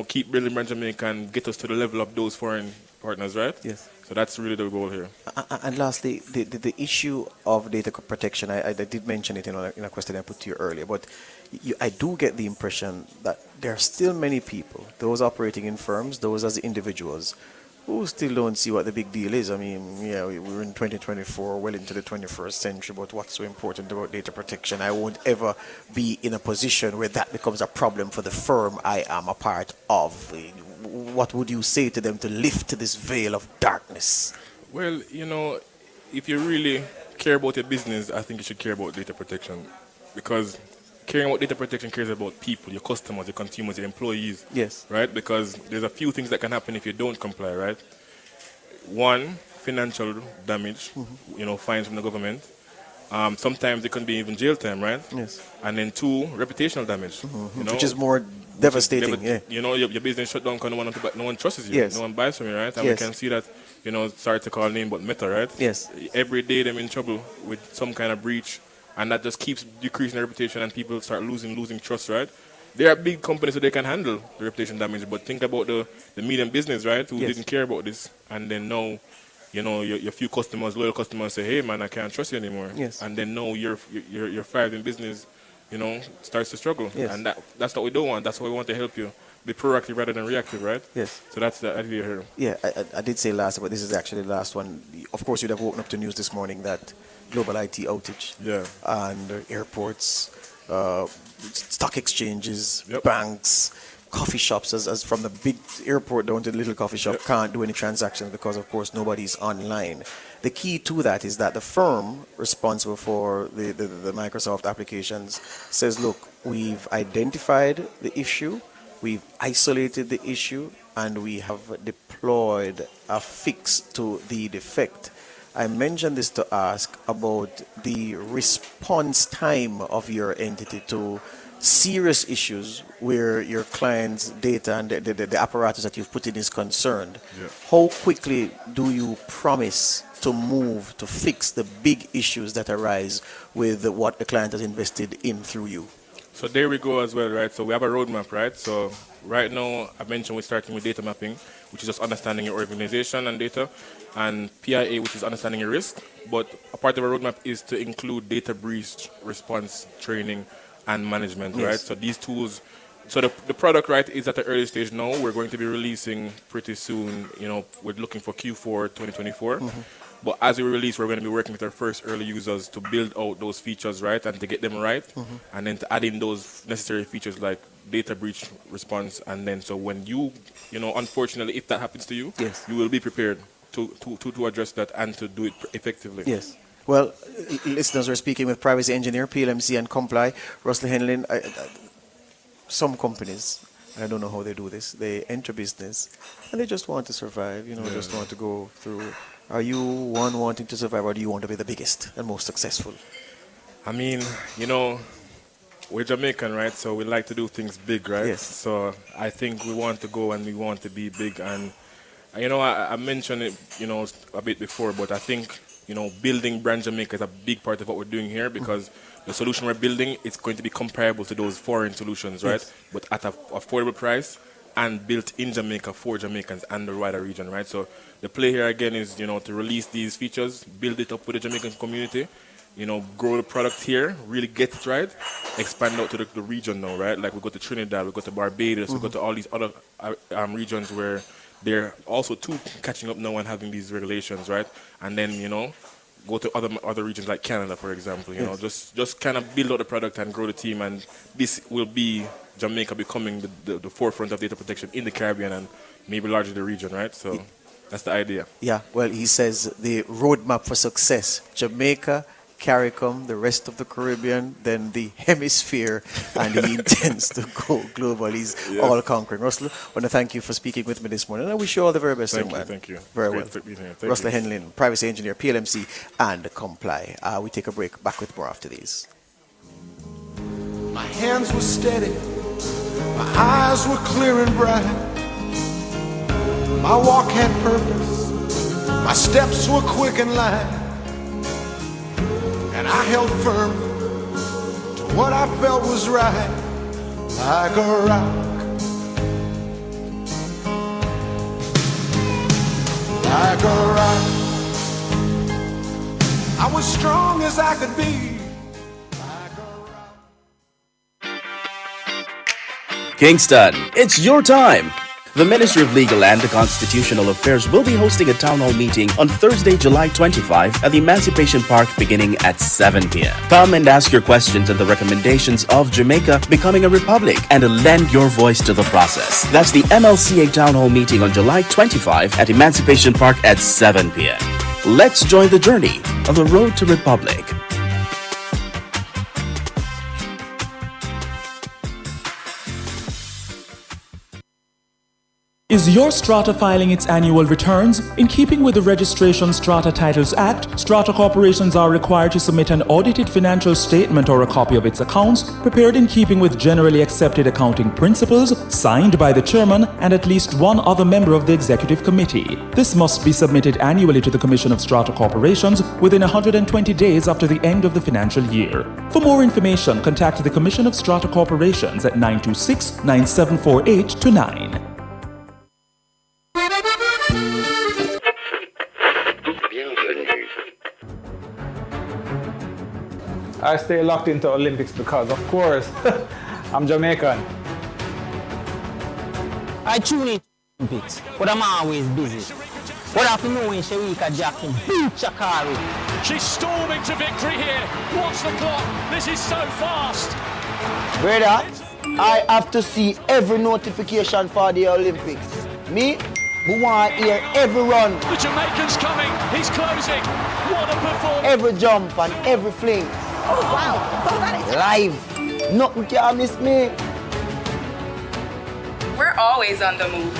keep building brand Jamaica and get us to the level of those foreign partners, right? Yes. So that's really the goal here. And lastly, the issue of data protection, I did mention it in a question I put to you earlier, but I do get the impression that there are still many people, those operating in firms, those as individuals, who still don't see what the big deal is. I mean, yeah, we're in 2024, well into the 21st century, but what's so important about data protection? I won't ever be in a position where that becomes a problem for the firm I am a part of. What would you say to them to lift this veil of darkness? Well, if you really care about your business, I think you should care about data protection, because caring about data protection cares about people, your customers, your consumers, your employees. Yes. Right? Because there's a few things that can happen if you don't comply, right? One, financial damage, fines from the government. Sometimes it can be even jail time, right? Yes. And then two, reputational damage. Which is more devastating. Your business shut down because no one trusts you. Yes. No one buys from you, right? And we can see that, sorry to call name, but Meta, right? Yes. Every day they're in trouble with some kind of breach. And that just keeps decreasing their reputation, and people start losing trust, right? They are big companies, so they can handle the reputation damage. But think about the medium business, right, who didn't care about this. And then now, your few customers, loyal customers say, hey, man, I can't trust you anymore. Yes. And then now your thriving business, starts to struggle. Yes. And that's what we don't want. That's why we want to help you. Be proactive rather than reactive, right? Yes. So that's the idea here. Yeah, I did say last, but this is actually the last one. Of course, you'd have woken up to news this morning that global IT outage. Yeah. And airports, stock exchanges, banks, coffee shops, as from the big airport down to the little coffee shop, can't do any transactions because, of course, nobody's online. The key to that is that the firm responsible for the Microsoft applications says, look, we've identified the issue, we've isolated the issue, and we have deployed a fix to the defect. I mentioned this to ask about the response time of your entity to serious issues where your client's data and the apparatus that you've put in is concerned. Yeah. How quickly do you promise to move to fix the big issues that arise with what the client has invested in through you? So there we go as well, right? So we have a roadmap, right? So right now, I mentioned we're starting with data mapping, which is just understanding your organization and data, and PIA, which is understanding your risk. But a part of our roadmap is to include data breach response training and management, right? So these tools, so the product, right, is at the early stage now. We're going to be releasing pretty soon. We're looking for Q4 2024. But as we release, we're going to be working with our first early users to build out those features, right, and to get them right, and then to add in those necessary features like data breach response. And then so when you unfortunately, if that happens to you, you will be prepared to address that and to do it effectively. Yes. Well, listeners, we're speaking with privacy engineer, PLMC and Comply, Russell Henlin. Some companies, I don't know how they do this, they enter business and they just want to survive, just want to go through. Are you one wanting to survive, or do you want to be the biggest and most successful? I mean, we're Jamaican, right? So we like to do things big, right? Yes. So I think we want to go and we want to be big. And, I mentioned it, a bit before, but I think, building brand Jamaica is a big part of what we're doing here, because the solution we're building is going to be comparable to those foreign solutions, right? Yes. But at an affordable price and built in Jamaica for Jamaicans and the wider region, right? So the play here again is, to release these features, build it up with the Jamaican community, grow the product here, really get it right, expand out to the region now, right? Like we go to Trinidad, we go to Barbados, we go to all these other regions where they're also too catching up now and having these regulations, right? And then, go to other regions like Canada, for example, just kind of build out the product and grow the team, and this will be Jamaica becoming the forefront of data protection in the Caribbean and maybe larger the region, right? So that's the idea. Yeah, well, he says the roadmap for success, Jamaica, CARICOM, the rest of the Caribbean, then the hemisphere, and he intends to go global. He's all conquering. Russell, I want to thank you for speaking with me this morning. I wish you all the very best. Thank you. Very Great well. to be here. Russell Henlin, privacy engineer, PLMC, and Comply. We take a break. Back with more after these. My hands were steady. My eyes were clear and bright. My walk had purpose. My steps were quick and light. And I held firm to What I felt was right, like a rock. Like a rock. I was strong as I could be. Kingston, it's your time. The Ministry of Legal and Constitutional Affairs will be hosting a town hall meeting on Thursday, July 25 at the Emancipation Park beginning at 7 p.m. Come and ask your questions on the recommendations of Jamaica becoming a republic and lend your voice to the process. That's the MLCA town hall meeting on July 25 at Emancipation Park at 7 p.m. Let's join the journey on the road to republic. Is your strata filing its annual returns? In keeping with the Registration Strata Titles Act, strata corporations are required to submit an audited financial statement or a copy of its accounts, prepared in keeping with generally accepted accounting principles, signed by the chairman and at least one other member of the executive committee. This must be submitted annually to the Commission of Strata Corporations within 120 days after the end of the financial year. For more information, contact the Commission of Strata Corporations at 926-9748-9. I stay locked into Olympics because, of course, I'm Jamaican. I tune in Olympics, but I'm always busy. What have you know when Sharika Jackson beat Chakari? She's storming to victory here. Watch the clock. This is so fast. Brother, I have to see every notification for the Olympics. Me, who want to hear every run. The Jamaican's coming. He's closing. What a performance. Every jump and every fling. Oh, wow. Oh, that is live. Nothing can miss me. We're always on the move.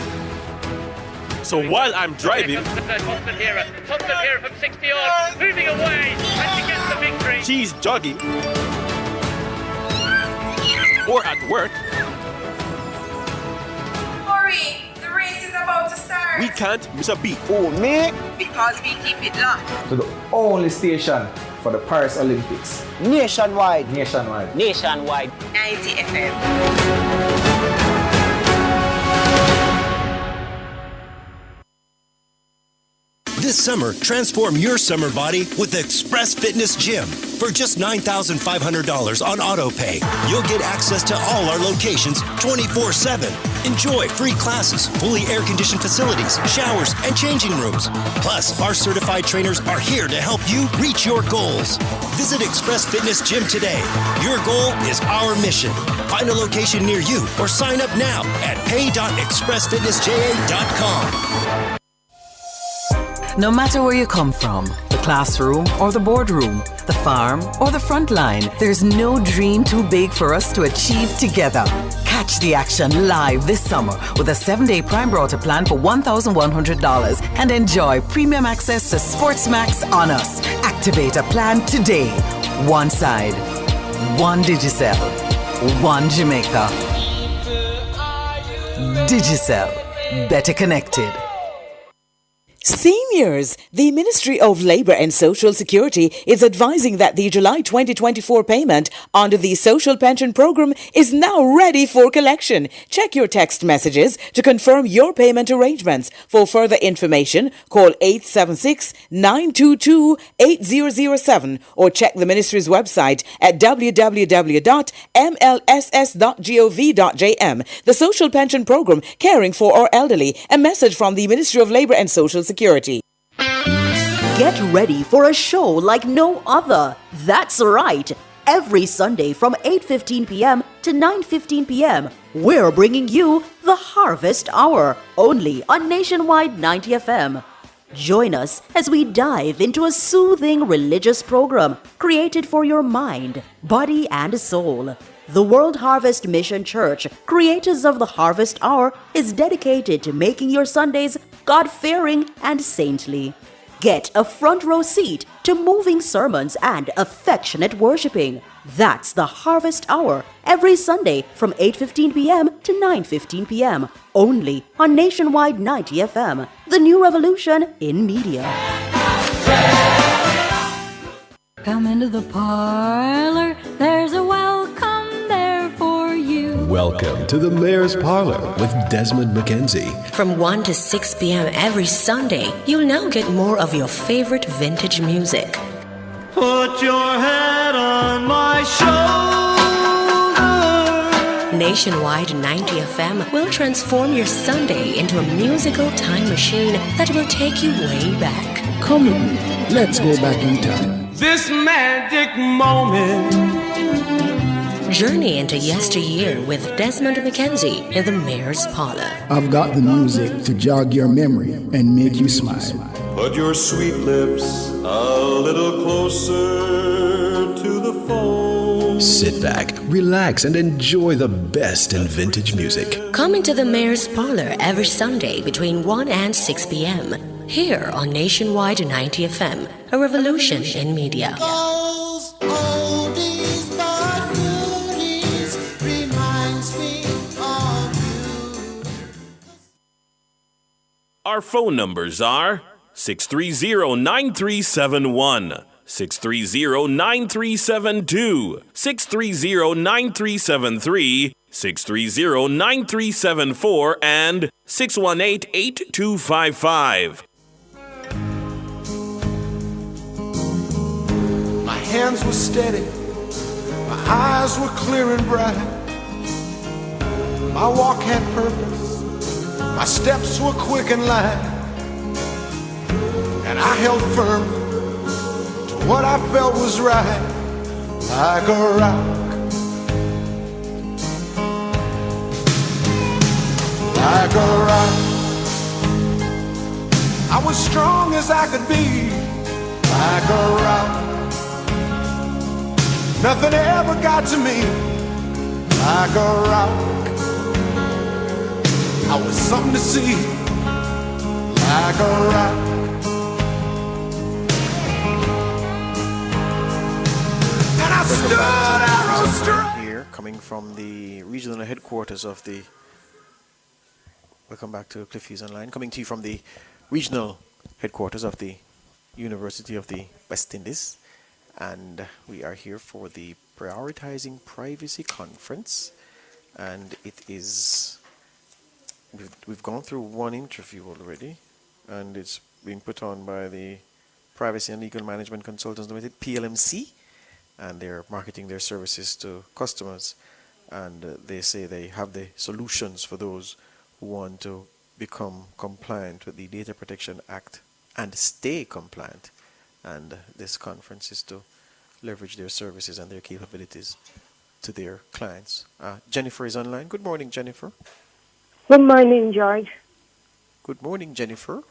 So while I'm driving, Thompson here from 60 odd, moving away, and she gets the victory. she's jogging, or at work, Hurry, the race is about to start. we can't miss a beat. Oh, me? Because we keep it locked. To the only station for the Paris Olympics. Nationwide. 90 FM. This summer, transform your summer body with Express Fitness Gym. For just $9,500 on AutoPay, you'll get access to all our locations 24/7. Enjoy free classes, fully air-conditioned facilities, showers, and changing rooms. Plus, our certified trainers are here to help you reach your goals. Visit Express Fitness Gym today. Your goal is our mission. Find a location near you or sign up now at pay.expressfitnessja.com. No matter where you come from, the classroom or the boardroom, the farm or the front line, there's no dream too big for us to achieve together. Catch the action live this summer with a 7-day Prime Router plan for $1,100 and enjoy premium access to Sports Max on us. Activate a plan today. One side, one Digicel, one Jamaica. Digicel, better connected. Seniors, the Ministry of Labour and Social Security is advising that the July 2024 payment under the Social Pension Programme is now ready for collection. Check your text messages to confirm your payment arrangements. For further information, call 876-922-8007 or check the Ministry's website at www.mlss.gov.jm. The Social Pension Programme, caring for our elderly. A message from the Ministry of Labour and Social Security. Get ready for a show like no other. That's right. Every Sunday from 8:15 p.m. to 9:15 p.m., we're bringing you the Harvest Hour, only on Nationwide 90 FM. Join us as we dive into a soothing religious program created for your mind, body, and soul. The World Harvest Mission Church, creators of the Harvest Hour, is dedicated to making your Sundays God-fearing and saintly. Get a front row seat to moving sermons and affectionate worshiping. That's the Harvest Hour, every Sunday from 8:15 p.m. to 9:15 p.m. Only on Nationwide 90 FM, the new revolution in media. Come into the parlor, there's a welcome Welcome to the Mayor's Parlor with Desmond McKenzie. From 1 to 6 p.m. every Sunday, you'll now get more of your favorite vintage music. Put your head on my shoulder. Nationwide 90 FM will transform your Sunday into a musical time machine that will take you way back. Come with me. Let's go back in time. This magic moment. Journey into yesteryear with Desmond McKenzie in the Mayor's Parlor. I've got the music to jog your memory and make you smile. Put your sweet lips a little closer to the phone. Sit back, relax, and enjoy the best in vintage music. Come into the Mayor's Parlor every Sunday between 1 and 6 p.m. here on Nationwide 90 FM, a revolution in media. Our phone numbers are 630-9371, 630-9372, 630-9373, 630-9374, and 618-8255. My hands were steady, my eyes were clear and bright. My walk had purpose, my steps were quick and light. And I held firm to what I felt was right, like a rock. Like a rock. I was strong as I could be, like a rock. Nothing ever got to me, like a rock. I was something to see, like a rock. And I stood arrow straight. Here, coming from the regional headquarters of the... Welcome back to Cliff Hughes Online. Coming to you from the regional headquarters of the University of the West Indies. And we are here for the Prioritizing Privacy Conference. And it is... We've gone through one interview already, and it's being put on by the Privacy and Legal Management Consultants Limited, PLMC, and they're marketing their services to customers. And they say they have the solutions for those who want to become compliant with the Data Protection Act and stay compliant. And this conference is to leverage their services and their capabilities to their clients. Jennifer is online. Good morning, Jennifer. Good morning, George. Good morning, Jennifer.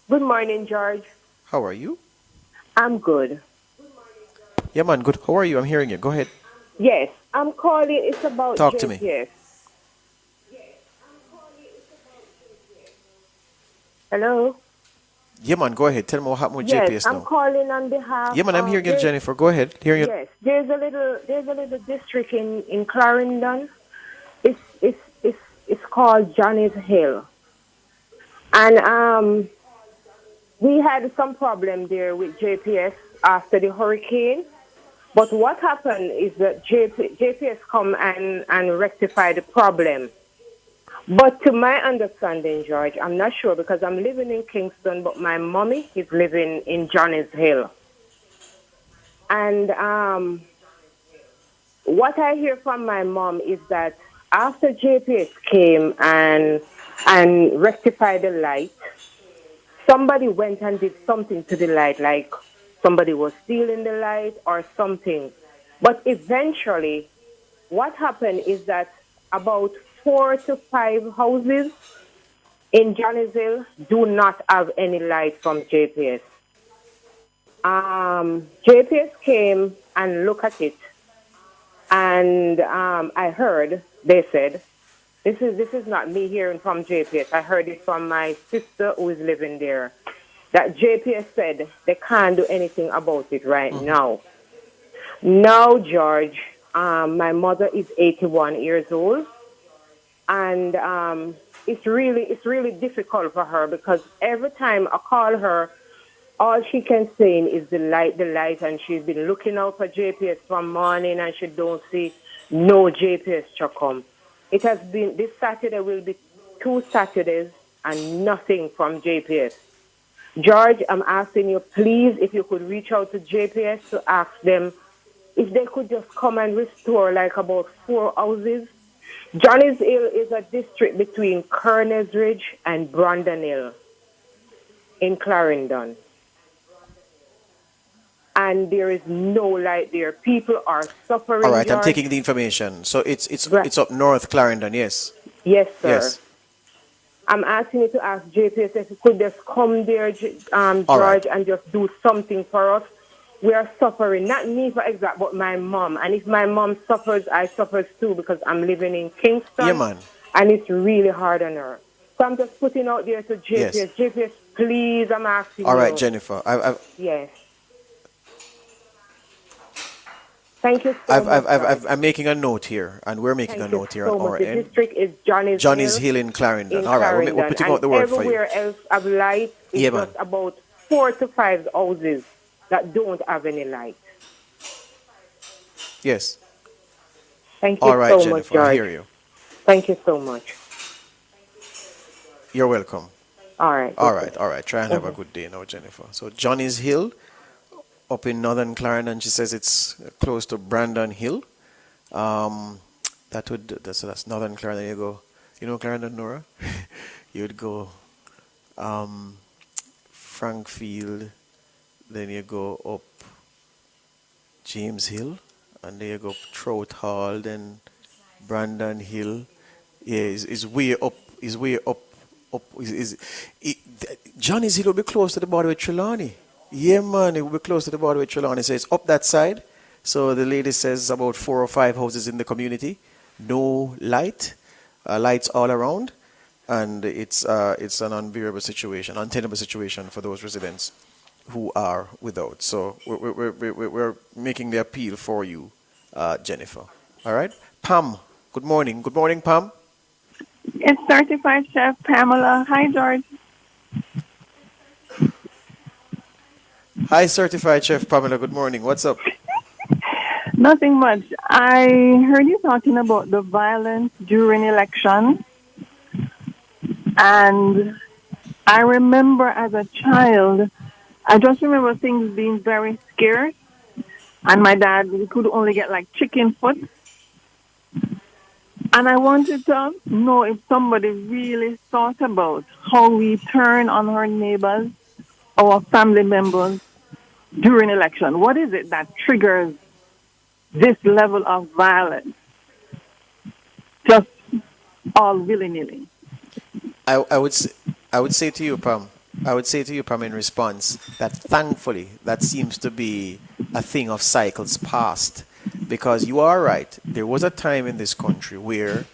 Good morning, George. How are you? I'm good. Yeah, man, good. How are you? I'm hearing you. Go ahead. Yes, I'm calling. It's about Talk to me. JPS. Hello? Yeah, man, go ahead. Tell me what happened with Yes, JPS I'm now. calling on behalf. Yeah, man, I'm hearing you, there's- Jennifer. Go ahead. Hearing you. Yes, there's a little district in Clarendon. It's called Johnny's Hill, and we had some problem there with JPS after the hurricane. But what happened is that JPS come and rectify the problem. But to my understanding, George, I'm not sure because I'm living in Kingston, but my mommy is living in Johnny's Hill. And what I hear from my mom is that after JPS came and rectified the light, somebody went and did something to the light, like somebody was stealing the light or something. But eventually, what happened is that about 4 to 5 houses in Johnnyville do not have any light from JPS. JPS came and looked at it, and I heard they said, this is not me hearing from JPS. I heard it from my sister who is living there, that JPS said they can't do anything about it right now. Now, George, my mother is 81 years old, and it's really difficult for her because every time I call her, all she can say is the light, and she's been looking out for JPS from morning and she don't see no JPS to come. It has been, this Saturday will be 2 Saturdays and nothing from JPS. George, I'm asking you, please, if you could reach out to JPS to ask them if they could just come and restore like about 4 houses. Johnny's Hill is a district between Kearney's Ridge and Brandon Hill in Clarendon. And there is no light there. People are suffering. All right, George. I'm taking the information. So it's up north Clarendon, yes? Yes, sir. Yes. I'm asking you to ask JPS if you could just come there, George, right. and just do something for us. We are suffering, not me for exact, but my mom. And if my mom suffers, I suffer too because I'm living in Kingston. Yeah, man. And it's really hard on her. So I'm just putting out there to JPS. Yes. JPS, please, I'm asking All you. right, Jennifer. Yes. Thank you so much. I'm making a note here, and we're making a note here so on our much. The end. district is Johnny's Hill in Clarendon. In All right, Clarendon. we're putting out the word for you. Everywhere else have light. It's Yeah, just man. about 4 to 5 houses that don't have any light. Yes. Thank you All right, so Jennifer, much, George. I hear you. Thank you so much. You're welcome. All right. All right. Try and have a good day now, Jennifer. So Johnny's Hill up in northern Clarendon, she says it's close to Brandon Hill. That's northern Clarendon. You go, you know Clarendon, Nora? You would go Frankfield, then you go up James Hill, and then you go Trout Hall, then Brandon Hill. Yeah, it's way up. It's way up. Johnny's Hill will be close to the border with Trelawney. Yeah, man, it will be close to the border with Trelawney. So it's up that side. So the lady says about 4 or 5 houses in the community, no light, lights all around, and it's an unbearable situation, untenable situation for those residents who are without. So we're making the appeal for you, Jennifer. All right, Pam. Good morning. Good morning, Pam. It's certified chef Pamela. Hi, George. Hi, certified chef Pamela. Good morning. What's up? Nothing much. I heard you talking about the violence during elections. And I remember as a child, I just remember things being very scarce. And my dad, we could only get like chicken foot. And I wanted to know if somebody really thought about how we turn on our neighbors, our family members during election. What is it that triggers this level of violence? Just all willy-nilly. I would say to you, Pam, in response that thankfully that seems to be a thing of cycles past, because you are right. There was a time in this country where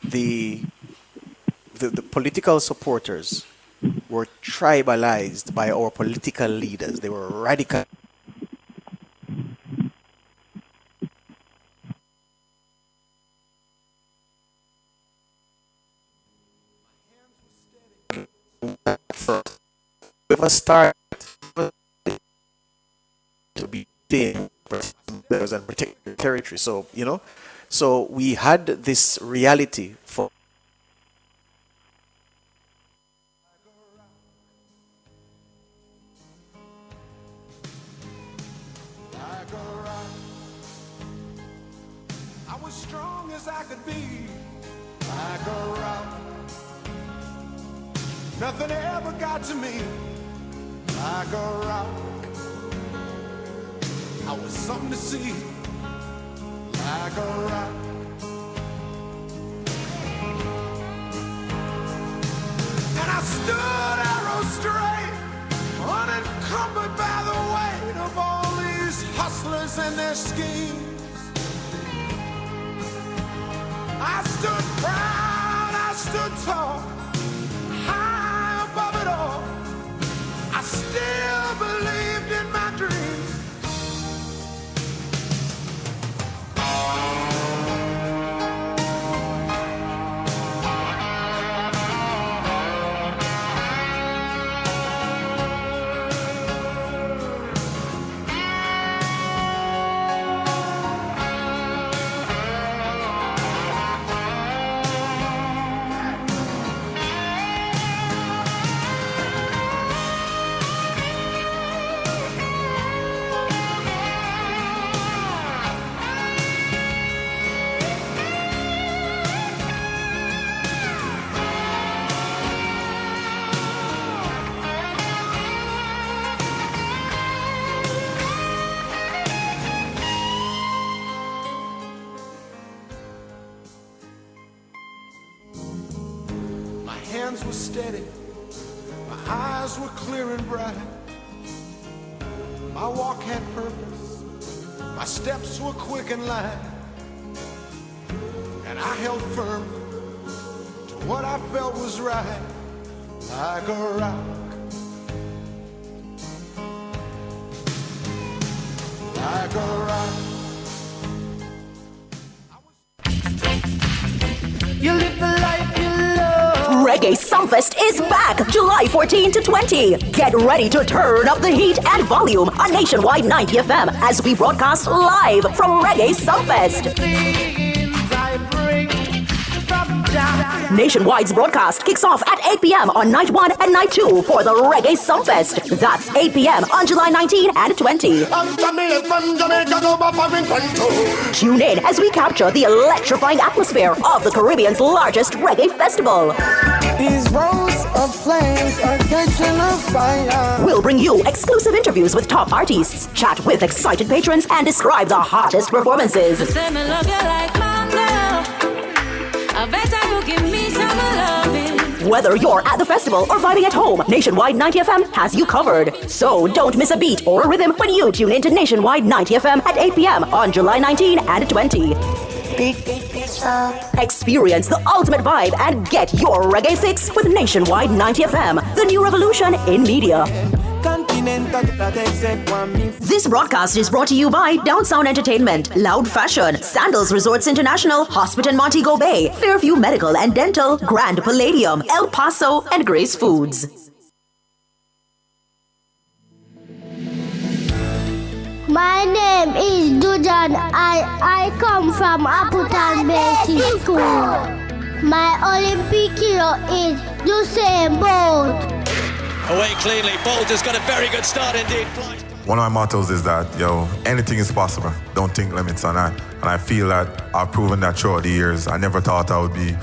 the political supporters were tribalized by our political leaders. They were radical. Whoever started to be dangerous and protect the territory. So, so we had this reality for I was strong as I could be, like a rock. Nothing ever got to me, like a rock. I was something to see, like a rock. And I stood arrow straight, unencumbered by the weight of all these hustlers and their schemes. I stood proud, I stood tall, high above it all. I still believed in my dreams. hands were steady, my eyes were clear and bright. My walk had purpose, my steps were quick and light. And I held firm to what I felt was right, like a rock. Like a rock. You live the life you love. Reggae Sumfest is back July 14 to 20. Get ready to turn up the heat and volume on Nationwide 90 FM as we broadcast live from Reggae Sumfest. Nationwide's broadcast kicks off at 8 p.m. on night 1 and night 2 for the Reggae Sumfest. That's 8 p.m. on July 19 and 20. Tune in as we capture the electrifying atmosphere of the Caribbean's largest reggae festival. These rows of flames are catching a fire. We'll bring you exclusive interviews with top artists, chat with excited patrons, and describe the hottest performances. Whether you're at the festival or vibing at home, Nationwide 90 FM has you covered. So don't miss a beat or a rhythm when you tune into Nationwide 90 FM at 8 p.m. on July 19 and 20. Experience the ultimate vibe and get your reggae fix with Nationwide 90 FM, the new revolution in media. This broadcast is brought to you by Down Sound Entertainment, Loud Fashion, Sandals Resorts International, Hospital Montego Bay, Fairview Medical and Dental, Grand Palladium, El Paso, and Grace Foods. My name is Dujan and I come from Appleton Basic School. My Olympic hero is Usain Bolt. Away cleanly. Bolt has got a very good start indeed. One of my mottos is that, anything is possible. Don't think limits on that. And I feel that I've proven that throughout the years. I never thought I would be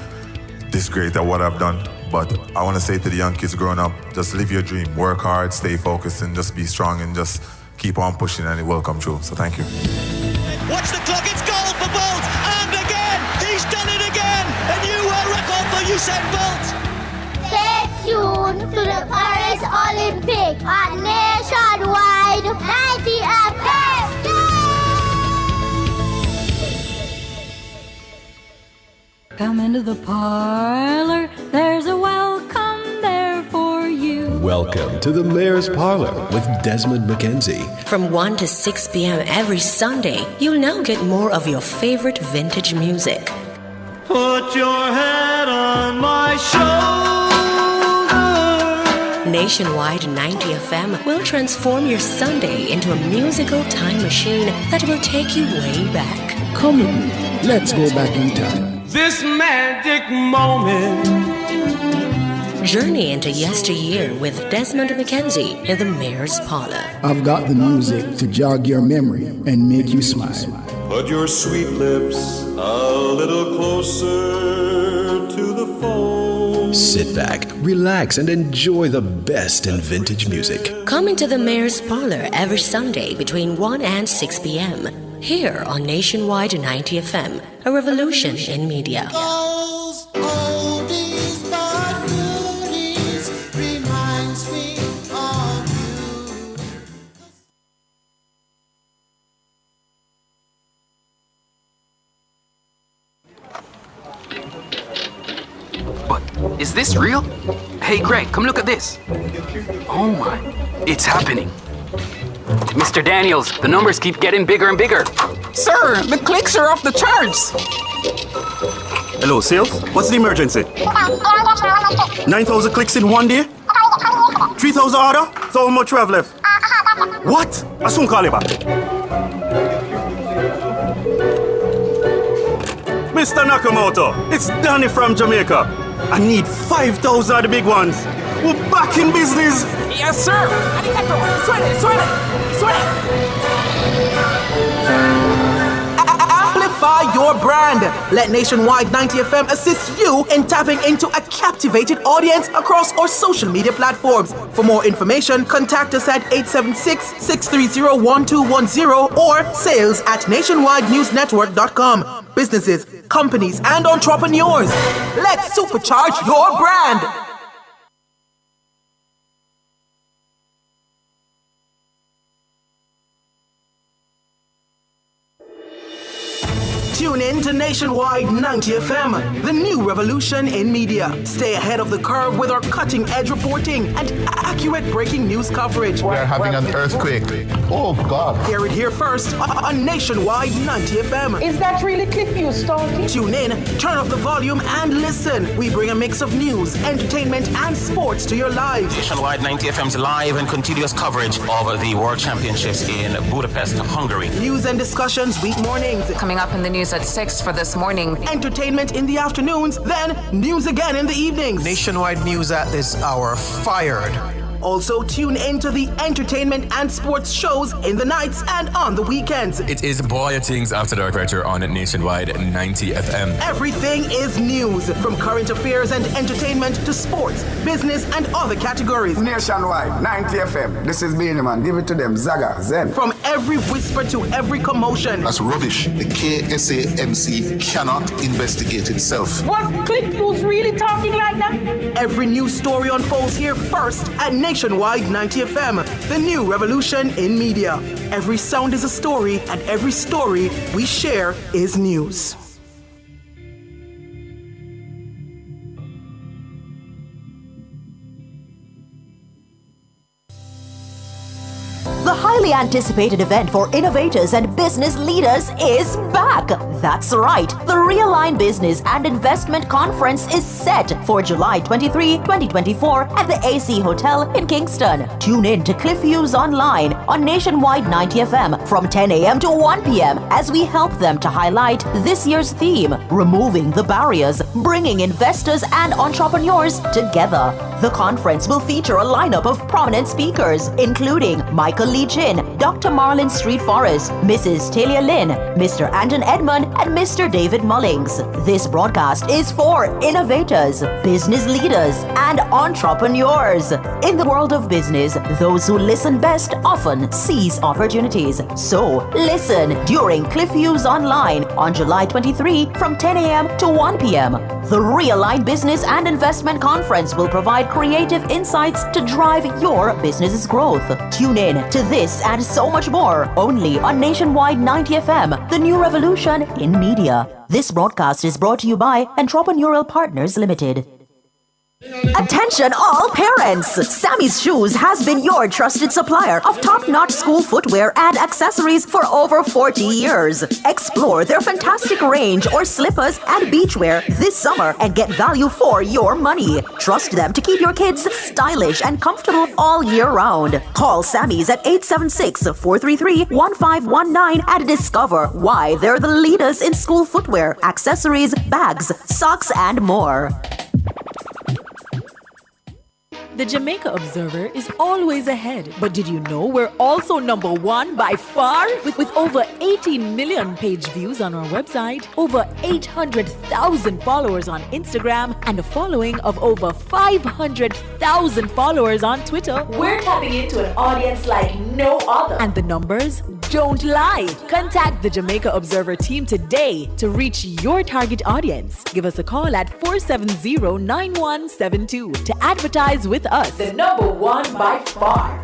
this great at what I've done. But I want to say to the young kids growing up, just live your dream. Work hard, stay focused, and just be strong and just keep on pushing and it will come true. So thank you. Watch the clock. It's goal for Bolt. And again, he's done it again. A new world record for Usain Bolt. Stay tuned to the Paris Olympic at Nationwide 90 FM. Come into the parlor, there's a welcome there for you. Welcome to the Mayor's Parlor with Desmond McKenzie. From 1 to 6 p.m. every Sunday, you'll now get more of your favorite vintage music. Put your head on my shoulder. Nationwide 90 FM will transform your Sunday into a musical time machine that will take you way back. Come on, let's go back in time. This magic moment. Journey into yesteryear with Desmond McKenzie in the Mayor's Parlor. I've got the music to jog your memory and make you smile. Put your sweet lips a little closer to the phone. Sit back, relax, and enjoy the best in vintage music. Coming to the Mayor's Parlor every Sunday between 1 and 6 p.m. here on Nationwide 90 FM, a revolution in media. Is this real? Hey Greg, come look at this. Oh my, it's happening. Mr. Daniels, the numbers keep getting bigger and bigger. Sir, the clicks are off the charts. Hello, sales? What's the emergency? 9,000 clicks in one day? 3,000 order? So how much we have left? What? I soon call you back. Mr. Nakamoto, it's Danny from Jamaica. I need 5,000 of the big ones. We're back in business. Yes, sir. Arigato. Suene. Amplify your brand. Let Nationwide 90 FM assist you in tapping into a captivated audience across our social media platforms. For more information, contact us at 876-630-1210 or sales@nationwidenewsnetwork.com. Businesses, companies, and entrepreneurs, let's supercharge your brand. into Nationwide 90 FM, the new revolution in media. Stay ahead of the curve with our cutting-edge reporting and accurate breaking news coverage. We're having an earthquake. Oh, God. Hear it here first on Nationwide 90 FM. Is that really Cliff Hughes talking? Tune in, turn up the volume, and listen. We bring a mix of news, entertainment, and sports to your lives. Nationwide 90 FM's live and continuous coverage of the World Championships in Budapest, Hungary. News and discussions week mornings. Coming up in the news at 6 for this morning. Entertainment in the afternoons, then news again in the evenings. Nationwide news at this hour. Fired. Also, tune in to the entertainment and sports shows in the nights and on the weekends. It is Boy Things After Dark right here on Nationwide 90 FM. Everything is news, from current affairs and entertainment to sports, business, and other categories. Nationwide 90 FM. This is Benjamin. Give it to them. Zaga, Zen. From every whisper to every commotion. That's rubbish. The KSAMC cannot investigate itself. Was Cliff Hughes really talking like that? Every news story unfolds here first at Nationwide 90 FM, the new revolution in media. Every sound is a story, and every story we share is news. The highly anticipated event for innovators and business leaders is back. That's right. The Realign Business and Investment Conference is set for July 23, 2024 at the AC Hotel in Kingston. Tune in to Cliff Hughes Online on Nationwide 90 FM from 10 a.m. to 1 p.m. as we help them to highlight this year's theme, removing the barriers, bringing investors and entrepreneurs together. The conference will feature a lineup of prominent speakers, including Michael Lee Chin, Dr. Marlon Street Forrest, Mrs. Talia Lynn, Mr. Anton Edmund, and Mr. David Mullings. This broadcast is for innovators, business leaders, and entrepreneurs. In the world of business, those who listen best often seize opportunities. So, listen during Cliff Hughes Online on July 23 from 10 a.m. to 1 p.m. The Realign Business and Investment Conference will provide creative insights to drive your business's growth. Tune in to this and so much more only on Nationwide 90 FM, the new revolution in media. This broadcast is brought to you by Entrepreneurial Partners Limited. Attention all parents! Sammy's Shoes has been your trusted supplier of top-notch school footwear and accessories for over 40 years. Explore their fantastic range of slippers and beachwear this summer and get value for your money. Trust them to keep your kids stylish and comfortable all year round. Call Sammy's at 876-433-1519 and discover why they're the leaders in school footwear, accessories, bags, socks, and more. The Jamaica Observer is always ahead. But did you know we're also number one by far? With over 18 million page views on our website, over 800,000 followers on Instagram, and a following of over 500,000 followers on Twitter. We're tapping into an audience like no other. And the numbers don't lie. Contact the Jamaica Observer team today to reach your target audience. Give us a call at 470-9172 to advertise with us. The number one by far.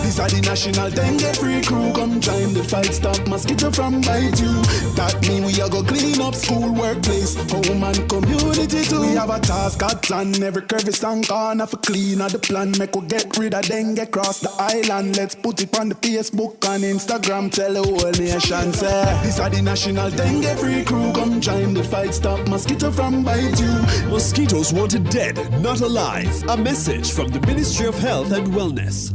This are the national dengue free crew. Come join the fight, stop mosquito from bite you. That mean we are go clean up school, workplace, home and community too. We have a task at plan, every crevice and corner for clean out the plan. Make we get rid of dengue across the island. Let's put it on the Facebook and Instagram. Tell the whole nation say this are the national dengue free crew. Come join the fight, stop mosquito from bite you. Mosquitoes wanted dead, not alive. A message from the Ministry of Health and Wellness.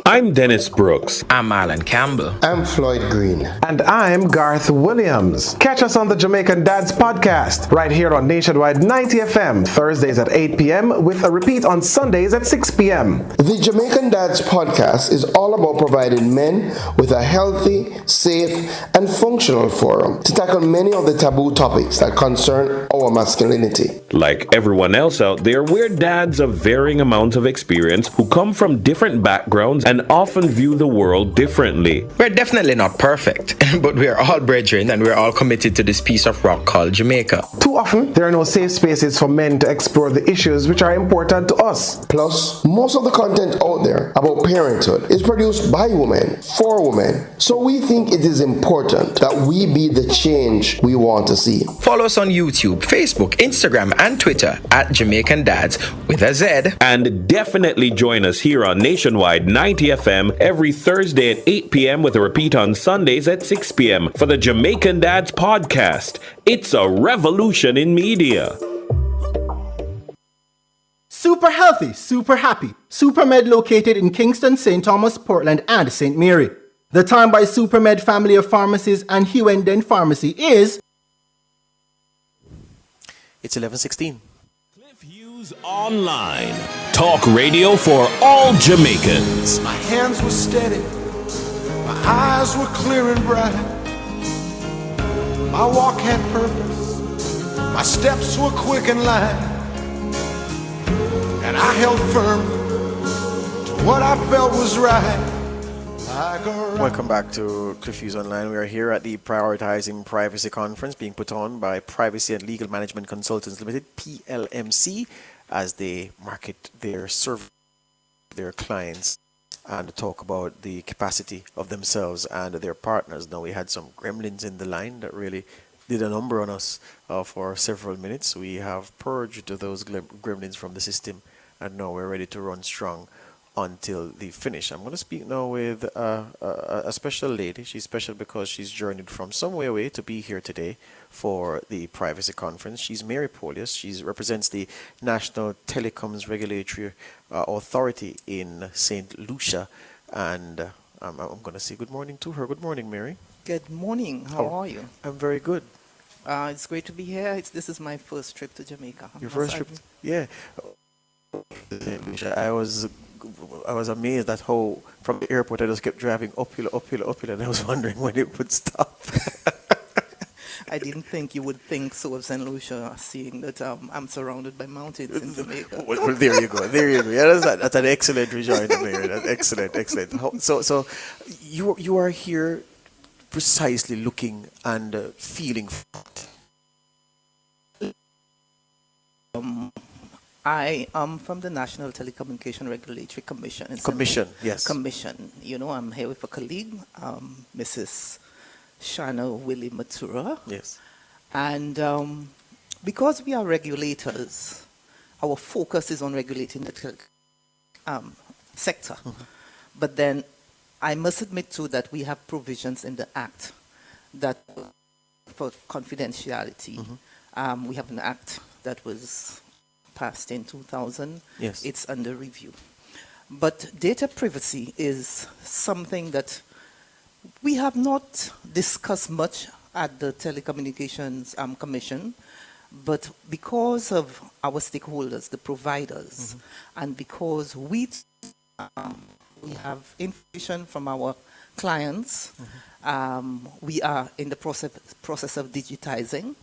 I'm Dennis Brooks. I'm Marlon Campbell. I'm Floyd Green. And I'm Garth Williams. Catch us on the Jamaican Dads podcast right here on Nationwide 90 FM, Thursdays at 8 p.m. with a repeat on Sundays at 6 p.m. The Jamaican Dads podcast is all about providing men with a healthy, safe, and functional forum to tackle many of the taboo topics that concern our masculinity. Like everyone else out there, we're dads of varying amounts of experience who come from different backgrounds and and often view the world differently. We're definitely not perfect, but we are all brethren and we're all committed to this piece of rock called Jamaica. Too often, there are no safe spaces for men to explore the issues which are important to us. Plus, most of the content out there about parenthood is produced by women, for women. So we think it is important that we be the change we want to see. Follow us on YouTube, Facebook, Instagram, and Twitter at Jamaican Dads with a Z. And definitely join us here on Nationwide 90 FM every Thursday at 8 p.m. with a repeat on Sundays at 6 p.m. for the Jamaican Dads podcast. It's a revolution in media. Super healthy, super happy. SuperMed located in Kingston, St. Thomas, Portland, and St. Mary. The time by SuperMed family of pharmacies and Hughes Pharmacy is... It's 11:16. Cliff Hughes Online. Talk radio for all Jamaicans. My hands were steady. My eyes were clear and bright. My walk had purpose. My steps were quick and light. And I held firm to what I felt was right. Welcome back to Cliff Hughes Online. We are here at the Prioritizing Privacy Conference being put on by Privacy and Legal Management Consultants Limited, PLMC, as they market their service to their clients and talk about the capacity of themselves and their partners. Now, we had some gremlins in the line that really did a number on us for several minutes. We have purged those gremlins from the system, and now we're ready to run strong until the finish. I'm going to speak now with a special lady. She's special because she's journeyed from somewhere away to be here today for the privacy conference. She's Mary Polius. She represents the National Telecoms Regulatory Authority in St. Lucia. And I'm going to say good morning to her. Good morning, Mary. Good morning. How are you? I'm very good. It's great to be here. This is my first trip to Jamaica. Your first trip? Yeah. I was amazed at how from the airport I just kept driving uphill, and I was wondering when it would stop. I didn't think you would think so of St. Lucia, seeing that I'm surrounded by mountains in Jamaica. Well, there you go. Yeah, that's an excellent rejoinder, Mary. That's excellent. So you are here precisely looking and feeling. I am from the National Telecommunication Regulatory Commission. Yes. Commission. You know, I'm here with a colleague, Mrs. Shana Willie Matura. Yes. And because we are regulators, our focus is on regulating the sector. Mm-hmm. But then I must admit too that we have provisions in the Act that for confidentiality. Mm-hmm. We have an Act that was passed in 2000. Yes. It's under review. But data privacy is something that we have not discussed much at the Telecommunications Commission, but because of our stakeholders, the providers, mm-hmm. and because we have information from our clients, mm-hmm. We are in the process of digitizing.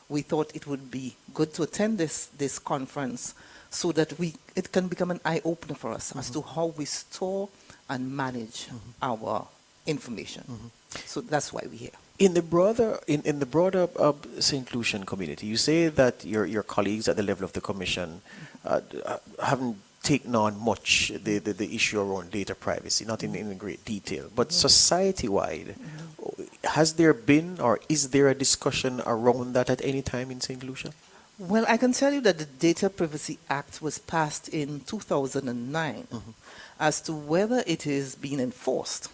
We thought it would be good to attend this conference so that it can become an eye-opener for us mm-hmm. as to how we store and manage mm-hmm. our information. Mm-hmm. So that's why we're here. In the broader St. Lucian community, you say that your colleagues at the level of the commission haven't taken on much the issue around data privacy, not in great detail, but mm-hmm. society-wide, mm-hmm. has there been or is there a discussion around that at any time in St. Lucia? Well, I can tell you that the Data Privacy Act was passed in 2009. Mm-hmm. As to whether it is being enforced,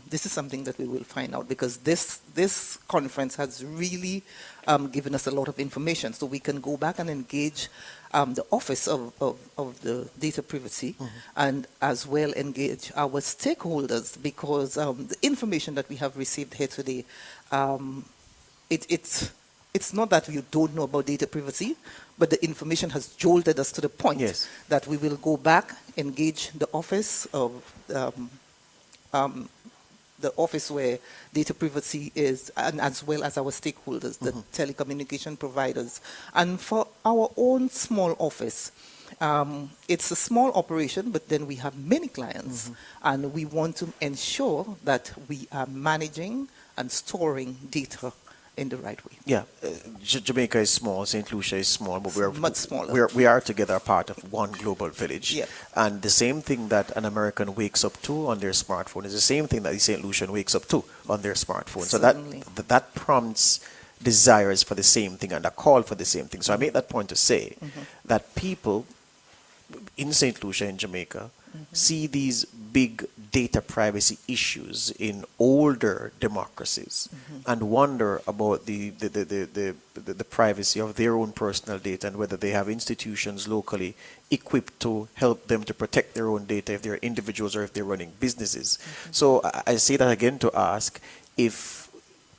this is something that we will find out, because this conference has really given us a lot of information, so we can go back and engage the Office of the Data Privacy, mm-hmm. and as well engage our stakeholders, because the information that we have received here today, it's not that we don't know about data privacy, but the information has jolted us to the point yes. that we will go back, engage the Office of the office where data privacy is, and as well as our stakeholders, the mm-hmm. telecommunication providers. And for our own small office, it's a small operation, but then we have many clients, and we want to ensure that we are managing and storing data in the right way. Yeah, Jamaica is small, St. Lucia is small, but we're much smaller. We are together a part of one global village. Yeah. And the same thing that an American wakes up to on their smartphone is the same thing that the St. Lucian wakes up to on their smartphone. So that prompts desires for the same thing and a call for the same thing. So I make that point to say that people in St. Lucia, in Jamaica, see these big data privacy issues in older democracies and wonder about the privacy of their own personal data and whether they have institutions locally equipped to help them to protect their own data if they're individuals or if they're running businesses. So I say that again to ask if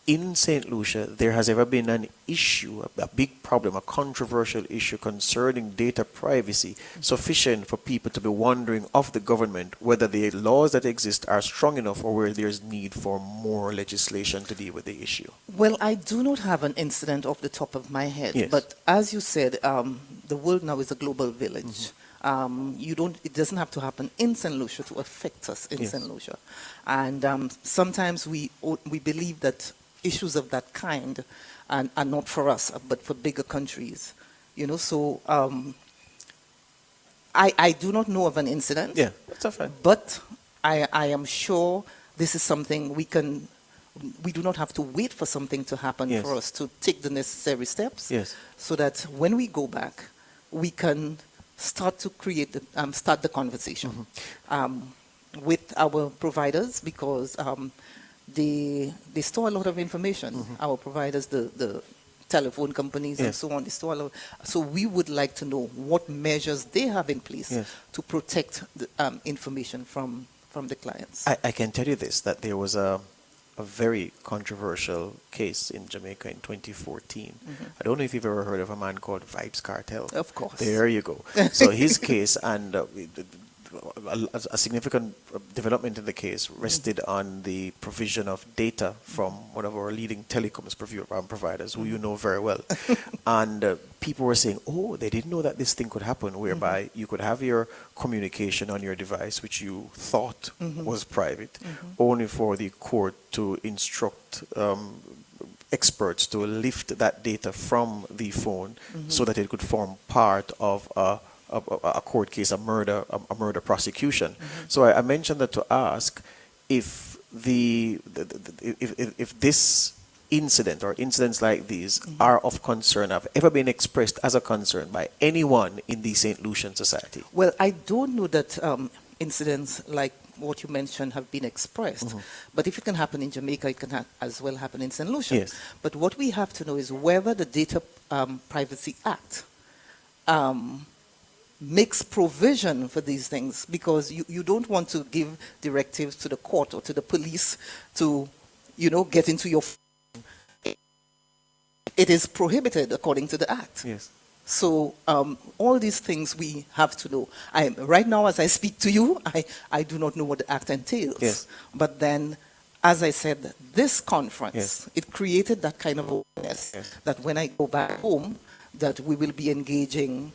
in St. Lucia, there has ever been an issue, a big problem, a controversial issue concerning data privacy sufficient for people to be wondering of the government whether the laws that exist are strong enough or where there's need for more legislation to deal with the issue? Well, I do not have an incident off the top of my head, but as you said, the world now is a global village. It doesn't have to happen in St. Lucia to affect us in St. Lucia. And sometimes we believe that issues of that kind are not for us, but for bigger countries. So I do not know of an incident. Yeah, that's fine. But I am sure this is something we do not have to wait for something to happen for us to take the necessary steps. So that when we go back, we can start to start the conversation with our providers, because they store a lot of information. Our providers, the telephone companies and so on, they store a lot. So we would like to know what measures they have in place to protect the information from the clients. I can tell you this, that there was a very controversial case in Jamaica in 2014. I don't know if you've ever heard of a man called Vibes Cartel. Of course. There you go. So his case and a significant development in the case rested on the provision of data from one of our leading telecoms providers, who you know very well. And people were saying, they didn't know that this thing could happen, whereby you could have your communication on your device, which you thought was private, only for the court to instruct experts to lift that data from the phone so that it could form part of a court case, a murder prosecution. So I mentioned that to ask if if this incident or incidents like these are of concern, have ever been expressed as a concern by anyone in the St. Lucian society. Well, I don't know that incidents like what you mentioned have been expressed. But if it can happen in Jamaica, it can as well happen in St. Lucia. But what we have to know is whether the Data Privacy Act makes provision for these things, because you don't want to give directives to the court or to the police to, get into your phone. It is prohibited according to the Act. So all these things we have to know. Right now, as I speak to you, I do not know what the Act entails. But then, as I said, this conference, it created that kind of awareness that when I go back home, that we will be engaging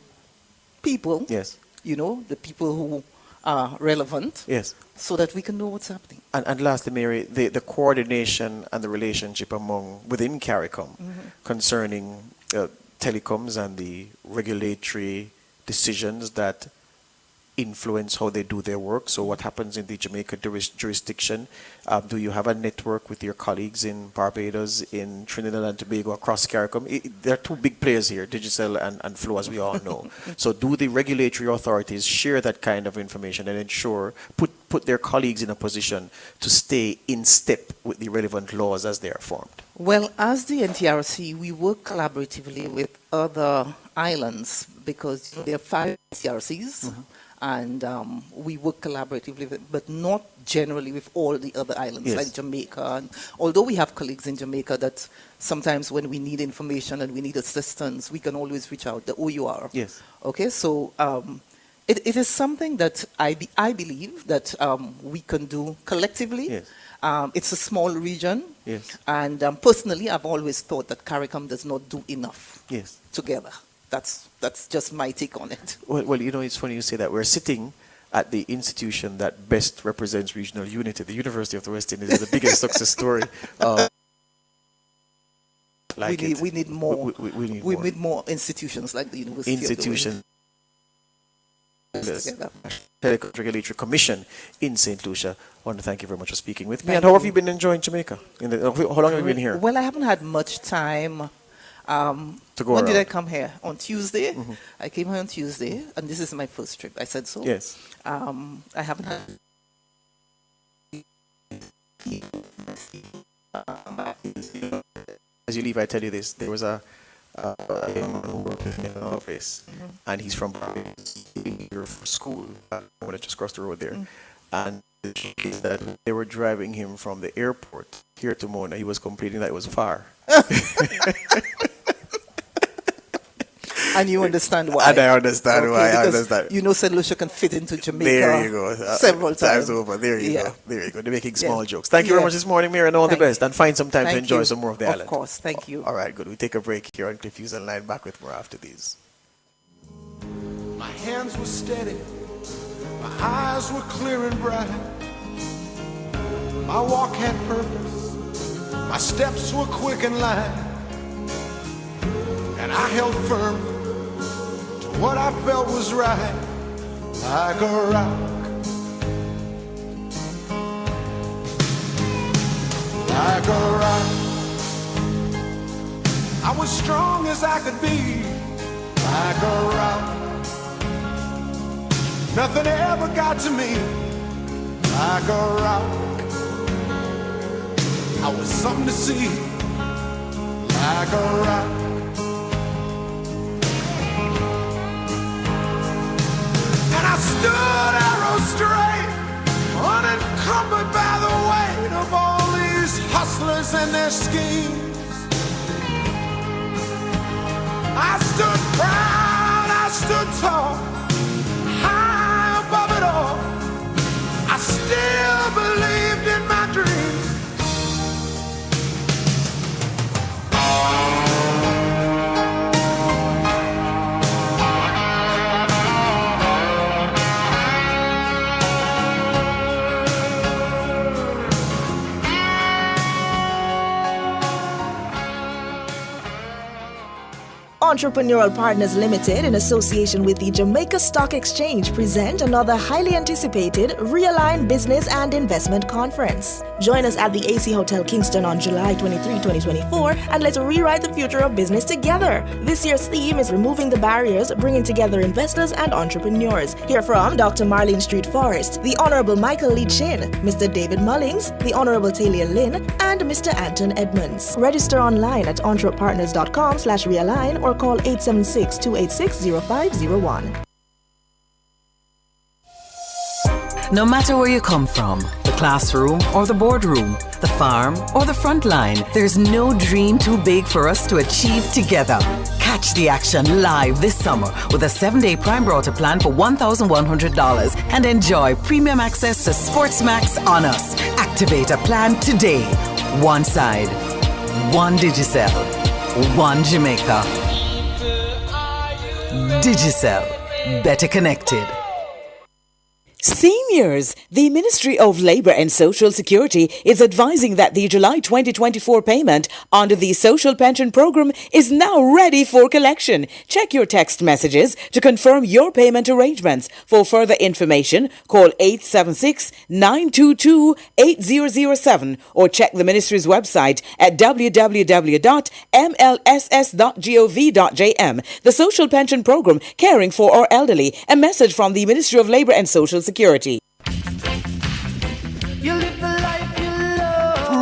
people, the people who are relevant, so that we can know what's happening. And lastly, Mary, the coordination and the relationship within CARICOM concerning telecoms and the regulatory decisions that influence how they do their work. So what happens in the Jamaica jurisdiction? Do you have a network with your colleagues in Barbados, in Trinidad and Tobago, across CARICOM? There are two big players here, Digicel and Flow, as we all know. So do the regulatory authorities share that kind of information and ensure, put their colleagues in a position to stay in step with the relevant laws as they are formed? Well, as the NTRC, we work collaboratively with other islands, because there are 5 NTRCs. And we work collaboratively, but not generally with all the other islands, like Jamaica. And although we have colleagues in Jamaica that sometimes when we need information and we need assistance, we can always reach out, the OUR. Okay, so it is something that I believe that we can do collectively. It's a small region. And personally, I've always thought that CARICOM does not do enough together. that's just my take on it. Well, it's funny you say that. We're sitting at the institution that best represents regional unity. The University of the West Indies is the biggest success story. We need more. We need more institutions like the University Institutions. The Telecoms Regulatory Commission in St. Lucia. I want to thank you very much for speaking with me. And how have you been enjoying Jamaica? How long have you been here? Well, I haven't had much time. To go when around. did I come here? On Tuesday. Mm-hmm. I came here on Tuesday, and this is my first trip. I said so. Yes. I haven't had. As you leave, I tell you this. There was a young man who worked with me in an office, and he's from here for school. When I just crossed the road there. And the trick is that they were driving him from the airport here to Mona. He was complaining that it was far. And you understand why. And I understand why. I understand. St. Lucia can fit into Jamaica. There you go. Several times over. There you go. There you go. They're making small jokes. Thank you very much this morning, Mary, and all the best. And find some time to enjoy some more of the island. Of course. Thank you. All right, good. We take a break here on Cliff Hughes Online. Back with more after these. My hands were steady. My eyes were clear and bright. My walk had purpose. My steps were quick and light. And I held firm to what I felt was right, like a rock. Like a rock. I was strong as I could be, like a rock. Nothing ever got to me, like a rock. I was something to see, like a rock. And I stood arrow straight, unencumbered by the weight of all these hustlers and their schemes. I stood proud, I stood tall, high above it all. I still believed in my dreams. Entrepreneurial Partners Limited, in association with the Jamaica Stock Exchange, present another highly anticipated Realign Business and Investment Conference. Join us at the AC Hotel Kingston on July 23, 2024, and let's rewrite the future of business together. This year's theme is Removing the Barriers, Bringing Together Investors and Entrepreneurs. Hear from Dr. Marlene Street Forrest, the Honorable Michael Lee Chin, Mr. David Mullings, the Honorable Talia Lynn, and Mr. Anton Edmonds. Register online at entrepreneurs.com/realign or call 876-286-0501. No matter where you come from, the classroom or the boardroom, the farm or the front line, there's no dream too big for us to achieve together. Catch the action live this summer with a 7-day Prime Router plan for $1,100 and enjoy premium access to SportsMax on us. Activate a plan today. One side, one Digicel, one Jamaica. Digicel, better connected. Seniors, the Ministry of Labour and Social Security is advising that the July 2024 payment under the Social Pension Programme is now ready for collection. Check your text messages to confirm your payment arrangements. For further information, call 876-922-8007 or check the Ministry's website at www.mlss.gov.jm. The Social Pension Programme, caring for our elderly. A message from the Ministry of Labour and Social Security.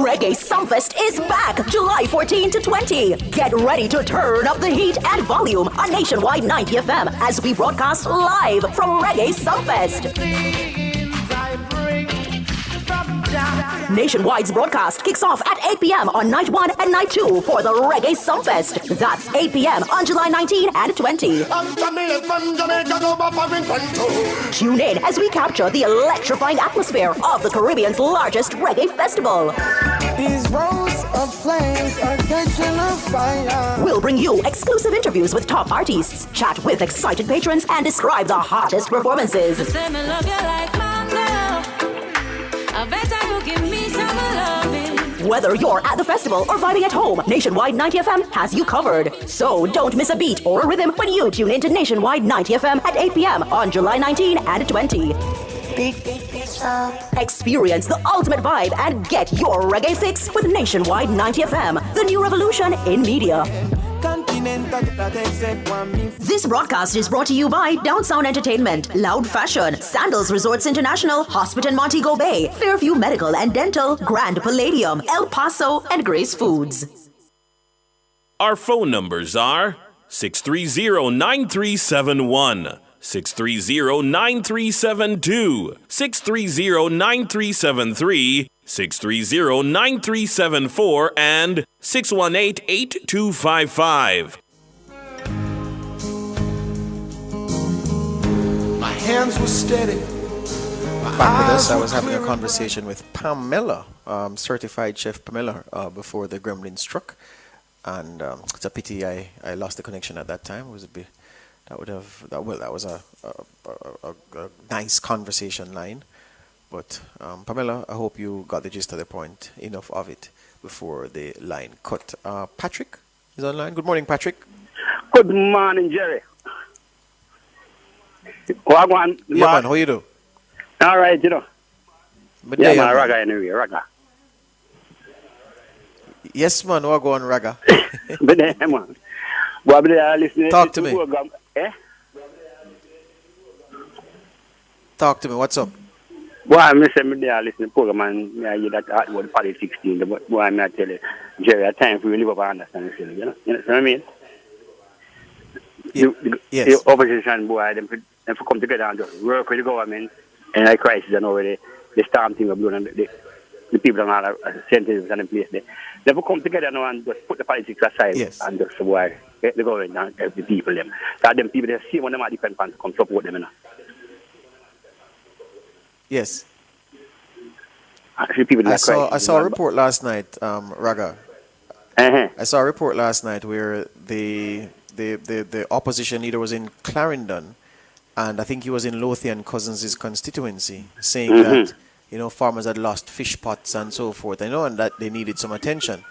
Reggae Sumfest is back July 14 to 20. Get ready to turn up the heat and volume on Nationwide 90 FM as we broadcast live from Reggae Sumfest. Nationwide's broadcast kicks off at 8 p.m. on night 1 and night 2 for the Reggae Sumfest. That's 8 p.m. on July 19 and 20. Tune in as we capture the electrifying atmosphere of the Caribbean's largest reggae festival. These roads of flames are catching a fire. We'll bring you exclusive interviews with top artists, chat with excited patrons, and describe the hottest performances. Whether you're at the festival or vibing at home, Nationwide 90 FM has you covered. So don't miss a beat or a rhythm when you tune into Nationwide 90 FM at 8 p.m. on July 19 and 20. Experience the ultimate vibe and get your reggae fix with Nationwide 90 FM, the new revolution in media. This broadcast is brought to you by Downsound Entertainment, Loud Fashion, Sandals Resorts International, Hospital Montego Bay, Fairview Medical and Dental, Grand Palladium, El Paso, and Grace Foods. Our phone numbers are 630-9371, 630-9372, 630-9373, 630-9374, and 618-8255. My hands were steady. Back with us, I was having a conversation with Pamela, certified chef Pamela, before the gremlin struck. And it's a pity I lost the connection at that time. It was a bit, that was a nice conversation line. But Pamela, I hope you got the gist of the point, enough of it before the line cut. Patrick is online. Good morning, Patrick. Good morning, Jerry. Man, how you do? All right, you know. Midday, man, Raga anyway, Raga. Yes, man, we'll go on Raga. Midday, man. Well, listening Talk to me. Program, Talk to me, what's up? Well, I'm listening to the program and I hear that about Party 16, but boy, I'm not tell you, Jerry, at times we live up and understand this, you know what I mean? Yes. The opposition, boy, them come together and just work with the government and like crisis and over the storm thing of blowing and the people and all the sentences and the place there. They will come together now and just put the politics aside and just boy, the government and help the people them. So them people they see when them are different fans come support them, you know. Yes. People I saw a report last night, Raga. I saw a report last night where the opposition leader was in Clarendon, and I think he was in Lothian Cousins' constituency, saying that farmers had lost fish pots and so forth. I know, and that they needed some attention.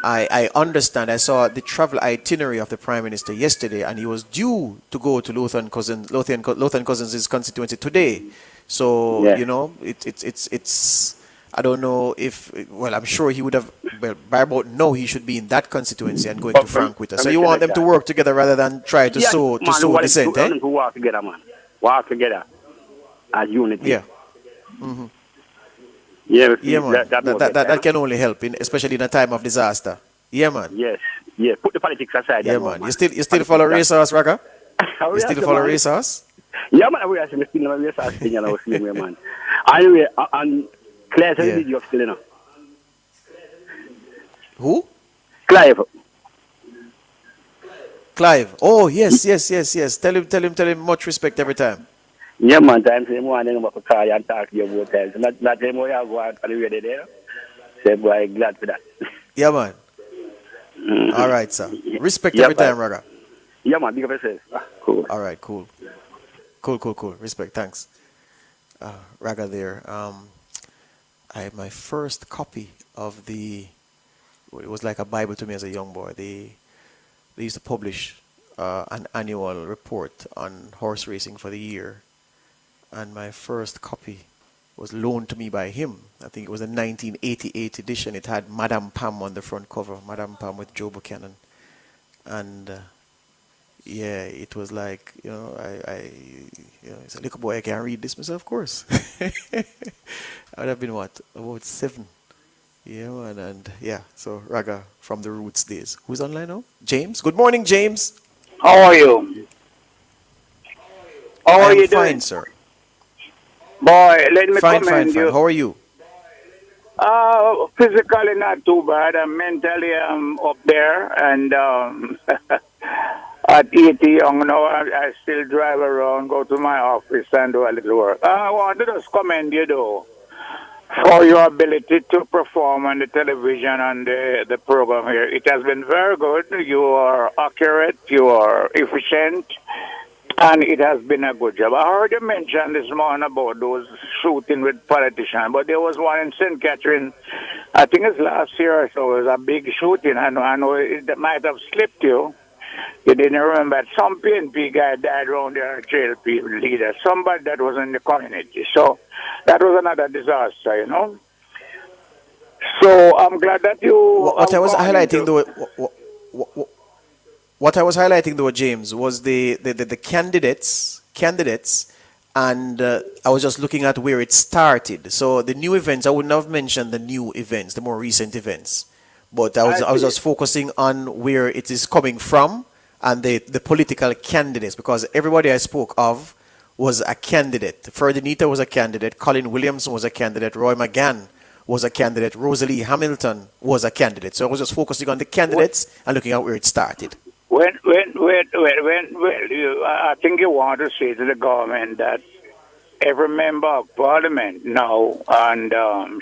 I understand. I saw the travel itinerary of the Prime Minister yesterday, and he was due to go to Lothian Cousins' constituency today. So it's. I don't know if. Well, I'm sure he would have. Well, by about now, he should be in that constituency and going to Frankwitter. So you want them to work together rather than try to sow dissent, eh? To work together, man. Work together as unity. Yeah. Mm-hmm. Man. That can only help, especially in a time of disaster. Yeah, man. Yes. Put the politics aside. Yeah, man. You still follow racehorse, Raga? You still follow racehorse? Yeah, man. We are still racehorse thing, man. Anyway, and Claire said video still, you know. Who? Clive. Oh, yes. Tell him much respect every time. Yeah, man. Time say more than about to call you and talk to you about times. Not say more you go out on the radio there. Say, boy, glad for that. Yeah, man. Mm-hmm. All right, sir. Respect every time, Raga. Yeah, man. Big up yourself. Cool. All right, cool. Respect, thanks. Raga there. I had my first copy of it was like a Bible to me as a young boy. They used to publish an annual report on horse racing for the year. And my first copy was loaned to me by him. I think it was a 1988 edition. It had Madame Pam on the front cover, Madame Pam with Joe Buchanan. And it was like, it's a little boy, I can't read this myself, of course. I would have been about 7. Yeah, man, and so Raga from the Roots days. Who's online now? James. Good morning, James. How are you? How are you doing? Fine, sir. Boy, let me commend you. How are you? Physically not too bad. I'm mentally up there, and at 80 young now, I still drive around, go to my office and do a little work. I want to just commend you though. for your ability to perform on the television and the program here. It has been very good. You are accurate, you are efficient, and it has been a good job. I heard you mention this morning about those shooting with politicians, but there was one in St. Catherine, I think it's last year or so. It was a big shooting. I know it might have slipped you. You didn't remember some PNP guy died around there, jail people leader, somebody that was in the community. So that was another disaster, you know. So I'm glad that you. What I was highlighting though, what I was highlighting though, James, was the candidates, and I was just looking at where it started. So the new events, I wouldn't have mentioned the new events, the more recent events, but I was just focusing on where it is coming from and the political candidates, because everybody I spoke of was a candidate. Ferdinita was a candidate, Colin Williamson was a candidate, Roy McGann was a candidate, Rosalie Hamilton was a candidate. So I was just focusing on the candidates and looking at where it started. I think you want to say to the government that every member of parliament now and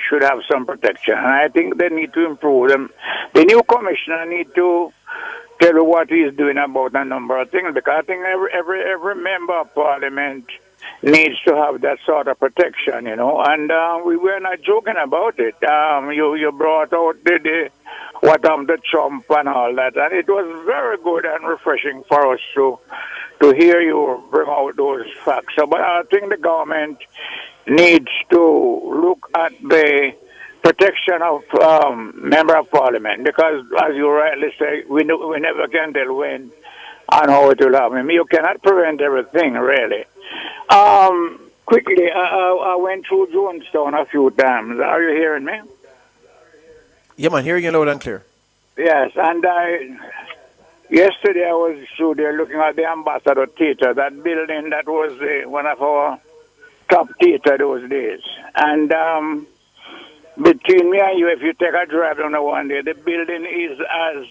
should have some protection. And I think they need to improve them. The new commissioner need to tell you what he's doing about a number of things, because I think every member of parliament needs to have that sort of protection, you know. And we were not joking about it. You brought out what happened to Trump and all that, and it was very good and refreshing for us to hear you bring out those facts. So, but I think the government needs to look at the protection of member of parliament, because as you rightly say, we never can tell when and how it will happen. You cannot prevent everything, really. Quickly, I went through Jonestown a few times. Are you hearing me? Yeah, man, hearing you loud and clear. Yes, and yesterday I was through there looking at the Ambassador Theatre, that building that was one of our top theatre those days. And between me and you, if you take a drive on the one day, the building is as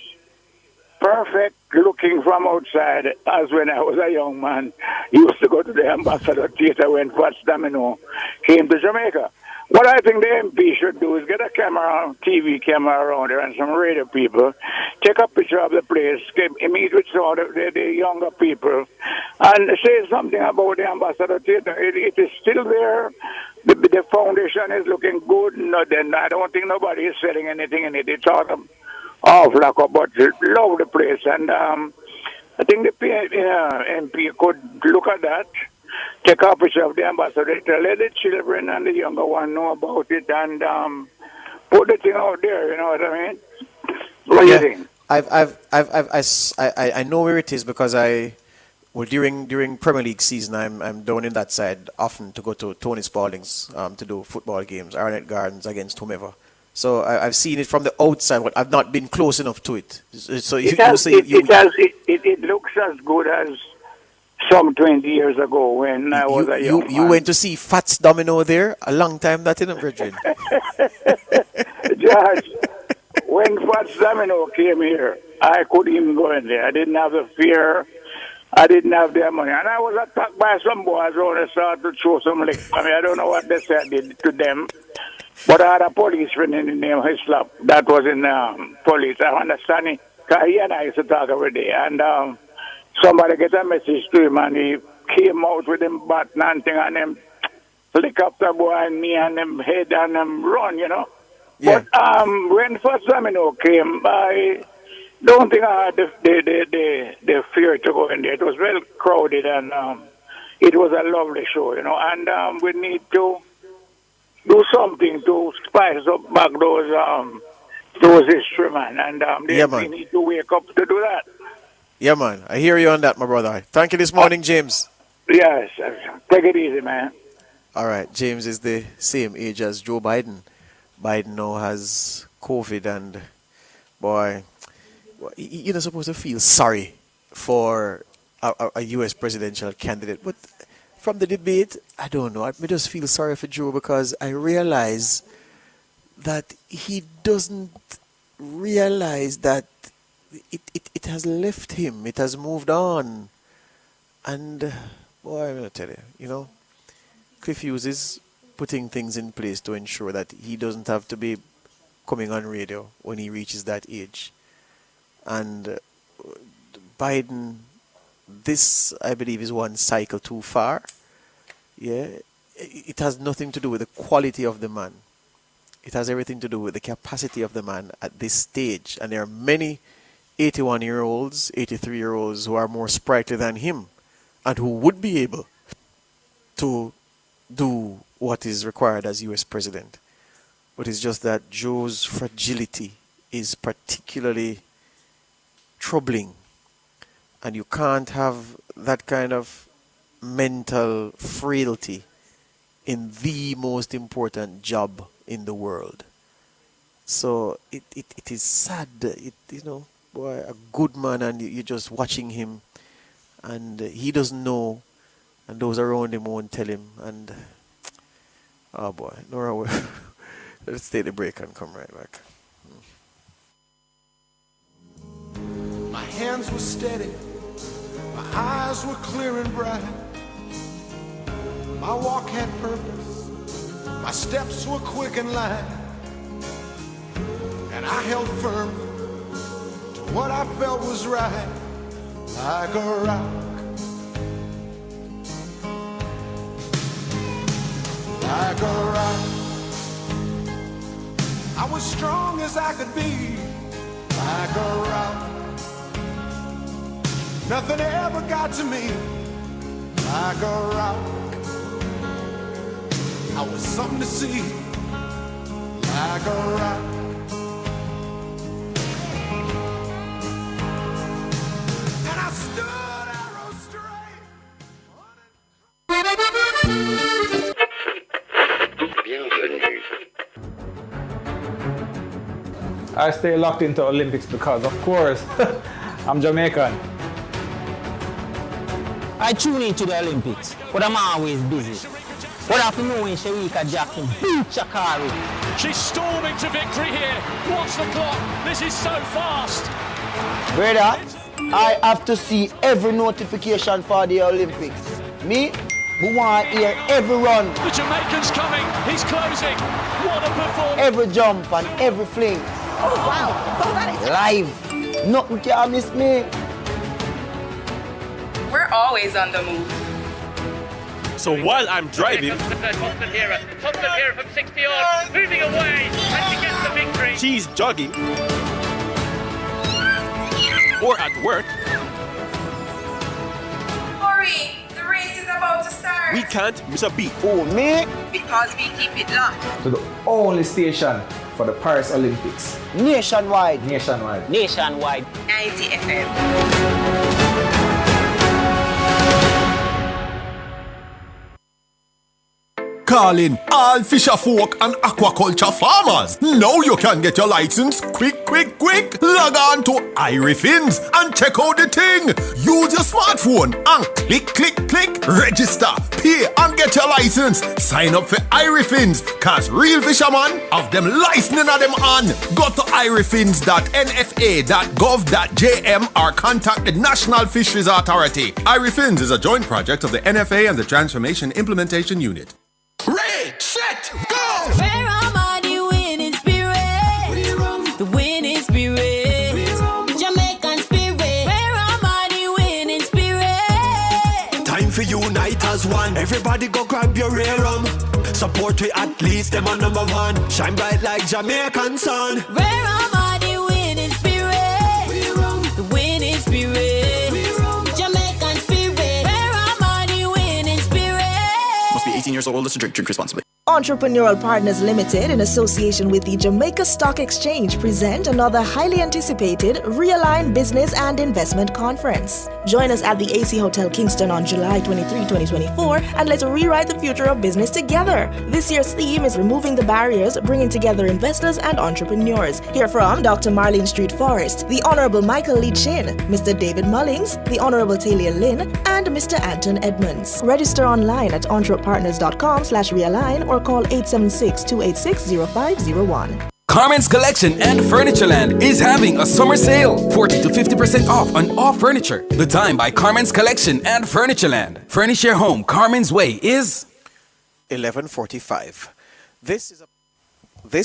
perfect looking from outside as when I was a young man. Used to go to the Ambassador Theatre when Fats Domino came to Jamaica. What I think the MP should do is get a camera, TV camera around there and some radio people, take a picture of the place, meet with some of the younger people, and say something about the Ambassador Theatre. It is still there. The foundation is looking good. No, then I don't think nobody is selling anything in it. It's all off like a but love the place. And I think the MP could look at that, take a picture of the Ambassador, let the children and the younger one know about it, and put the thing out there. You know what I mean? What do you think? I know where it is, because during Premier League season, I'm down in that side often to go to Tony Spalding's to do football games, Arnett Gardens against whomever. So I've seen it from the outside, but I've not been close enough to it. So it looks as good as some 20 years ago when I was a young man. You went to see Fats Domino there a long time, that isn't, brethren? George, when Fats Domino came here, I couldn't even go in there. I didn't have the fear. I didn't have their money. And I was attacked by some boys around and started to throw some lick. I mean, I don't know what they said did to them. But I had a policeman in the name of Hislop that was in police. I understand it, because he and I used to talk every day. And somebody get a message to him, and he came out with him bat and thing, and him flick up the boy and me, and him head and him run, you know. Yeah. But when First Domino came, I don't think I had the fear to go in there. It was well crowded, and it was a lovely show, you know. And we need to do something to spice up back those history, man. And we need to wake up to do that. Yeah, man. I hear you on that, my brother. Thank you this morning, James. Yes. Take it easy, man. All right. James is the same age as Joe Biden. Biden now has COVID, and boy, you're not supposed to feel sorry for a U.S. presidential candidate. But from the debate, I don't know. I just feel sorry for Joe, because I realize that he doesn't realize that it has left him. It has moved on. And, boy, I'm going to tell you, Cliff Hughes is putting things in place to ensure that he doesn't have to be coming on radio when he reaches that age. And Biden, this, I believe, is one cycle too far. Yeah, it has nothing to do with the quality of the man. It has everything to do with the capacity of the man at this stage. And there are many 81-year-olds, 83-year-olds who are more sprightly than him and who would be able to do what is required as U.S. president. But it's just that Joe's fragility is particularly troubling. And you can't have that kind of mental frailty in the most important job in the world. So it is sad. Boy, a good man, and you're just watching him, and he doesn't know, and those around him won't tell him. And oh boy, Nora, let's take the break and come right back. My hands were steady, my eyes were clear and bright. My walk had purpose, my steps were quick and light. And I held firm to what I felt was right, like a rock. Like a rock. I was strong as I could be, like a rock. Nothing ever got to me, like a rock. I was something to see, like a rock. And I stood arrow straight. I stay locked into Olympics because, of course, I'm Jamaican. I tune into the Olympics, but I'm always busy. What have you know when Sharika Jackson beat Shakari? She's storming to victory here. Watch the clock. This is so fast. Brother, I have to see every notification for the Olympics. Me, we want to hear every run. The Jamaican's coming. He's closing. What a performance. Every jump and every fling. Oh, wow. Oh, that is live. Nothing can miss me. We're always on the move. So while I'm driving, Thompson Hera from 60 odd, moving away, and she gets the victory. She's jogging, or at work. Hurry, the race is about to start. We can't miss a beat. Oh, me? Because we keep it locked. To the only station for the Paris Olympics. Nationwide. 90 FM. Calling all fisher folk and aquaculture farmers. Now you can get your license quick. Log on to iRefins and check out the thing. Use your smartphone and click, register, pay and get your license. Sign up for iRefins, cause real fishermen have them licensing of them on. Go to irefins.nfa.gov.jm or contact the National Fisheries Authority. iRefins is a joint project of the NFA and the Transformation Implementation Unit. Ready, set, go! Where are my winning spirit? The winning spirit. Jamaican spirit. Where are my winning spirit? Time for unite as one. Everybody go grab your rear rum. Support we at least them on number one. Shine bright like Jamaican sun. Where are my winning spirit? The winning spirit. Jamaican spirit. Where are my winning spirit? Must be 18 years old. Listen, drink responsibly. Entrepreneurial Partners Limited, in association with the Jamaica Stock Exchange, present another highly anticipated Realign Business and Investment Conference. Join us at the AC Hotel Kingston on July 23, 2024, and let's rewrite the future of business together. This year's theme is Removing the Barriers, Bringing Together Investors and Entrepreneurs. Hear from Dr. Marlene Street Forrest, the Honorable Michael Lee Chin, Mr. David Mullings, the Honorable Talia Lynn, and Mr. Anton Edmonds. Register online at entrepreneurs.com/realign or call 876-286-0501. Carmen's Collection and Furnitureland is having a summer sale. 40 to 50% off on all furniture. The time by Carmen's Collection and Furnitureland. Furnish your home Carmen's way is... 11:45. This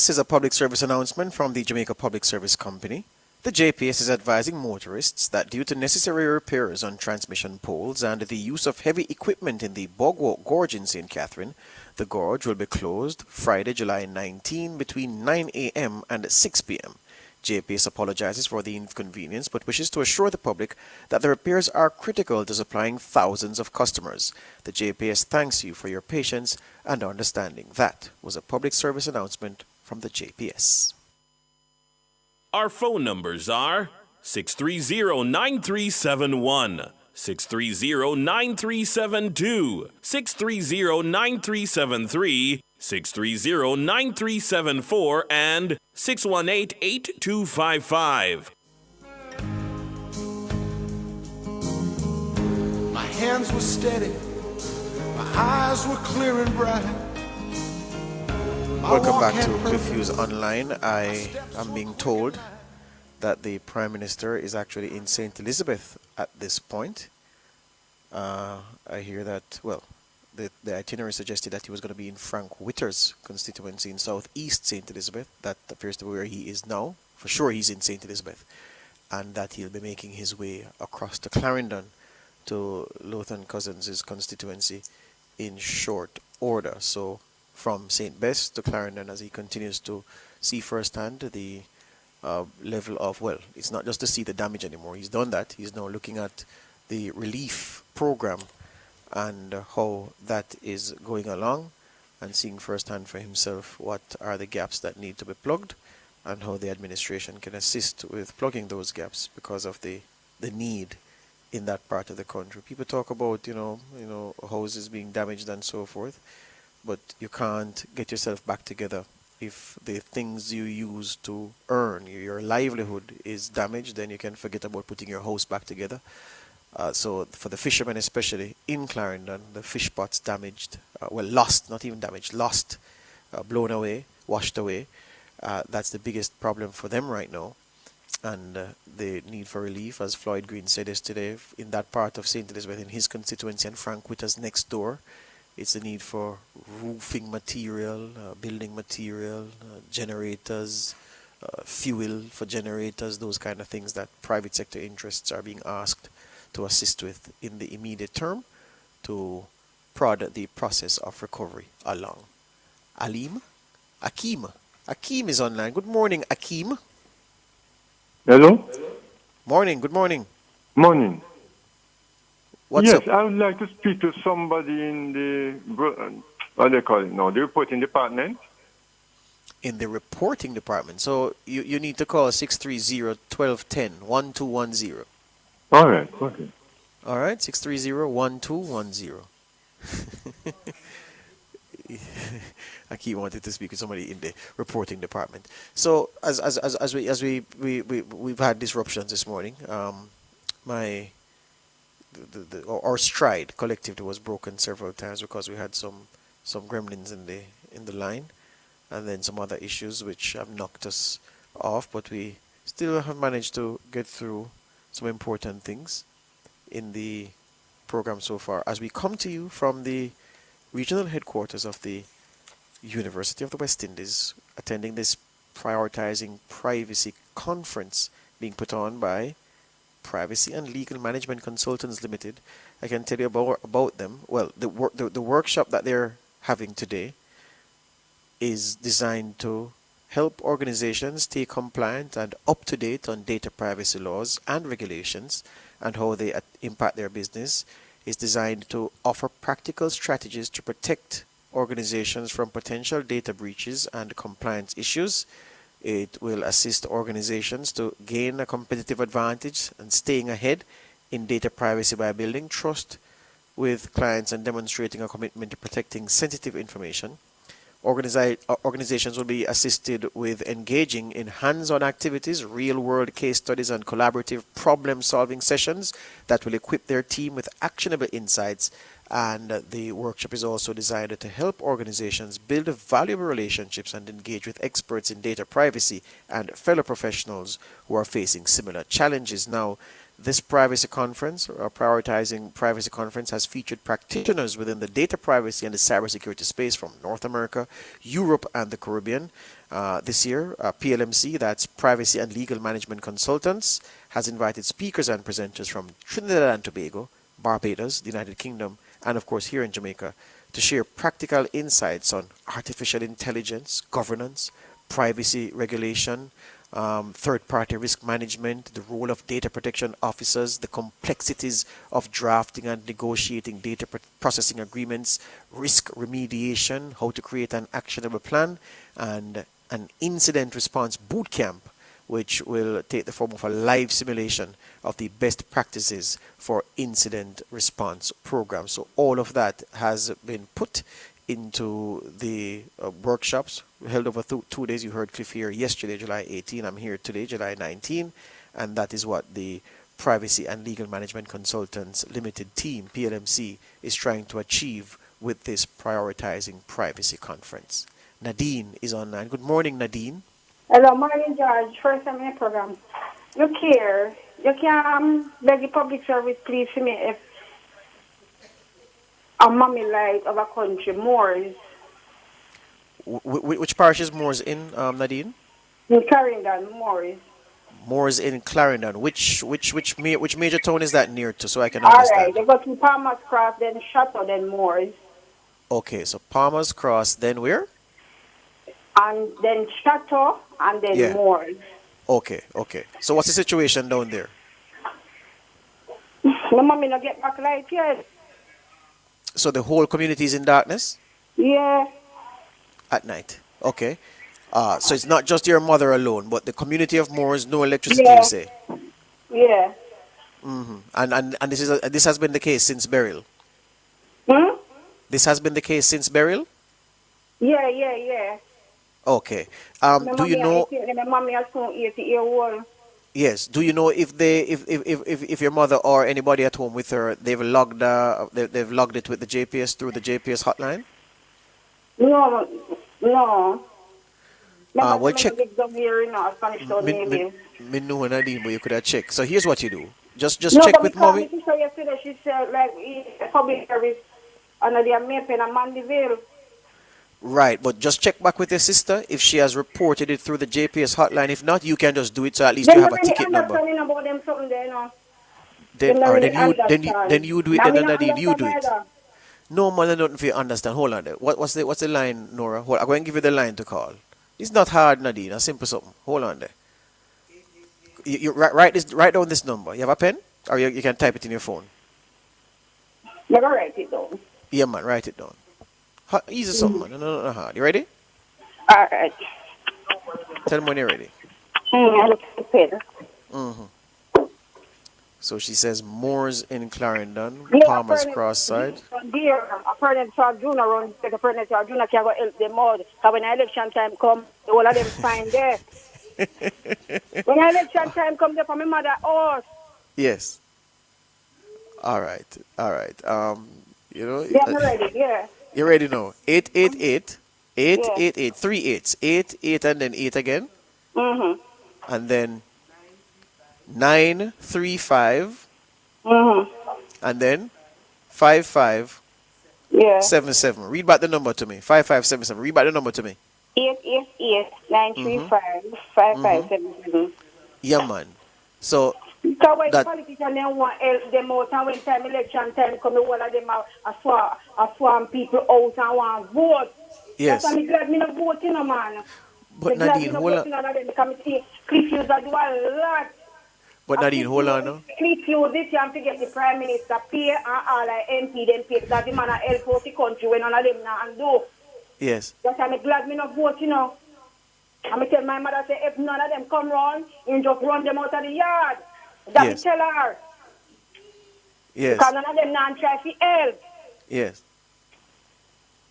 is a public service announcement from the Jamaica Public Service Company. The JPS is advising motorists that due to necessary repairs on transmission poles and the use of heavy equipment in the Bogwalk Gorge in St. Catherine, the gorge will be closed Friday, July 19 between 9 a.m. and 6 p.m. JPS apologizes for the inconvenience but wishes to assure the public that the repairs are critical to supplying thousands of customers. The JPS thanks you for your patience and understanding. That was a public service announcement from the JPS. Our phone numbers are 630-9371, 630-9372, 630-9373, 630-9374, and 618-8255. My hands were steady, my eyes were clear and bright. Welcome back to Cliff Hughes Online. I am being told that the Prime Minister is actually in St. Elizabeth at this point. I hear that, well, the itinerary suggested that he was going to be in Frank Witter's constituency in southeast St. Elizabeth. That appears to be where he is now. For sure he's in St. Elizabeth. And that he'll be making his way across to Clarendon to Lothan Cousins' constituency in short order. So from St. Bess to Clarendon, as he continues to see firsthand the level of, well, it's not just to see the damage anymore. He's done that. He's now looking at the relief program and how that is going along and seeing firsthand for himself what are the gaps that need to be plugged and how the administration can assist with plugging those gaps because of the need in that part of the country. People talk about, houses being damaged and so forth, but you can't get yourself back together if the things you use to earn, your livelihood, is damaged. Then you can forget about putting your house back together. So for the fishermen especially in Clarendon, the fish pots damaged, lost, not even damaged, lost, blown away, washed away. That's the biggest problem for them right now. And the need for relief, as Floyd Green said yesterday, in that part of St. Elizabeth, in his constituency, and Frank Witter's next door, it's the need for roofing material, building material, generators, fuel for generators, those kind of things that private sector interests are being asked to assist with in the immediate term to prod the process of recovery along. Akeem is online. Good morning, Akeem. Hello? Morning, good morning. Morning. What's yes, up? I would like to speak to somebody in the, what do they call it now, the reporting department. In the reporting department. So you need to call 630-1210-1210. All right, okay. All right, 630-1210. Akeem wanted to speak with somebody in the reporting department. So as we've had disruptions this morning, our stride collectively was broken several times because we had some gremlins in the line, and then some other issues which have knocked us off. But we still have managed to get through some important things in the program so far. As we come to you from the regional headquarters of the University of the West Indies, attending this prioritizing privacy conference being put on by Privacy and Legal Management Consultants Limited. I can tell you about them. Well, the workshop that they're having today is designed to help organizations stay compliant and up to date on data privacy laws and regulations and how they impact their business. Is designed to offer practical strategies to protect organizations from potential data breaches and compliance issues. It will assist organizations to gain a competitive advantage and staying ahead in data privacy by building trust with clients and demonstrating a commitment to protecting sensitive information. Organizations will be assisted with engaging in hands-on activities, real-world case studies, and collaborative problem-solving sessions that will equip their team with actionable insights. And the workshop is also designed to help organizations build valuable relationships and engage with experts in data privacy and fellow professionals who are facing similar challenges. Now, This privacy conference, or prioritizing privacy conference, has featured practitioners within the data privacy and the cybersecurity space from North America, Europe, and the Caribbean. This year, PLMC, that's Privacy and Legal Management Consultants, has invited speakers and presenters from Trinidad and Tobago, Barbados, the United Kingdom, and of course here in Jamaica, to share practical insights on artificial intelligence, governance, privacy regulation, third-party risk management, the role of data protection officers, the complexities of drafting and negotiating data processing agreements, risk remediation, how to create an actionable plan, and an incident response boot camp, which will take the form of a live simulation of the best practices for incident response programs. So all of that has been put into the workshops held over 2 days. You heard Cliff here yesterday, July 18. I'm here today, July 19. And that is what the Privacy and Legal Management Consultants Limited team, PLMC, is trying to achieve with this Prioritizing Privacy Conference. Nadine is online. Good morning, Nadine. Hello, morning, George. First time in the program. Look here. You can beg the public service, please, for me if a mommy light of a country, Moors. Which parish is Moors in, Nadine? In Clarendon, Moors. Moors in Clarendon. Which major town is that near to, so I can understand? All right, they go to Palmer's Cross, then Chateau, then Moors. Okay, so Palmer's Cross, then where? And then Chateau, and then Moors. Okay. So what's the situation down there? My mommy not get back light yet. So the whole community is in darkness? Yeah. At night. Okay. So it's not just your mother alone, but the community of Moors, no electricity, you say? Yeah. Mm-hmm. And this has been the case since burial? This has been the case since burial? Yeah. Okay. Do you know? My mommy has 80-year-old. Yes. Do you know if your mother or anybody at home with her they've logged it with the JPS through the JPS hotline? No. Well, check. Me know Nadine, but you could have checked. So here's what you do. Just check with mommy. No, yesterday she said public service under the Maple and Mandeville. Right, but just check back with your sister if she has reported it through the JPS hotline. If not, you can just do it so at least you have a ticket number. Then you do it, then Nadine, you do it. No, man, I don't feel understand. Hold on there. What's the line, Nora? I'm going to give you the line to call. It's not hard, Nadine. A simple something. Hold on there. You write down this number. You have a pen? Or you can type it in your phone? You can write it down. Yeah, man, write it down. Easy something, man. No hard. You ready? All right. Tell them when you're ready. I look at the pen. Mm-hmm. So she says Moors in Clarendon, Palmer's Cross side. Dear, a pregnant child junior run, a pregnant child junior can go help them out. Because when election time come, the whole of them find there. When election time come, there for my mother house. Yes. All right. You know. Yeah, I'm ready. Yeah. You ready now? 888 888 3 8s 8 and then 8 again. Mm-hmm. And then 935. Mm-hmm. And then 55. Yeah. 77. Read back the number to me. 5577. Read back the number to me. 888 935 5577. Yeah, man. So. So when the politicians then want to help them out, and when time election time come, all of them are swarm people out and want to vote. Yes. That's why I'm glad me not voting, man. But Nadine, hold on. Because Cliff Hughes do a lot. But Nadine, hold on now. Cliff Hughes this year to get the Prime Minister pay and all the MP them pay. That the man help out the country when none of them now and do. Yes. That's why I'm glad me not vote, I'm tell my mother say if none of them come round, you just run them out of the yard. That yes. Tell her. Yes. Because none of them not try to help. Yes.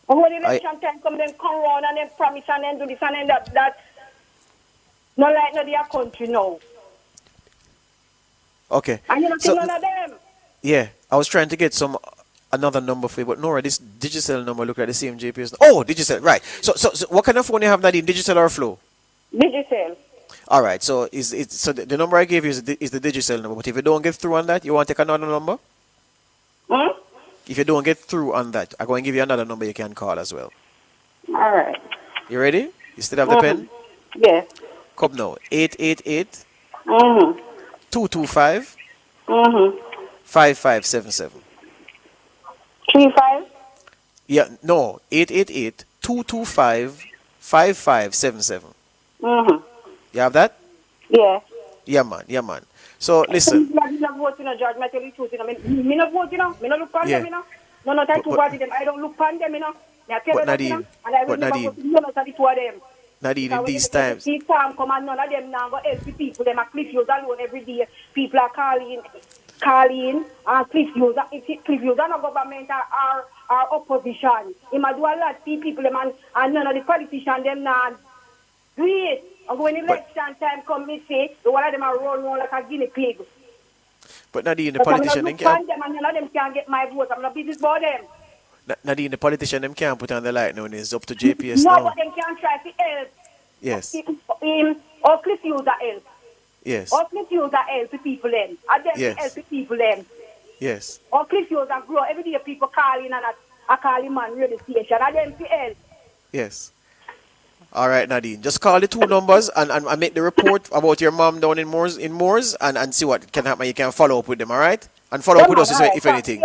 But when the election time come, then come round and then promise and then do this and then that. Not like no their country now. Okay. And you don't see none of them. Yeah. I was trying to get another number for you, but Nora, this Digicel number look like the same JPS. Oh, Digicel, right. So what kind of phone you have, Nadine? Digicel or Flow? Digicel. All right. So the number I gave you is the Digicel number. But if you don't get through on that, you want to take another number? If you don't get through on that, I'm going to give you another number you can call as well. All right. You ready? You still have the pen? Yes. Come now. 888 Mm-hmm. 225 Mm-hmm. 5577. 35? Yeah, no. 888 225 5577. Mm-hmm. You have that? Yeah. Yeah, man. So listen. I'm not voting, George. I tell you the truth. Me not vote, Me not look on Yeah. them, No, try to vote them. I don't look on them, I tell you that, Nadine, And I will never vote none of the two of them. Nadine, in these times. These times come and none of them now go help the people. Them are Cliff Hughes alone every day. People are calling, and Cliff Hughes. Cliff Hughes are not government or opposition. He might do a lot for people, them and none of the politicians, them now do it. And when election time come, me say, the one of them are run like a guinea pig. But Nadine, the politician, them can't. And none of them can get my vote. I'm not business about them. Nadine, the politician, them can't put on the light now. It's up to JPS no, now. but them can try to help. Yes. Or Cliff Hughes are help. Yes. Or Cliff Hughes are help the people then. And them Yes. help the people then. Yes. Or Cliff Hughes are grow. Every day people calling and I call him man radio station. And them to help. Yes. All right, Nadine. Just call the two numbers and make the report about your mom down in Moors and see what can happen. You can follow up with them, all right? And follow up with us if anything.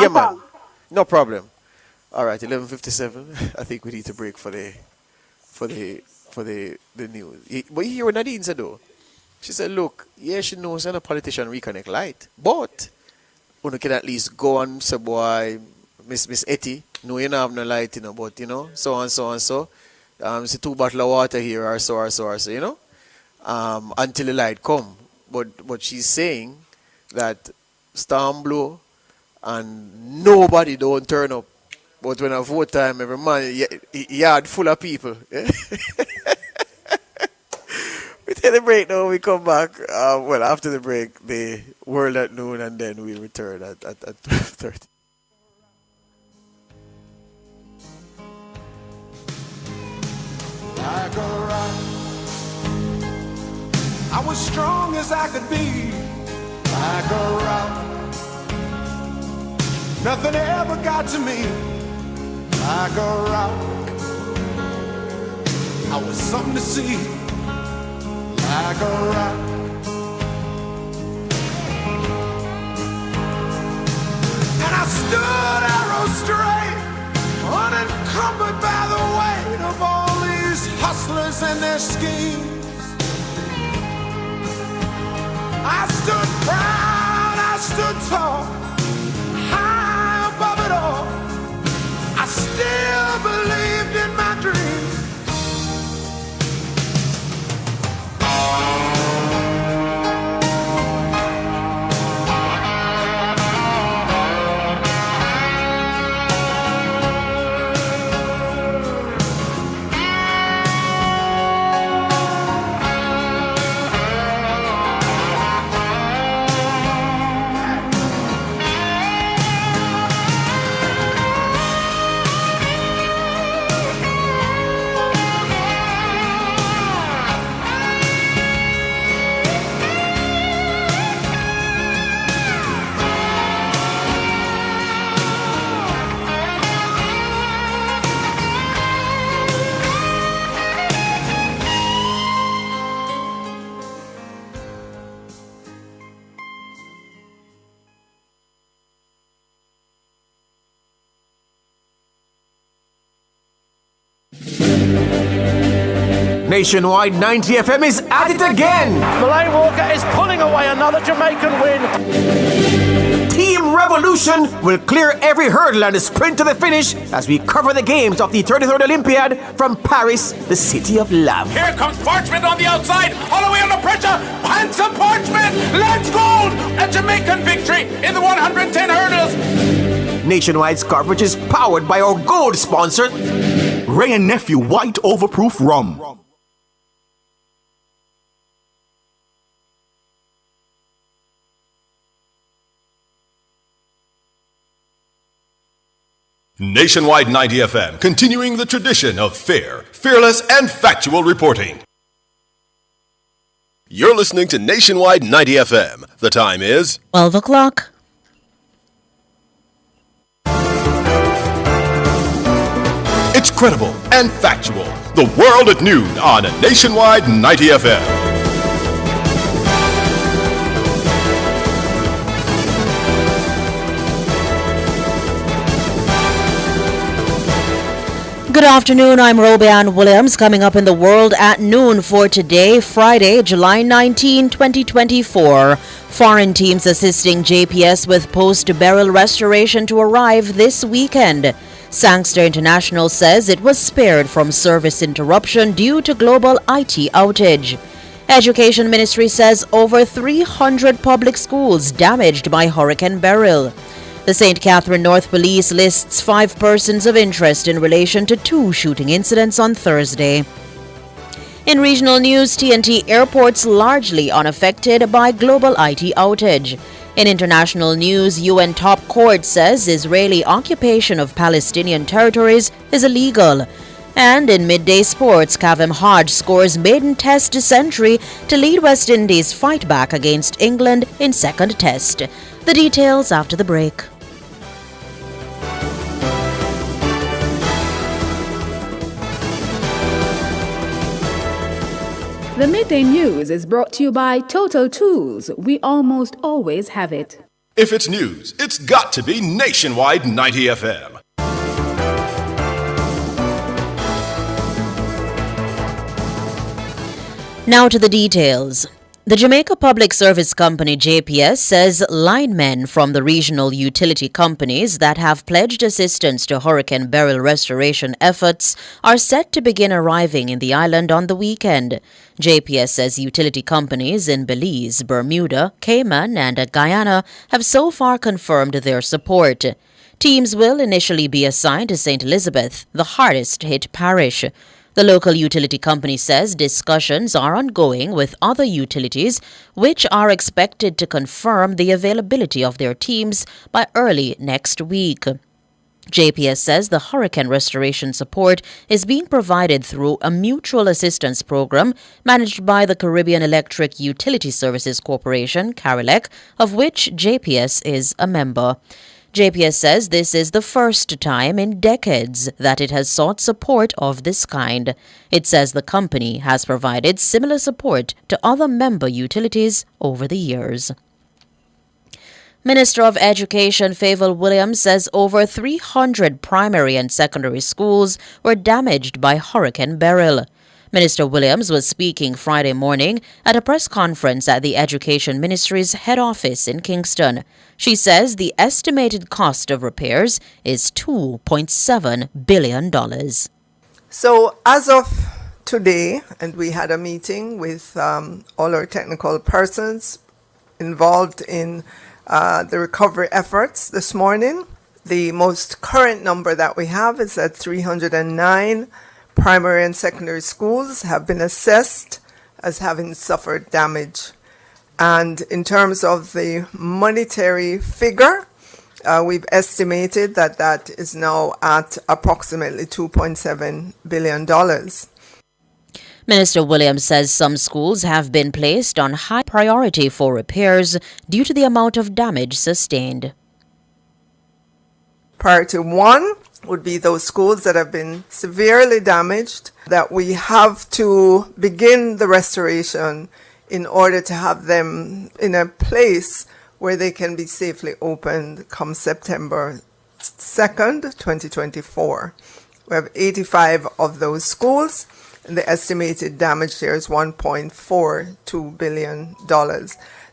Yeah, man. No problem. All right, 11:57. I think we need to break for the news. But you hear what Nadine said though? She said, look, yeah, she knows I'm a politician reconnect light, but you can at least go and say, boy, Miss Etty, no, you don't have no light, but so and so. It's 2 bottles of water here or so, until the light come. But she's saying that storm blow and nobody don't turn up. But when I vote time, every man, yard full of people. We take the break now, we come back. After the break, the World at Noon, and then we return at 12:30. Like a rock, I was strong as I could be. Like a rock, nothing ever got to me. Like a rock, I was something to see. Like a rock, and I stood arrow straight, unencumbered by the weight of all these hustlers and their schemes. I stood proud, I stood tall, high above it all. I still believed in my dreams. Nationwide 90 FM is at it again. Malay Walker is pulling away another Jamaican win. Team Revolution will clear every hurdle and sprint to the finish as we cover the games of the 33rd Olympiad from Paris, the city of love. Here comes Parchment on the outside. Holloway under pressure. Handsome Parchment. Lands gold. A Jamaican victory in the 110 hurdles. Nationwide's coverage is powered by our gold sponsor, Ray and Nephew White Overproof Rum. Nationwide 90 FM, continuing the tradition of fair, fearless, and factual reporting. You're listening to Nationwide 90 FM. The time is 12 o'clock. It's credible and factual. The World at Noon on Nationwide 90 FM. Good afternoon, I'm Robianne Williams. Coming up in the World at Noon for today, Friday, July 19, 2024. Foreign teams assisting JPS with post-burial restoration to arrive this weekend. Sangster International says it was spared from service interruption due to global IT outage. Education Ministry says over 300 public schools damaged by Hurricane Beryl. The St. Catherine North Police lists 5 persons of interest in relation to 2 shooting incidents on Thursday. In regional news, TNT airports largely unaffected by global IT outage. In international news, UN top court says Israeli occupation of Palestinian territories is illegal. And in midday sports, Kavem Hodge scores maiden test century to lead West Indies' fight back against England in second test. The details after the break. The Midday News is brought to you by Total Tools. We almost always have it. If it's news, it's got to be Nationwide 90 FM. Now to the details. The Jamaica Public Service Company JPS says linemen from the regional utility companies that have pledged assistance to Hurricane Beryl restoration efforts are set to begin arriving in the island on the weekend. JPS says utility companies in Belize, Bermuda, Cayman and Guyana have so far confirmed their support. Teams will initially be assigned to St. Elizabeth, the hardest hit parish. The local utility company says discussions are ongoing with other utilities, which are expected to confirm the availability of their teams by early next week. JPS says the hurricane restoration support is being provided through a mutual assistance program managed by the Caribbean Electric Utility Services Corporation, CARELEC, of which JPS is a member. JPS says this is the first time in decades that it has sought support of this kind. It says the company has provided similar support to other member utilities over the years. Minister of Education Favour Williams says over 300 primary and secondary schools were damaged by Hurricane Beryl. Minister Williams was speaking Friday morning at a press conference at the Education Ministry's head office in Kingston. She says the estimated cost of repairs is $2.7 billion. So as of today, and we had a meeting with all our technical persons involved in the recovery efforts this morning. The most current number that we have is that 309 primary and secondary schools have been assessed as having suffered damage. And in terms of the monetary figure, we've estimated that that is now at approximately $2.7 billion. Minister Williams says some schools have been placed on high priority for repairs due to the amount of damage sustained. Priority 1 would be those schools that have been severely damaged, that we have to begin the restoration in order to have them in a place where they can be safely opened come September 2nd, 2024. We have 85 of those schools, and the estimated damage there is $1.42 billion.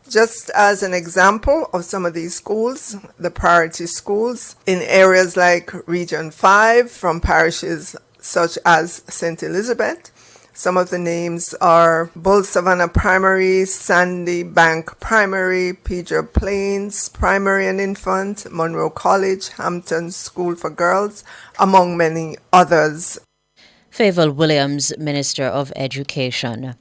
Just as an example of some of these schools, the priority schools in areas like Region 5 from parishes such as St. Elizabeth. Some of the names are Bull Savannah Primary, Sandy Bank Primary, Pedro Plains Primary and Infant, Monroe College, Hampton School for Girls, among many others. Favour Williams, Minister of Education.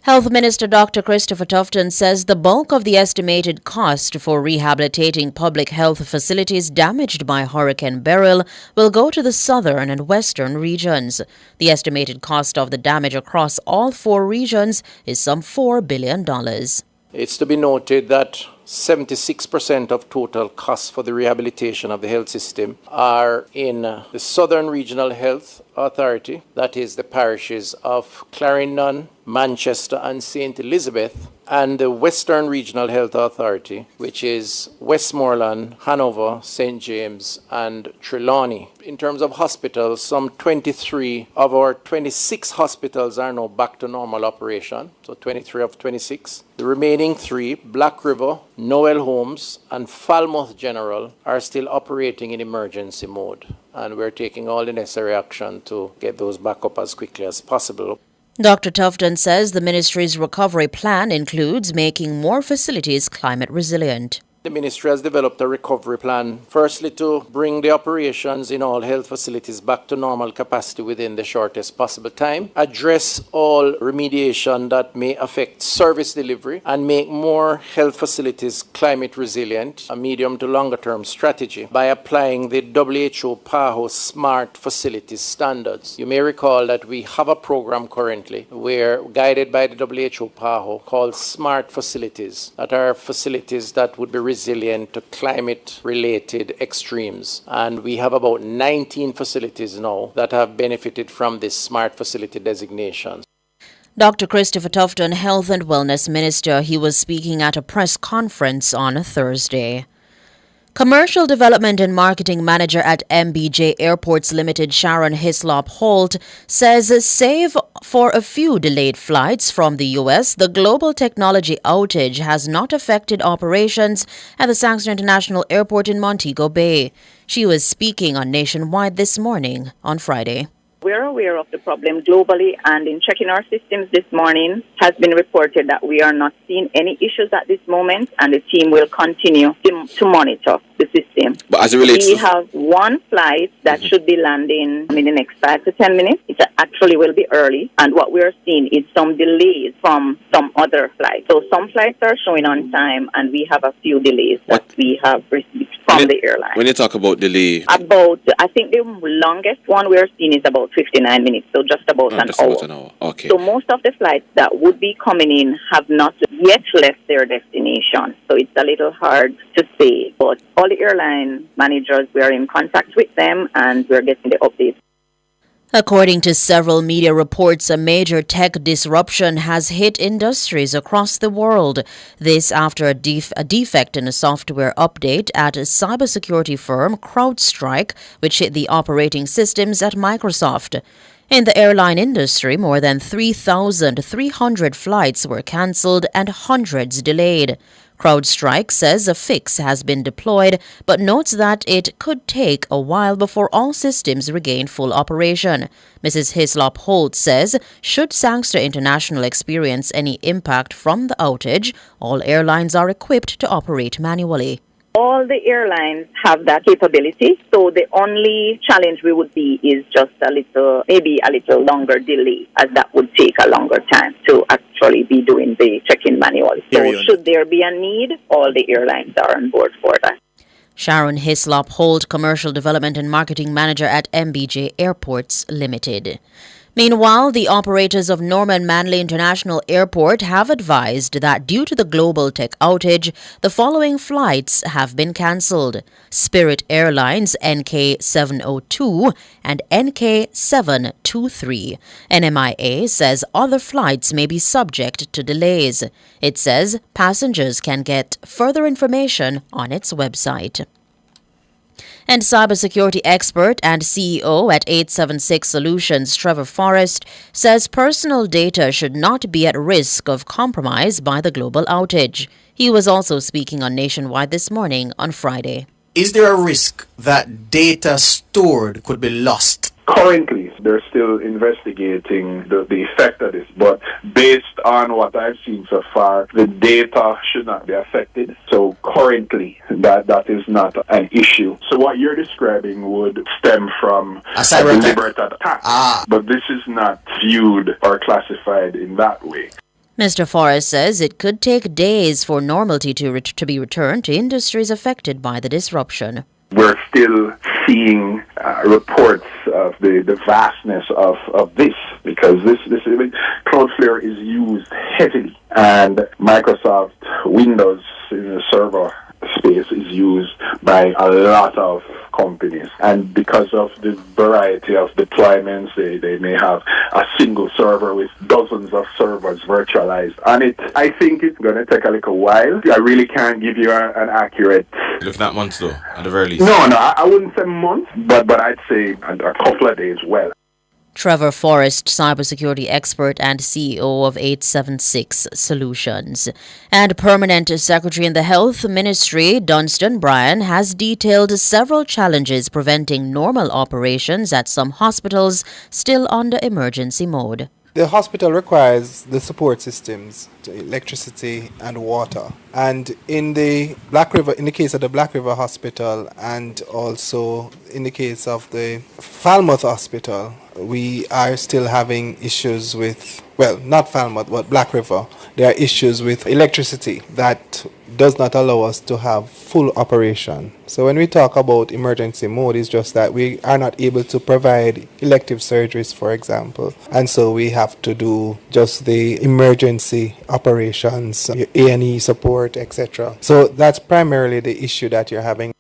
Health Minister Dr. Christopher Tufton says the bulk of the estimated cost for rehabilitating public health facilities damaged by Hurricane Beryl will go to the southern and western regions. The estimated cost of the damage across all 4 regions is some $4 billion. It's to be noted that 76% of total costs for the rehabilitation of the health system are in the Southern Regional Health Authority, that is the parishes of Clarendon, Manchester and St. Elizabeth, and the Western Regional Health Authority, which is Westmoreland, Hanover, St. James and Trelawney. In terms of hospitals, some 23 of our 26 hospitals are now back to normal operation, so 23 of 26. The remaining 3, Black River, Noel Homes and Falmouth General, are still operating in emergency mode, and we're taking all the necessary action to get those back up as quickly as possible. Dr. Tufton says the ministry's recovery plan includes making more facilities climate resilient. The ministry has developed a recovery plan, firstly to bring the operations in all health facilities back to normal capacity within the shortest possible time, address all remediation that may affect service delivery, and make more health facilities climate resilient, a medium to longer term strategy, by applying the WHO PAHO Smart Facilities Standards. You may recall that we have a program currently where, guided by the WHO PAHO, called Smart Facilities, that are facilities that would be resilient to climate-related extremes. And we have about 19 facilities now that have benefited from this smart facility designation. Dr. Christopher Tufton, Health and Wellness Minister, he was speaking at a press conference on Thursday. Commercial Development and Marketing Manager at MBJ Airports Limited, Sharon Hislop Holt, says save for a few delayed flights from the U.S., the global technology outage has not affected operations at the Sangster International Airport in Montego Bay. She was speaking on Nationwide this morning on Friday. We're aware of the problem globally, and in checking our systems this morning, has been reported that we are not seeing any issues at this moment, and the team will continue to monitor the system. But as it relates we have one flight that should be landing in the next 5 to 10 minutes. It actually will be early, and what we're seeing is some delays from some other flights. So some flights are showing on time, and we have a few delays that we have received from the airline. When you talk about delay, I think the longest one we're seeing is about 59 minutes, so just about an hour. Okay. So most of the flights that would be coming in have not yet left their destination. So it's a little hard to say. But all the airline managers, we are in contact with them and we're getting the updates. According to several media reports, a major tech disruption has hit industries across the world. This after a defect in a software update at a cybersecurity firm, CrowdStrike, which hit the operating systems at Microsoft. In the airline industry, more than 3,300 flights were cancelled and hundreds delayed. CrowdStrike says a fix has been deployed, but notes that it could take a while before all systems regain full operation. Mrs. Hislop Holt says, should Sangster International experience any impact from the outage, all airlines are equipped to operate manually. All the airlines have that capability, so the only challenge we would see is just maybe a little longer delay, as that would take a longer time to actually be doing the check-in manually. So should there be a need, all the airlines are on board for that. Sharon Hislop Holt, Commercial Development and Marketing Manager at MBJ Airports Limited. Meanwhile, the operators of Norman Manley International Airport have advised that due to the global tech outage, the following flights have been cancelled. Spirit Airlines NK702 and NK723. NMIA says other flights may be subject to delays. It says passengers can get further information on its website. And cybersecurity expert and CEO at 876 Solutions, Trevor Forrest, says personal data should not be at risk of compromise by the global outage. He was also speaking on Nationwide this morning on Friday. Is there a risk that data stored could be lost? Currently, they're still investigating the effect of this, but based on what I've seen so far, the data should not be affected. So currently, that is not an issue. So what you're describing would stem from a deliberate attack, but this is not viewed or classified in that way. Mr. Forrest says it could take days for normality to be returned to industries affected by the disruption. We're still seeing reports of the vastness of this, because this Cloudflare is used heavily, and Microsoft Windows in the server space is used by a lot of companies, and because of the variety of deployments, they may have a single server with dozens of servers virtualized on it. I think it's going to take a little while. I really can't give you an accurate... Looking at months though, at the very least. No, I wouldn't say months, but I'd say a couple of days well. Trevor Forrest, cybersecurity expert and CEO of 876 Solutions. And Permanent Secretary in the Health Ministry, Dunstan Bryan, has detailed several challenges preventing normal operations at some hospitals still under emergency mode. The hospital requires the support systems, electricity and water. And in the case of the Black River Hospital, and also in the case of the Falmouth Hospital, we are still having issues with, well, not Falmouth, but Black River. There are issues with electricity that does not allow us to have full operation. So when we talk about emergency mode, it's just that we are not able to provide elective surgeries, for example. And so we have to do just the emergency operations, A&E support, etc. So that's primarily the issue that you're having.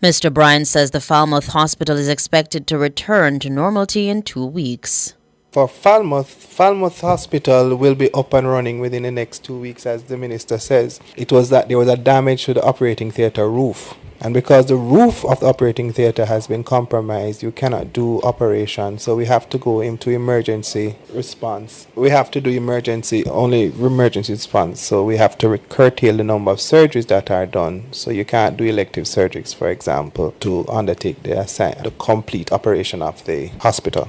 Mr. Bryan says the Falmouth Hospital is expected to return to normality in 2 weeks. For Falmouth Hospital will be up and running within the next 2 weeks, as the minister says. It was that there was a damage to the operating theatre roof. And because the roof of the operating theatre has been compromised, you cannot do operation. So we have to go into emergency response. We have to do emergency response. So we have to curtail the number of surgeries that are done. So you can't do elective surgeries, for example, to undertake the complete operation of the hospital.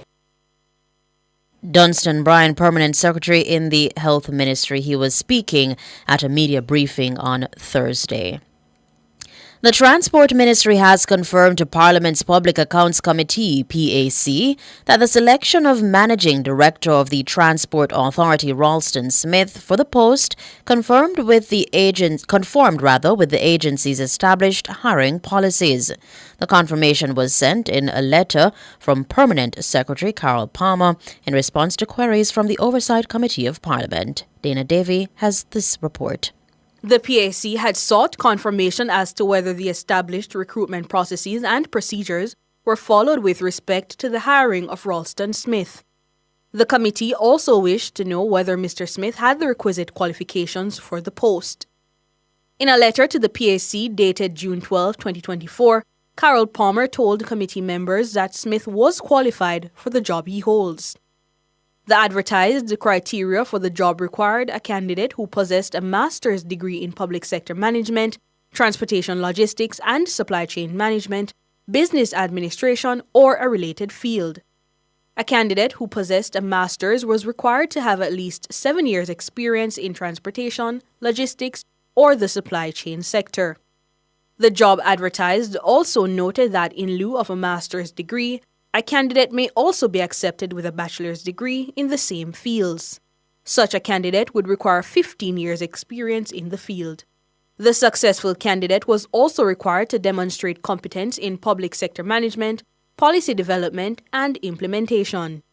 Dunstan Bryan, Permanent Secretary in the Health Ministry. He was speaking at a media briefing on Thursday. The Transport Ministry has confirmed to Parliament's Public Accounts Committee, PAC, that the selection of Managing Director of the Transport Authority, Ralston Smith, for the post conformed with the agency's established hiring policies. The confirmation was sent in a letter from Permanent Secretary Carol Palmer in response to queries from the Oversight Committee of Parliament. Dana Davey has this report. The PAC had sought confirmation as to whether the established recruitment processes and procedures were followed with respect to the hiring of Ralston Smith. The committee also wished to know whether Mr. Smith had the requisite qualifications for the post. In a letter to the PAC dated June 12, 2024, Carol Palmer told committee members that Smith was qualified for the job he holds. The advertised criteria for the job required a candidate who possessed a master's degree in public sector management, transportation logistics and supply chain management, business administration, or a related field. A candidate who possessed a master's was required to have at least 7 years' experience in transportation, logistics, or the supply chain sector. The job advertised also noted that in lieu of a master's degree, a candidate may also be accepted with a bachelor's degree in the same fields. Such a candidate would require 15 years' experience in the field. The successful candidate was also required to demonstrate competence in public sector management, policy development, and implementation.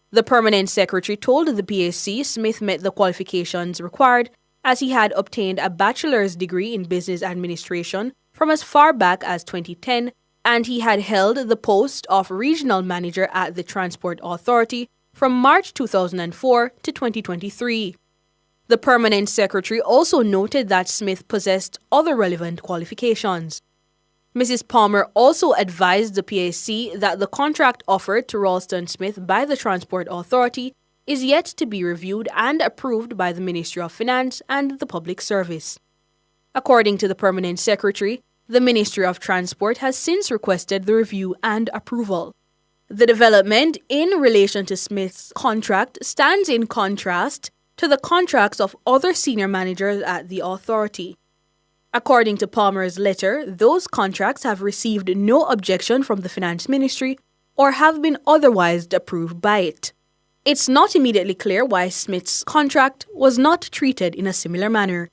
The Permanent Secretary told the PAC Smith met the qualifications required as he had obtained a bachelor's degree in business administration from as far back as 2010, and he had held the post of regional manager at the Transport Authority from March 2004 to 2023. The Permanent Secretary also noted that Smith possessed other relevant qualifications. Mrs. Palmer also advised the PAC that the contract offered to Ralston Smith by the Transport Authority is yet to be reviewed and approved by the Ministry of Finance and the Public Service. According to the Permanent Secretary, the Ministry of Transport has since requested the review and approval. The development in relation to Smith's contract stands in contrast to the contracts of other senior managers at the authority. According to Palmer's letter, those contracts have received no objection from the Finance Ministry or have been otherwise approved by it. It's not immediately clear why Smith's contract was not treated in a similar manner.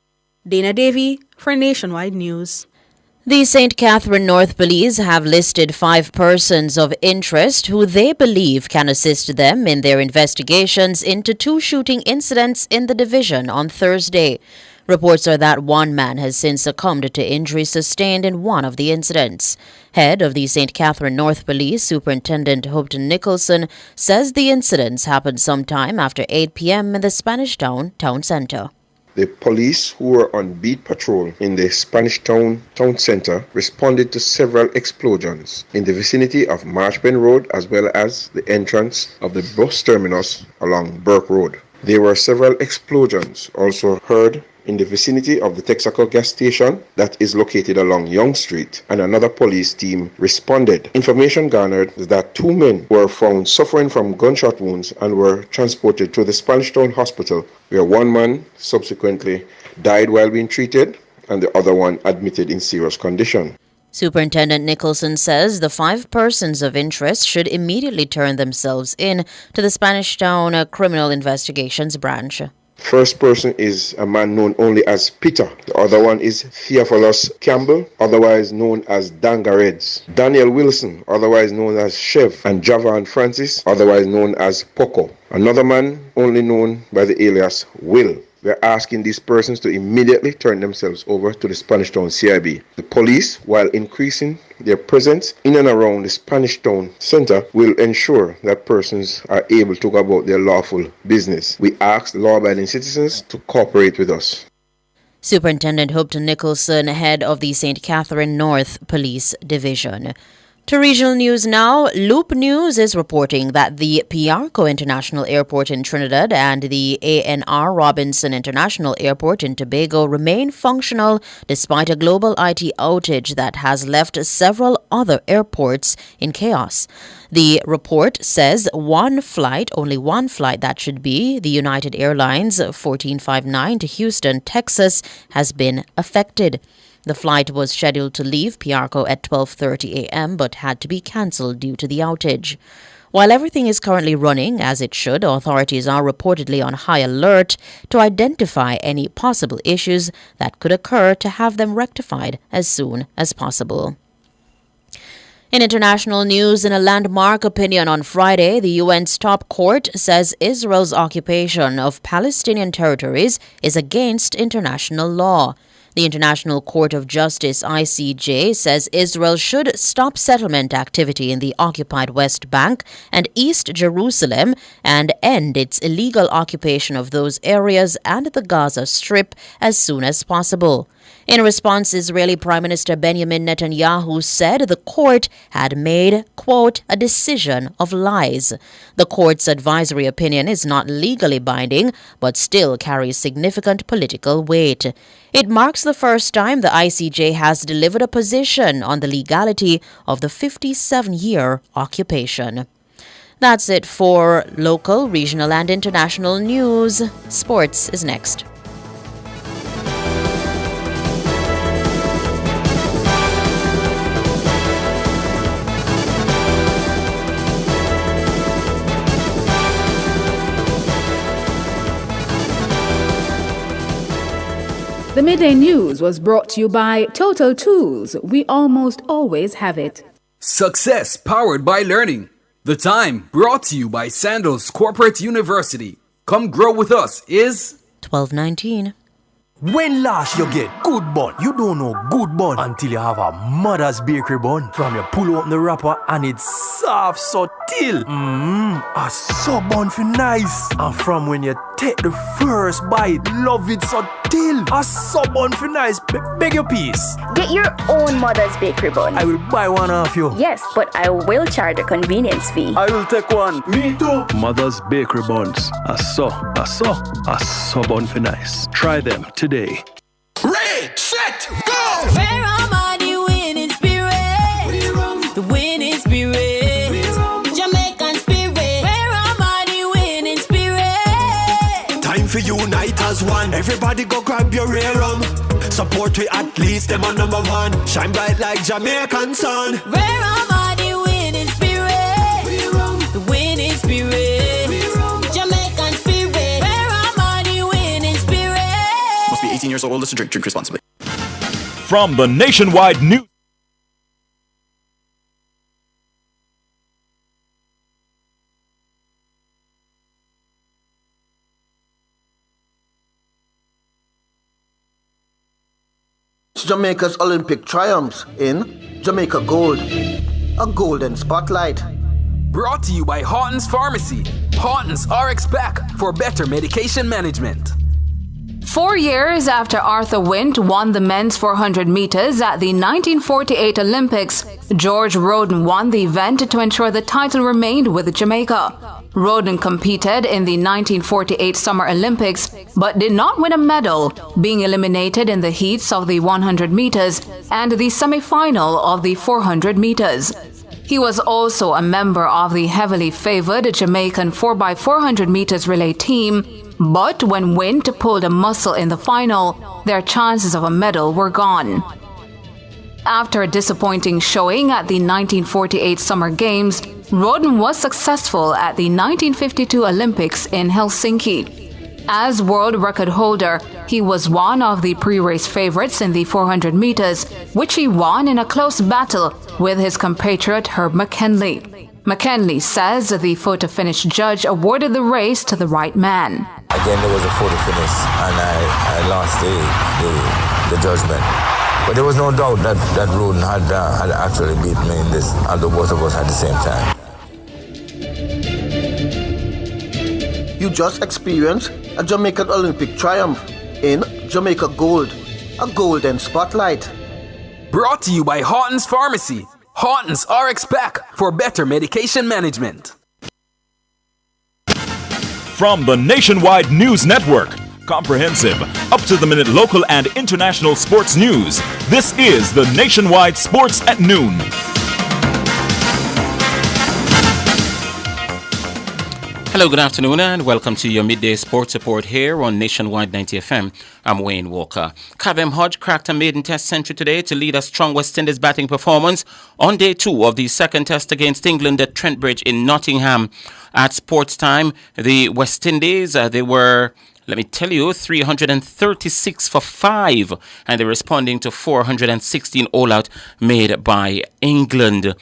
Dana Davey for Nationwide News. The St. Catherine North Police have listed 5 persons of interest who they believe can assist them in their investigations into 2 shooting incidents in the division on Thursday. Reports are that one man has since succumbed to injuries sustained in one of the incidents. Head of the St. Catherine North Police, Superintendent Hopton Nicholson, says the incidents happened sometime after 8 p.m. in the Spanish Town town centre. The police who were on beat patrol in the Spanish Town town centre responded to several explosions in the vicinity of Marchben Road as well as the entrance of the bus terminus along Burke Road. There were several explosions also heard in the vicinity of the Texaco gas station that is located along Young Street, and another police team responded. Information garnered is that 2 men were found suffering from gunshot wounds and were transported to the Spanish Town Hospital, where one man subsequently died while being treated and the other one admitted in serious condition. Superintendent Nicholson says the 5 persons of interest should immediately turn themselves in to the Spanish Town Criminal Investigations Branch. First person is a man known only as Peter. The other one is Theophilus Campbell, otherwise known as Dangareds. Daniel Wilson, otherwise known as Chev, and Javan Francis, otherwise known as Poco. Another man only known by the alias Will. We're asking these persons to immediately turn themselves over to the Spanish Town CIB. The police, while increasing their presence in and around the Spanish Town Centre, will ensure that persons are able to go about their lawful business. We ask law-abiding citizens to cooperate with us. Superintendent Hopton Nicholson, head of the St. Catherine North Police Division. To regional news now, Loop News is reporting that the Piarco International Airport in Trinidad and the ANR Robinson International Airport in Tobago remain functional despite a global IT outage that has left several other airports in chaos. The report says only one flight that should be the United Airlines 1459 to Houston, Texas, has been affected. The flight was scheduled to leave Piarco at 12:30 a.m. but had to be cancelled due to the outage. While everything is currently running as it should, authorities are reportedly on high alert to identify any possible issues that could occur to have them rectified as soon as possible. In international news, in a landmark opinion on Friday, the UN's top court says Israel's occupation of Palestinian territories is against international law. The International Court of Justice, ICJ, says Israel should stop settlement activity in the occupied West Bank and East Jerusalem and end its illegal occupation of those areas and the Gaza Strip as soon as possible. In response, Israeli Prime Minister Benjamin Netanyahu said the court had made, quote, a decision of lies. The court's advisory opinion is not legally binding, but still carries significant political weight. It marks the first time the ICJ has delivered a position on the legality of the 57-year occupation. That's it for local, regional, and international news. Sports is next. The Midday News was brought to you by Total Tools. We almost always have it. Success powered by learning. The Time brought to you by Sandals Corporate University. Come grow with us is 12:19. When last you get good bun, you don't know good bun until you have a mother's bakery bun. From you pull open the wrapper and it's soft so till. A so bun for nice. And from when you take the first bite, love it so till. A so bun for nice. Beg your piece. Get your own mother's bakery bun. I will buy one off you. Yes, but I will charge a convenience fee. I will take one. Me too. Mother's bakery buns. A so bun for nice. Try them today. Ready, set, go! Where am I, the winning spirit? The winning spirit. Jamaican spirit. Where am I, the winning spirit? Time for unite as one. Everybody go grab your rear rum. Support we at least them on number one. Shine bright like Jamaican sun. Where am I, the winning spirit? The winning spirit. 18 years old. Listen, drink responsibly. From the Nationwide News. Jamaica's Olympic triumphs in Jamaica Gold, a golden spotlight. Brought to you by Horton's Pharmacy. Horton's RX Pack for better medication management. 4 years after Arthur Wint won the men's 400 meters at the 1948 Olympics, George Roden won the event to ensure the title remained with Jamaica. Roden competed in the 1948 Summer Olympics but did not win a medal, being eliminated in the heats of the 100 meters and the semi-final of the 400 meters. He was also a member of the heavily favored Jamaican 4x400 meters relay team, but when Wint pulled a muscle in the final, their chances of a medal were gone. After a disappointing showing at the 1948 Summer Games, Roden was successful at the 1952 Olympics in Helsinki. As world record holder, he was one of the pre-race favorites in the 400 meters, which he won in a close battle with his compatriot Herb McKinley. McKinley says the photo-finish judge awarded the race to the right man. Again, there was a photo finish, and I lost the judgment. But there was no doubt that Roden had actually beat me in this, although both of us at the same time. You just experienced a Jamaican Olympic triumph in Jamaica Gold, a golden spotlight. Brought to you by Horton's Pharmacy. Horton's RX Pack for better medication management. From the Nationwide News Network, comprehensive, up-to-the-minute local and international sports news. This is the Nationwide Sports at Noon. Hello, good afternoon, and welcome to your midday sports report here on Nationwide 90 FM. I'm Wayne Walker. Kavem Hodge cracked a maiden test century today to lead a strong West Indies batting performance on day 2 of the second test against England at Trent Bridge in Nottingham. At sports time, the West Indies, they were, let me tell you, 336 for 5, and they're responding to 416 all-out made by England.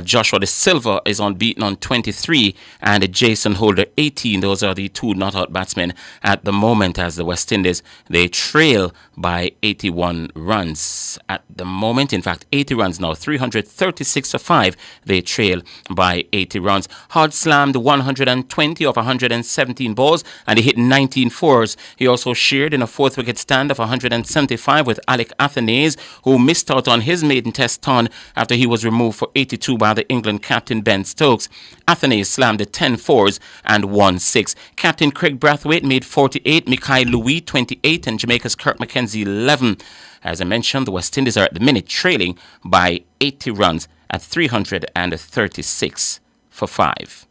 Joshua De Silva is unbeaten on 23, and Jason Holder 18. Those are the two not-out batsmen at the moment, as the West Indies, they trail by 81 runs at the moment. In fact, 80 runs now, 336 for 5. They trail by 80 runs. Hodge slammed 120 of 117 balls, and he hit 19 fours. He also shared in a fourth wicket stand of 175 with Alec Athanaze, who missed out on his maiden test ton after he was removed for 82 by the England captain Ben Stokes. Athanaze slammed the 10 fours and 1 6. Captain Craig Brathwaite made 48, Mikhail Louis 28, and Jamaica's Kirk McKenzie 11. As I mentioned, the West Indies are at the minute trailing by 80 runs at 336 for 5.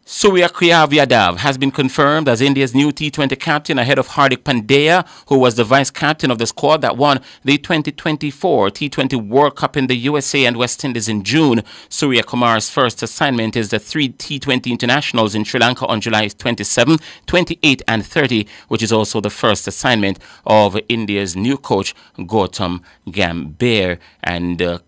Surya Yadav has been confirmed as India's new T20 captain ahead of Hardik Pandya, who was the vice captain of the squad that won the 2024 T20 World Cup in the USA and West Indies in June. Surya Kumar's first assignment is the 3 T20 internationals in Sri Lanka on July 27, 28 and 30, which is also the first assignment of India's new coach Gautam Gambhir. And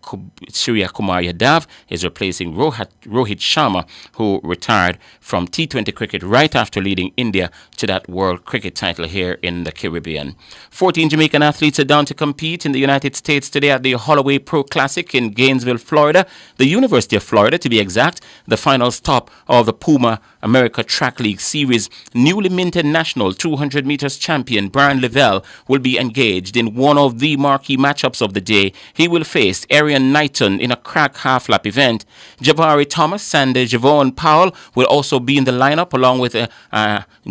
Surya Kumar Yadav is replacing Rohit Sharma, who retired from T20 cricket right after leading India to that World Cricket title here in the Caribbean. 14 Jamaican athletes are down to compete in the United States today at the Holloway Pro Classic in Gainesville, Florida. The University of Florida, to be exact, the final stop of the Puma America Track League Series. Newly minted national 200 meters champion Brian Lavelle will be engaged in one of the marquee matchups of the day. He will face Arian Knighton in a crack half-lap event. Jabari Thomas and Javon Powell will also be in the lineup along with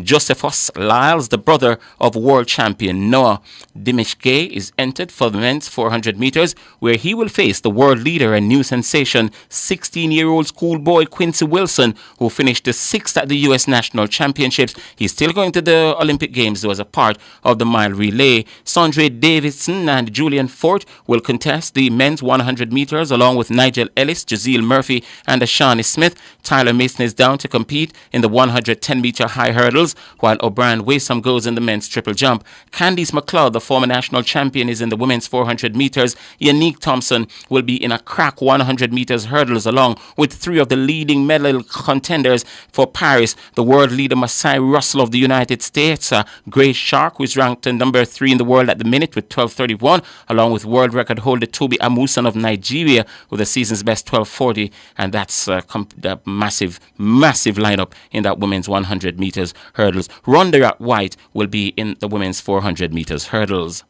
Josephus Lyles, the brother of world champion Noah Dimishke, is entered for the men's 400 meters, where he will face the world leader and new sensation 16-year-old schoolboy Quincy Wilson, who finished the 6th sixth at the U.S. National Championships. He's still going to the Olympic Games, though, as a part of the mile relay. Sondre Davidson and Julian Fort will contest the men's 100 meters, along with Nigel Ellis, Jazeel Murphy, and Ashani Smith. Tyler Mason is down to compete in the 110-meter high hurdles, while O'Brien Waysome goes in the men's triple jump. Candice McLeod, the former national champion, is in the women's 400 meters. Yannick Thompson will be in a crack 100 meters hurdles, along with three of the leading medal contenders for Paris. The world leader Masai Russell of the United States, Grace Shark, who is ranked number 3 in the world at the minute with 12:31, along with world record holder Toby Amusan of Nigeria with a season's best 12:40, and that's a massive lineup in that women's 100 meters hurdles. Rhonda White will be in the women's 400 meters hurdles.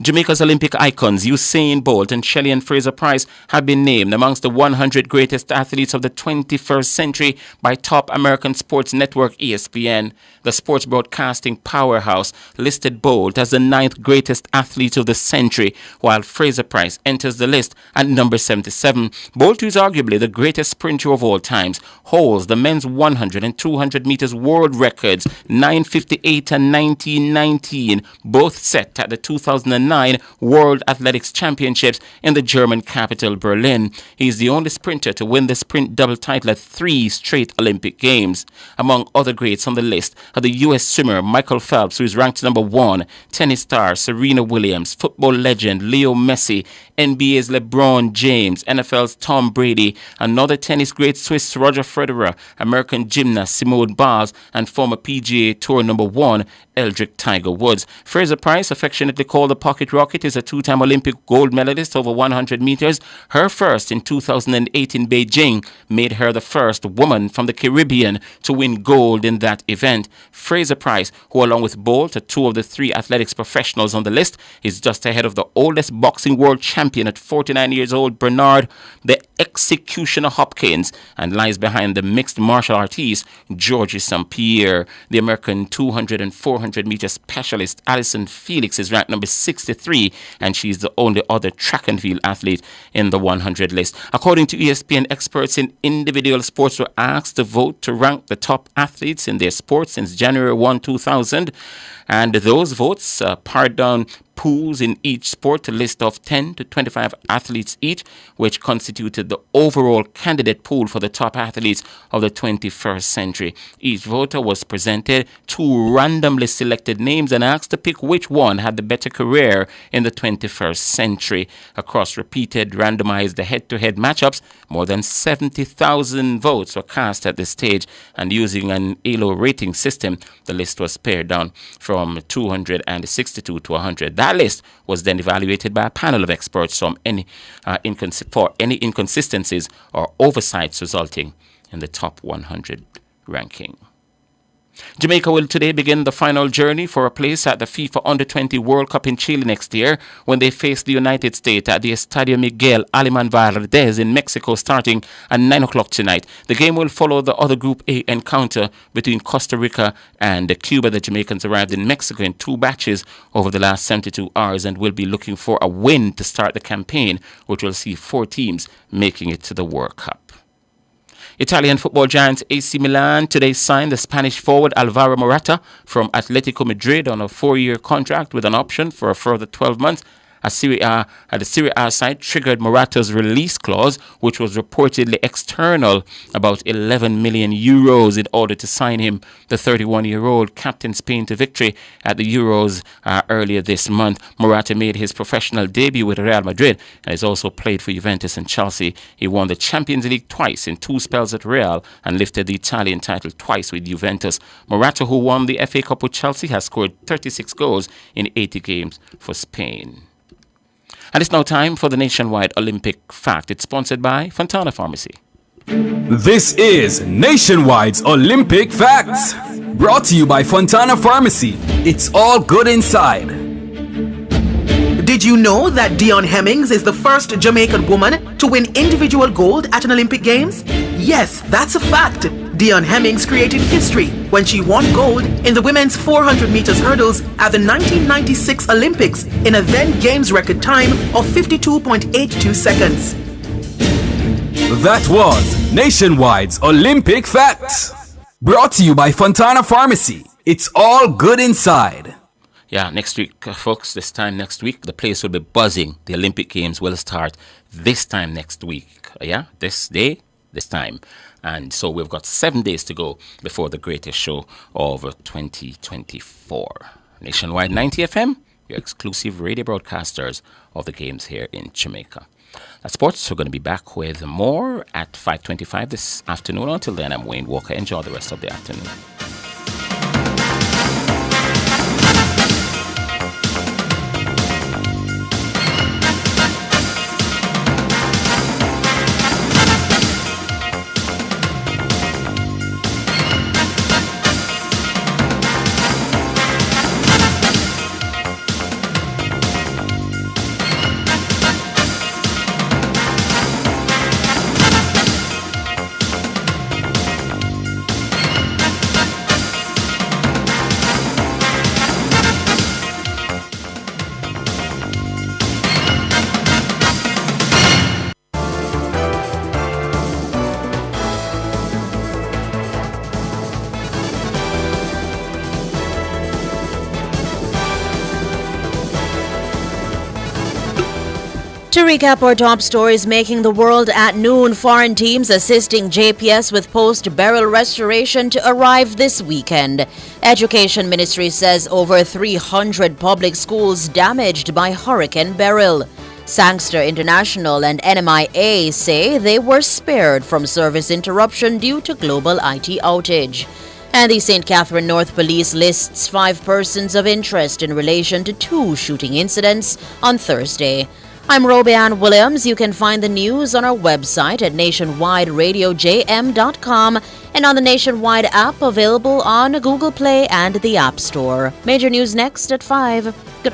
Jamaica's Olympic icons Usain Bolt and Shelly-Ann Fraser-Pryce have been named amongst the 100 greatest athletes of the 21st century by top American sports network ESPN. The sports broadcasting powerhouse listed Bolt as the 9th greatest athlete of the century, while Fraser-Pryce enters the list at number 77. Bolt, who is arguably the greatest sprinter of all times, holds the men's 100 and 200 meters world records, 9:58 and 19:19, both set at the 2009 World Athletics Championships in the German capital Berlin. He is the only sprinter to win the sprint double title at 3 straight Olympic Games. Among other greats on the list are the U.S. swimmer Michael Phelps, who is ranked number 1, tennis star Serena Williams, football legend Leo Messi, NBA's LeBron James, NFL's Tom Brady, another tennis great Swiss Roger Federer, American gymnast Simone Biles, and former PGA Tour number 1 Eldrick Tiger Woods. Fraser-Pryce, affectionately called the Pocket Rocket, is a 2-time Olympic gold medalist over 100 meters. Her first in 2008 in Beijing made her the first woman from the Caribbean to win gold in that event. Fraser-Pryce, who along with Bolt are 2 of the 3 athletics professionals on the list, is just ahead of the oldest boxing world champion at 49 years old, Bernard the Executioner Hopkins, and lies behind the mixed martial artist Georges St. Pierre. The American 200 and 400 meter specialist Allyson Felix is ranked number 63, and she's the only other track and field athlete in the 100 list. According to ESPN, experts in individual sports were asked to vote to rank the top athletes in their sports since January 1, 2000, and those votes pared down pools in each sport to list of 10 to 25 athletes each, which constituted the overall candidate pool for the top athletes of the 21st century. Each voter was presented 2 randomly selected names and asked to pick which one had the better career in the 21st century. Across repeated randomized head-to-head matchups, more than 70,000 votes were cast at this stage, and using an ELO rating system, the list was pared down from 262 to 100. That list was then evaluated by a panel of experts for any inconsistencies or oversights resulting in the top 100 ranking. Jamaica will today begin the final journey for a place at the FIFA Under-20 World Cup in Chile next year when they face the United States at the Estadio Miguel Alemán Valdez in Mexico starting at 9 o'clock tonight. The game will follow the other Group A encounter between Costa Rica and Cuba. The Jamaicans arrived in Mexico in 2 batches over the last 72 hours and will be looking for a win to start the campaign, which will see 4 teams making it to the World Cup. Italian football giants AC Milan today signed the Spanish forward Alvaro Morata from Atletico Madrid on a 4-year contract with an option for a further 12 months. The Serie A side triggered Morata's release clause, which was reportedly external, about 11 million euros in order to sign him. The 31-year-old captained Spain to victory at the Euros earlier this month. Morata made his professional debut with Real Madrid and has also played for Juventus and Chelsea. He won the Champions League twice in 2 spells at Real and lifted the Italian title twice with Juventus. Morata, who won the FA Cup with Chelsea, has scored 36 goals in 80 games for Spain. And it's now time for the Nationwide Olympic Fact. It's sponsored by Fontana Pharmacy. This is Nationwide's Olympic Facts. Brought to you by Fontana Pharmacy. It's all good inside. Did you know that Dion Hemmings is the first Jamaican woman to win individual gold at an Olympic Games? Yes, that's a fact. Dion Hemmings created history when she won gold in the women's 400 meters hurdles at the 1996 Olympics in a then Games record time of 52.82 seconds. That was Nationwide's Olympic Facts. Brought to you by Fontana Pharmacy. It's all good inside. Yeah, next week, folks, this time next week, the place will be buzzing. The Olympic Games will start this time next week. Yeah, this day, this time. And so we've got 7 days to go before the greatest show of 2024. Nationwide 90 FM, your exclusive radio broadcasters of the games here in Jamaica. That's sports. We're going to be back with more at 5:25 this afternoon. Until then, I'm Wayne Walker. Enjoy the rest of the afternoon. To recap our top stories making the world at noon, foreign teams assisting JPS with post-burial restoration to arrive this weekend. Education Ministry says over 300 public schools damaged by Hurricane Beryl. Sangster International and NMIA say they were spared from service interruption due to global IT outage. And the St. Catherine North Police lists 5 persons of interest in relation to 2 shooting incidents on Thursday. I'm Robianne Williams. You can find the news on our website at nationwideradiojm.com and on the Nationwide app available on Google Play and the App Store. Major news next at 5. Good.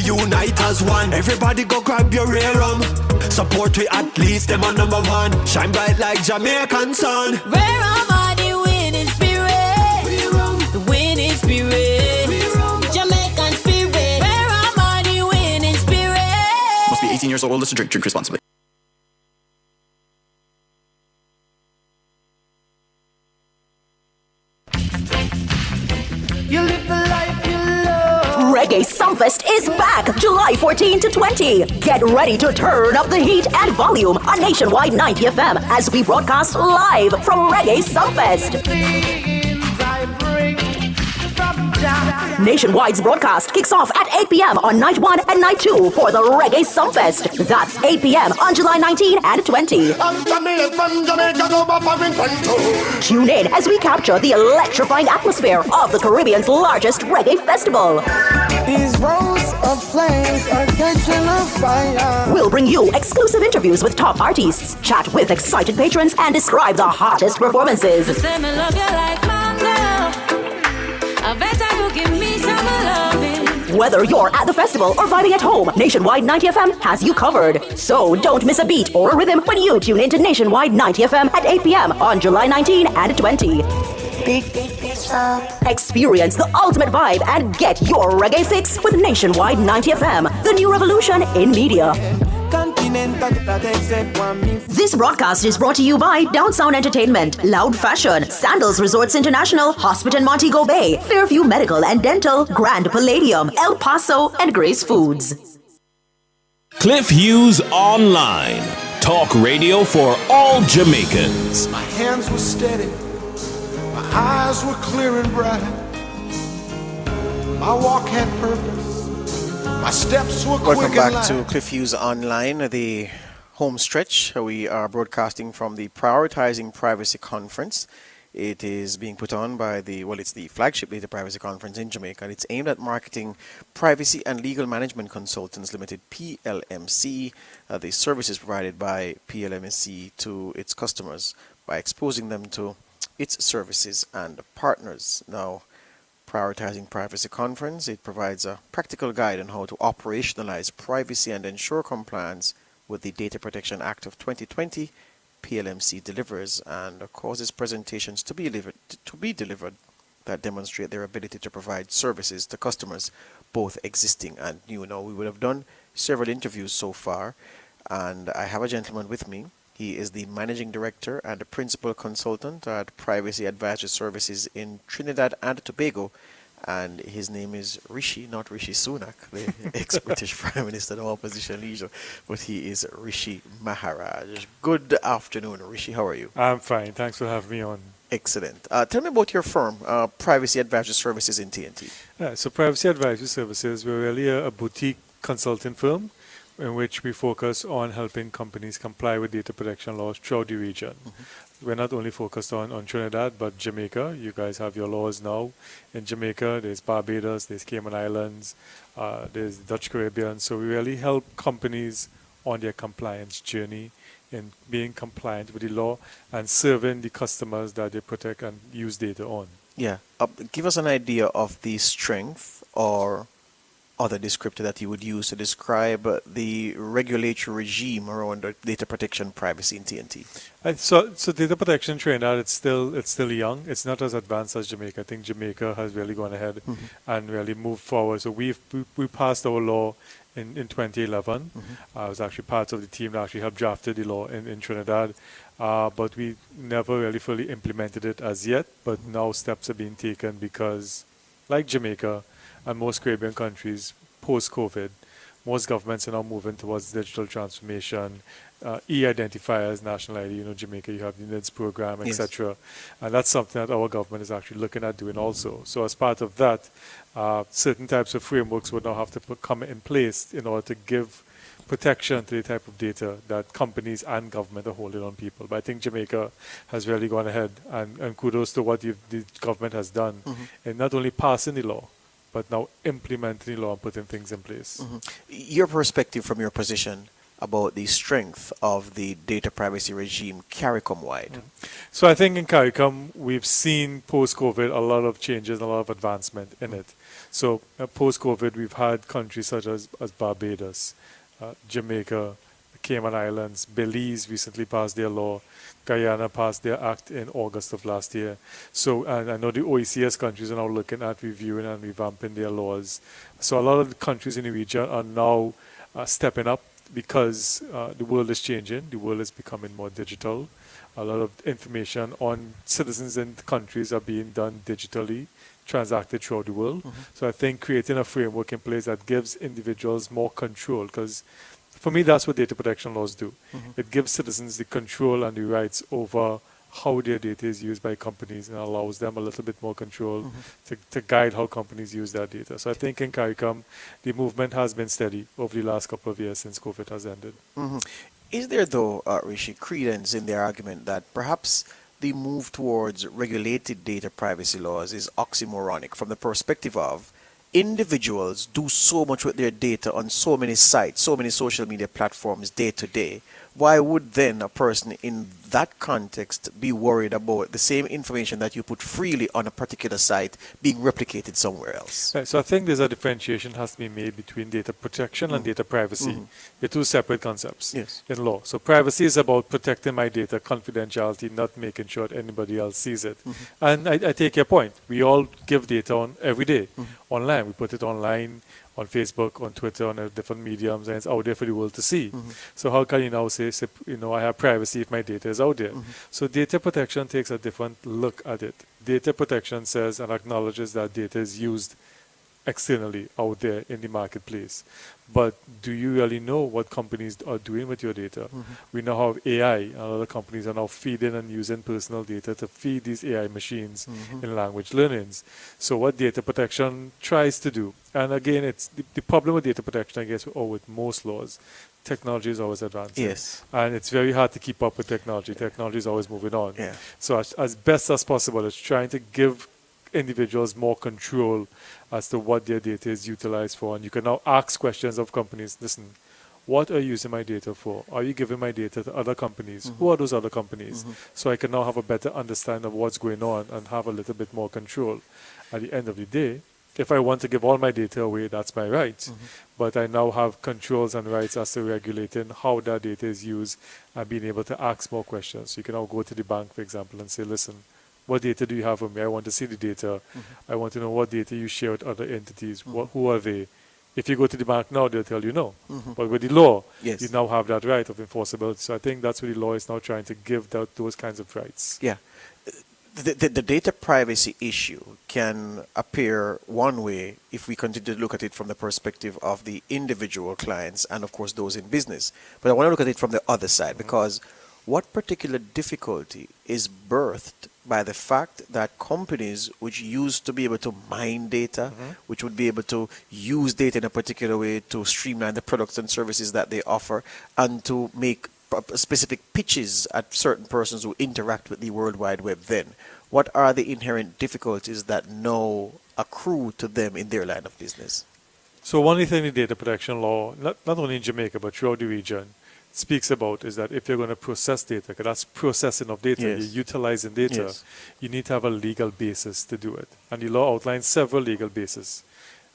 Unite as one. Everybody go grab your rear rum. Support we at least them on number 1. Shine bright like Jamaican sun. Where am I the winning spirit? The winning spirit. Jamaican spirit. Where am I the winning spirit? Must be 18 years old. Listen, drink responsibly. You live the life you love. Reggae Sumfest is back July 14 to 20. Get ready to turn up the heat and volume on Nationwide 90 FM as we broadcast live from Reggae Sumfest. Nationwide's broadcast kicks off at 8 p.m. on night 1 and night 2 for the Reggae Sumfest. That's 8 p.m. on July 19 and 20. Tune in as we capture the electrifying atmosphere of the Caribbean's largest reggae festival. These roads of flames are catching a fire. We'll bring you exclusive interviews with top artists, chat with excited patrons, and describe the hottest performances. I bet you give me some loving. Whether you're at the festival or vibing at home, Nationwide 90 FM has you covered. So don't miss a beat or a rhythm when you tune into Nationwide 90 FM at 8 p.m. on July 19 and 20. Experience the ultimate vibe and get your reggae fix with Nationwide 90 FM, the new revolution in media. This broadcast is brought to you by Downsound Entertainment, Loud Fashion, Sandals Resorts International, Hospital Montego Bay, Fairview Medical and Dental, Grand Palladium, El Paso, and Grace Foods. Cliff Hughes Online. Talk radio for all Jamaicans. My hands were steady. My eyes were clear and bright. My walk had purpose. My steps were quick. Welcome back to Cliff Hughes Online, the home stretch. We are broadcasting from the Prioritizing Privacy Conference. It is being put on by it's the flagship data privacy conference in Jamaica, and it's aimed at marketing privacy and legal management consultants limited, PLMC, the services provided by PLMC to its customers by exposing them to its services and partners. Now, Prioritizing Privacy Conference. It provides a practical guide on how to operationalize privacy and ensure compliance with the Data Protection Act of 2020. PLMC delivers and causes presentations to be delivered that demonstrate their ability to provide services to customers, both existing and new. Now, we would have done several interviews so far, and I have a gentleman with me. He is the Managing Director and the Principal Consultant at Privacy Advisory Services in Trinidad and Tobago, and his name is Rishi, not Rishi Sunak, the ex-British Prime Minister, no opposition leader, but he is Rishi Maharaj. Good afternoon, Rishi. How are you? I'm fine. Thanks for having me on. Excellent. Tell me about your firm, Privacy Advisory Services in TNT. So Privacy Advisory Services, we're really a boutique consulting firm in which we focus on helping companies comply with data protection laws throughout the region. We're not only focused on Trinidad, but Jamaica. You guys have your laws now. In Jamaica, there's Barbados, there's Cayman Islands, there's Dutch Caribbean. So we really help companies on their compliance journey in being compliant with the law and serving the customers that they protect and use data on. Yeah. Give us an idea of the strength or other descriptor that you would use to describe the regulatory regime around data protection privacy in TNT. So data protection in Trinidad, it's still young. It's not as advanced as Jamaica. I think Jamaica has really gone ahead and really moved forward. So we passed our law in 2011. I was actually part of the team that actually helped drafted the law in Trinidad, but we never really fully implemented it as yet. But now steps are being taken because, like Jamaica and most Caribbean countries, post-COVID, most governments are now moving towards digital transformation, e-identifiers, national ID. Jamaica, you have the NIDS program, etc. And that's something that our government is actually looking at doing also. So as part of that, certain types of frameworks would now have to come in place in order to give protection to the type of data that companies and government are holding on people. But I think Jamaica has really gone ahead, and kudos to what the government has done in not only passing the law, but now implementing the law and putting things in place. Your perspective from your position about the strength of the data privacy regime CARICOM-wide. So I think in CARICOM, we've seen post-COVID a lot of changes, a lot of advancement in it. So post-COVID, we've had countries such as Barbados, Jamaica, Cayman Islands, Belize recently passed their law, Guyana passed their act in August of last year. So, and I know the OECS countries are now looking at reviewing and revamping their laws. So a lot of the countries in the region are now stepping up because the world is changing. The world is becoming more digital. A lot of information on citizens in countries are being done digitally, transacted throughout the world. So I think creating a framework in place that gives individuals more control, because for me, that's what data protection laws do. It gives citizens the control and the rights over how their data is used by companies and allows them a little bit more control to guide how companies use that data. So I think in CARICOM, the movement has been steady over the last couple of years since COVID has ended. Is there, though, Rishi, credence in their argument that perhaps the move towards regulated data privacy laws is oxymoronic from the perspective of individuals do so much with their data on so many sites, so many social media platforms day to day? Why would then a person in that context be worried about the same information that you put freely on a particular site being replicated somewhere else? Right, so I think there's a differentiation has to be made between data protection and data privacy. They're two separate concepts in law. So privacy is about protecting my data, confidentiality, not making sure that anybody else sees it. And I take your point. We all give data on every day online. We put it online, on Facebook, on Twitter, on different mediums, and it's out there for the world to see. So how can you now say, I have privacy if my data is out there? So data protection takes a different look at it. Data protection says and acknowledges that data is used externally out there in the marketplace. But do you really know what companies are doing with your data? We now have AI, and a lot of companies are now feeding and using personal data to feed these AI machines in language learnings. So what data protection tries to do, and again, it's the problem with data protection, I guess, or with most laws, technology is always advancing. Yes. And it's very hard to keep up with technology. Technology is always moving on. So as best as possible, it's trying to give individuals more control as to what their data is utilized for. And you can now ask questions of companies, listen, what are you using my data for? Are you giving my data to other companies? Who are those other companies? So I can now have a better understanding of what's going on and have a little bit more control. At the end of the day, if I want to give all my data away, that's my right. But I now have controls and rights as to regulating how that data is used and being able to ask more questions. So you can now go to the bank, for example, and say, listen, what data do you have of me? I want to see the data. I want to know what data you share with other entities. Who are they? If you go to the bank now, they'll tell you no. But with the law, Yes. you now have that right of enforceability. So I think that's what the law is now trying to give those kinds of rights. Yeah. The data privacy issue can appear one way if we continue to look at it from the perspective of the individual clients and, of course, those in business. But I want to look at it from the other side, because what particular difficulty is birthed by the fact that companies which used to be able to mine data, which would be able to use data in a particular way to streamline the products and services that they offer and to make specific pitches at certain persons who interact with the World Wide Web then, what are the inherent difficulties that now accrue to them in their line of business? So one thing the data protection law, not only in Jamaica, but throughout the region, speaks about is that if you're going to process data, because that's processing of data, Yes. you're utilizing data, Yes. you need to have a legal basis to do it. And the law outlines several legal bases.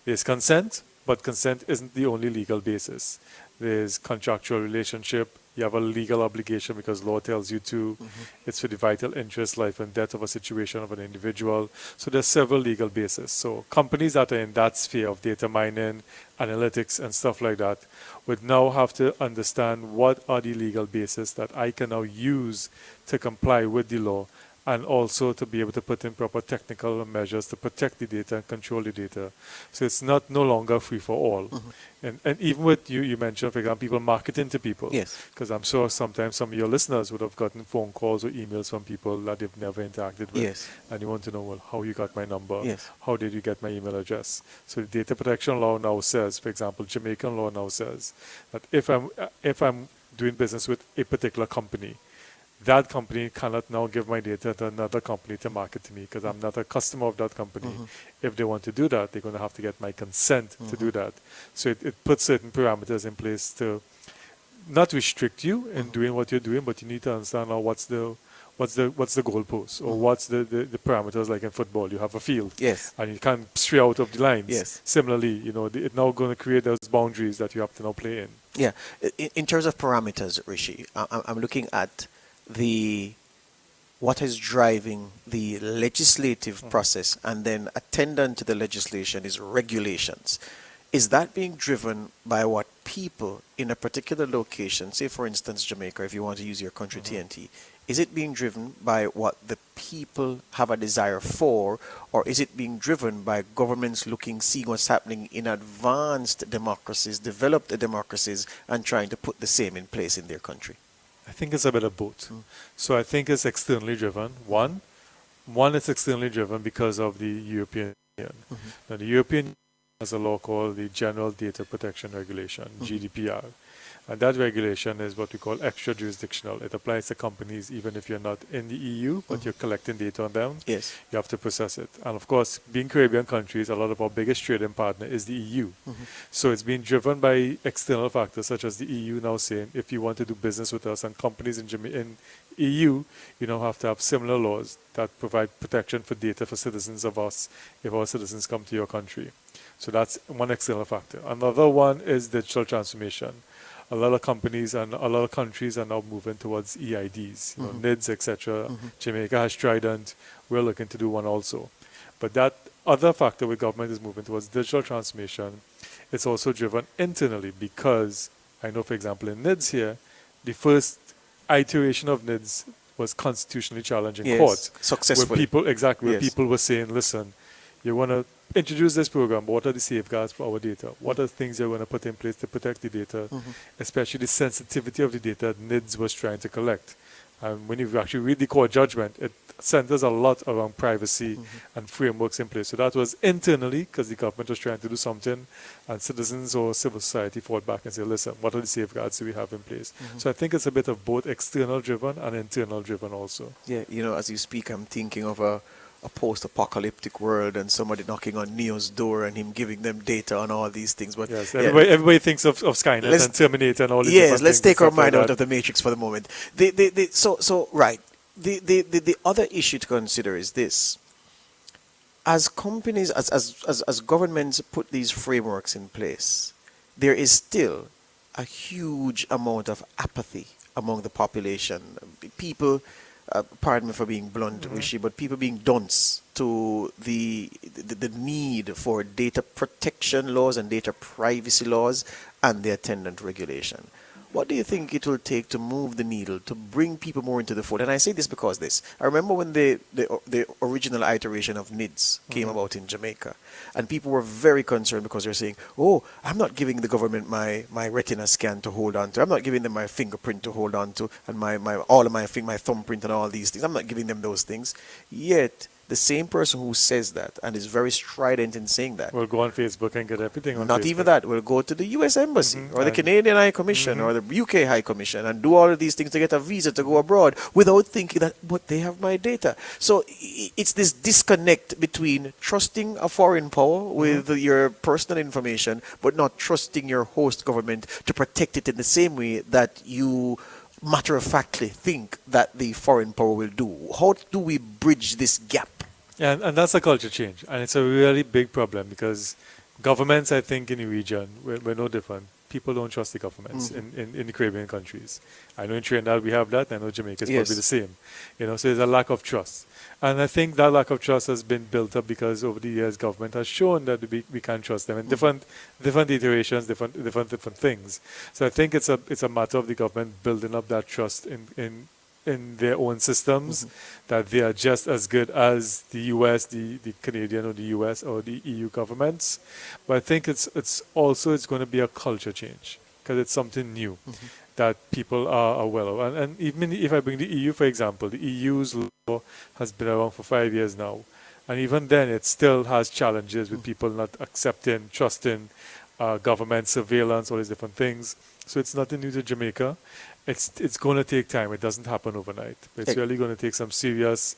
There's consent, but consent isn't the only legal basis. There's contractual relationship. You have a legal obligation because law tells you to. It's for the vital interest, life and death of a situation of an individual. So there's several legal bases. So companies that are in that sphere of data mining, analytics and stuff like that would now have to understand what are the legal bases that I can now use to comply with the law, and also to be able to put in proper technical measures to protect the data and control the data. So it's no longer free for all. And even with you mentioned, for example, people marketing to people. Yes. Because I'm sure sometimes some of your listeners would have gotten phone calls or emails from people that they've never interacted with. Yes. And you want to know, well, how you got my number? Yes. How did you get my email address? So the data protection law now says, for example, Jamaican law now says that if I'm doing business with a particular company, that company cannot now give my data to another company to market to me because I'm not a customer of that company. If they want to do that, they're going to have to get my consent to do that. So it puts certain parameters in place to not restrict you in doing what you're doing, but you need to understand now what's the goalpost or what's the parameters. Like in football, you have a field, Yes. and you can't stray out of the lines. Yes. Similarly, it's now going to create those boundaries that you have to now play in. Yeah. In terms of parameters, Rishi, I'm looking at what is driving the legislative process, and then attendant to the legislation is regulations. Is that being driven by what people in a particular location, say for instance Jamaica, if you want to use your country TNT, is it being driven by what the people have a desire for, or is it being driven by governments seeing what's happening in advanced democracies, developed democracies, and trying to put the same in place in their country? I think it's a bit of both. So I think it's externally driven. One, it's externally driven because of the European Union. Now, the European Union has a law called the General Data Protection Regulation, GDPR. And that regulation is what we call extra jurisdictional. It applies to companies even if you're not in the EU, but you're collecting data on them. Yes. You have to process it. And of course, being Caribbean countries, a lot of our biggest trading partner is the EU. So it's being driven by external factors such as the EU now saying, if you want to do business with us, and companies in EU, you now have to have similar laws that provide protection for data for citizens of us if our citizens come to your country. So that's one external factor. Another one is digital transformation. A lot of companies and a lot of countries are now moving towards EIDs, NIDs, etc. Jamaica has Trident. We're looking to do one also. But that other factor where government is moving towards digital transformation, it's also driven internally because I know, for example, in NIDs here, the first iteration of NIDs was constitutionally challenged in court. Successfully. Where people were saying, listen, you want to introduce this program, but what are the safeguards for our data? What are the things you're going to put in place to protect the data, especially the sensitivity of the data NIDS was trying to collect? And when you actually read the court judgment, it centers a lot around privacy and frameworks in place. So that was internally because the government was trying to do something, and citizens or civil society fought back and said, listen, what are the safeguards do we have in place? So I think it's a bit of both external driven and internal driven also. Yeah, as you speak, I'm thinking of a post-apocalyptic world and somebody knocking on Neo's door and him giving them data on all these things. But yes, everybody thinks of Skynet and Terminator and all these yes, let's take our mind like out of the Matrix for the moment. Right. The other issue to consider is this. as companies, as governments put these frameworks in place, there is still a huge amount of apathy among the population. People, pardon me for being blunt, Rishi, but people being dunce to the need for data protection laws and data privacy laws and the attendant regulation. What do you think it will take to move the needle, to bring people more into the fold? And I say this because I remember when the original iteration of NIDS came about in Jamaica, and people were very concerned because they're saying, oh, I'm not giving the government my retina scan to hold on to. I'm not giving them my fingerprint to hold on to, and my thumbprint and all these things. I'm not giving them those things. Yet, the same person who says that and is very strident in saying that will go on Facebook and get everything on Not Facebook. even that. Will go to the U.S. Embassy or the Canadian High Commission or the UK High Commission and do all of these things to get a visa to go abroad without thinking that, but they have my data. So it's this disconnect between trusting a foreign power with your personal information, but not trusting your host government to protect it in the same way that you matter-of-factly think that the foreign power will do. How do we bridge this gap? Yeah, and that's a culture change. And it's a really big problem because governments, I think, in the region, we're no different. People don't trust the governments in the Caribbean countries. I know in Trinidad we have that. I know Jamaica is probably the same. So there's a lack of trust. And I think that lack of trust has been built up because over the years government has shown that we can't trust them in different iterations, different things. So I think it's a matter of the government building up that trust in their own systems, that they are just as good as the US, the Canadian or the US or the EU governments. But I think it's going to be a culture change because it's something new that people are aware of. And even if I bring the EU, for example, the EU's law has been around for 5 years now. And even then, it still has challenges with people not accepting, trusting government surveillance, all these different things. So it's nothing new to Jamaica. It's going to take time. It doesn't happen overnight. It's really going to take some serious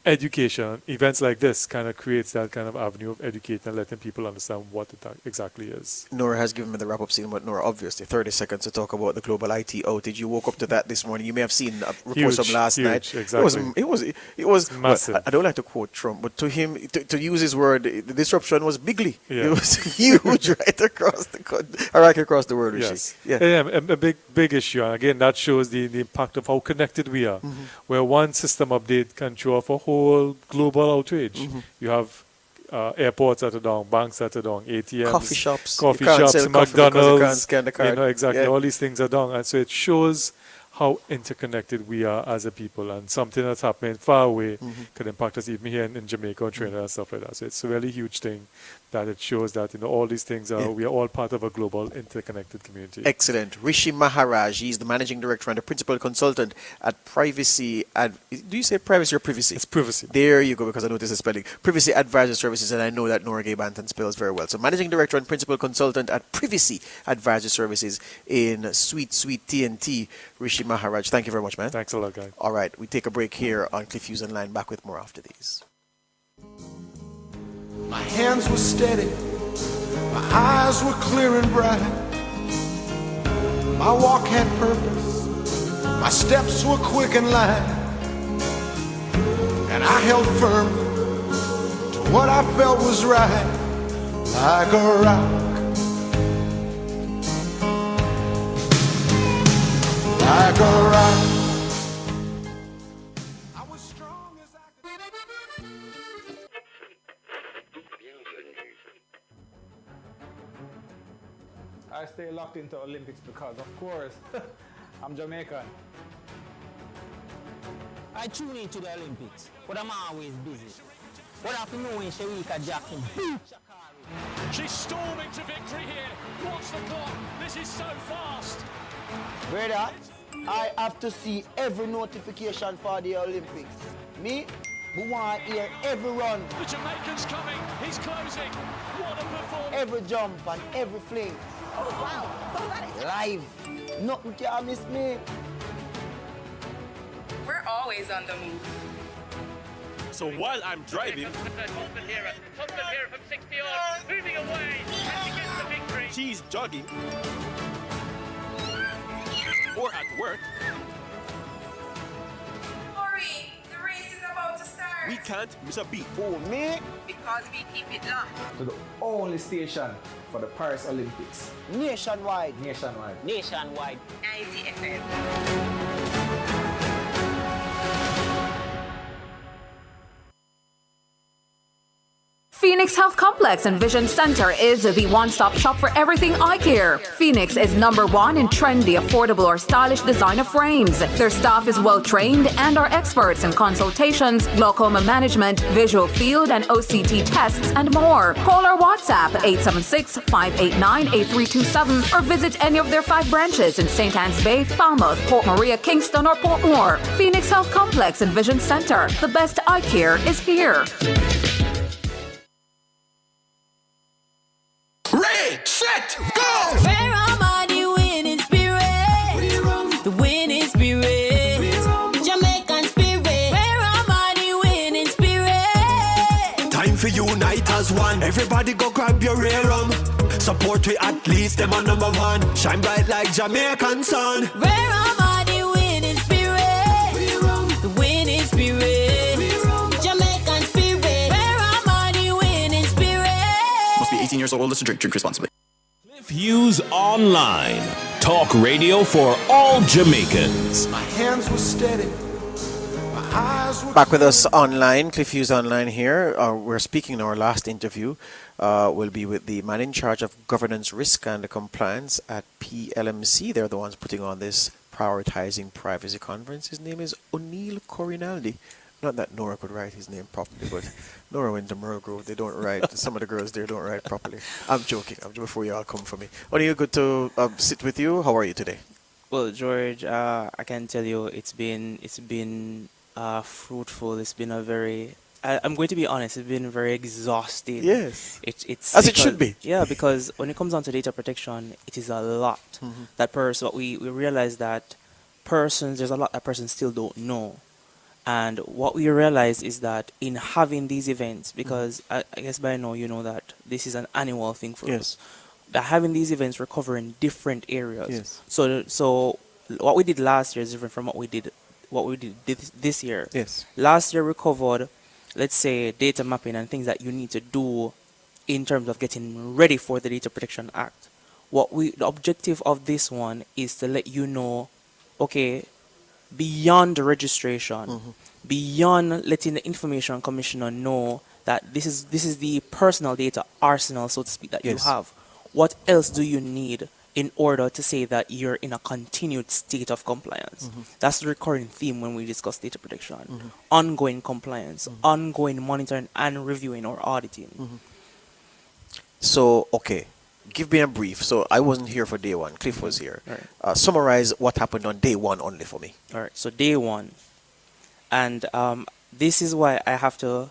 education. Events like this kind of creates that kind of avenue of educating and letting people understand what it exactly is. Nora has given me the wrap-up scene, but Nora, obviously, 30 seconds to talk about the global IT outage. You woke up to that this morning. You may have seen reports from last night. Exactly. It was massive. Well, I don't like to quote Trump, but to him, to use his word, the disruption was bigly. Yeah. It was huge right across the country, right across the world. Yes. A big issue. And again, that shows the impact of how connected we are, where one system update can show off a whole global outrage. You have airports that are down, banks that are down, ATMs, coffee shops, McDonald's, scan the card. Exactly. All these things are down, and so it shows how interconnected we are as a people, and something that's happening far away could impact us even here in Jamaica and Trinidad and stuff like that. So it's a really huge thing that it shows that all these things are we are all part of a global interconnected community. Excellent. Rishi Maharaj, he's the managing director and the principal consultant at Privacy. Do you say privacy or privacy? It's privacy. There you go, because I noticed the spelling. Privacy Advisor Services, and I know that Nora Gay Banton spells very well. So managing director and principal consultant at Privacy Advisor Services in Sweet TNT, Rishi Maharaj. Thank you very much, man. Thanks a lot, guy. All right, we take a break here on Cliff Hughes Online. Back with more after these. My hands were steady, my eyes were clear and bright. My walk had purpose, my steps were quick and light. And I held firm to what I felt was right, like a rock, like a rock. I stay locked into Olympics because, of course, I'm Jamaican. I tune into the Olympics, but I'm always busy. What have you know when Sharika Jackson? She's storming to victory here. Watch the clock. This is so fast. Brother, I have to see every notification for the Olympics. Me, who want to hear every run. The Jamaican's coming. He's closing. What a performance. Every jump and every fling. Oh, wow. Live. Nothing can miss me. We're always on the move. So while I'm driving, Thompson here from 60 odd, moving away, and he gets the victory. She's jogging, or at work. Hurry, the race is about to start. We can't miss a beat. For me, Because we keep it locked. To the only station for the Paris Olympics. Nationwide. Nationwide. Nationwide. 90 FM. Phoenix Health Complex and Vision Center is the one-stop shop for everything eye care. Phoenix is #1 in trendy, affordable or stylish design of frames. Their staff is well-trained and are experts in consultations, glaucoma management, visual field and OCT tests and more. Call or WhatsApp 876-589-8327 or visit any of their 5 branches in St. Anne's Bay, Falmouth, Port Maria, Kingston or Portmore. Phoenix Health Complex and Vision Center. The best eye care is here. Ready, set, go! Where am I, the winning spirit? The winning spirit. Jamaican spirit. Where am I, the winning spirit? Time for unite as one. Everybody go grab your rear Support we at least them on #1. Shine bright like Jamaican sun. Where am I, the winning spirit? The winning spirit. Jamaican spirit. Where am I, the winning spirit? Must be 18 years old. Listen, drink responsibly. Hughes Online. Talk radio for all Jamaicans. My hands were steady. My eyes were... Back with us online, Cliff Hughes Online here. We're speaking in our last interview. Will be with the man in charge of governance, risk and compliance at PLMC. They're the ones putting on this prioritizing privacy conference. His name is O'Neill Corinaldi. Not that Nora could write his name properly, but Nora went to Grove. They don't write. Some of the girls there don't write properly. I'm joking. Before you all come for me. O'Neill, good to sit with you. How are you today? Well, George, I can tell you it's been fruitful. It's been a very I'm going to be honest. It's been very exhausting. Yes, it's as it should be. Yeah, because when it comes down to data protection, it is a lot. That we realize that there's a lot that persons still don't know. And what we realize is that in having these events, because I guess by now you know that this is an annual thing for us, that having these events we're covering different areas. Yes. So what we did last year is different from what we did this year. Yes. Last year we covered, let's say, data mapping and things that you need to do in terms of getting ready for the Data Protection Act. The objective of this one is to let you know, okay, beyond the registration, beyond letting the Information Commissioner know that this is the personal data arsenal, so to speak, that you have. What else do you need in order to say that you're in a continued state of compliance? That's the recurring theme when we discuss data protection. Ongoing compliance, ongoing monitoring and reviewing or auditing. So, okay. Give me a brief. So I wasn't here for day one. Cliff was here. Right. Summarize what happened on day one only for me. All right. So day one, and this is why I have to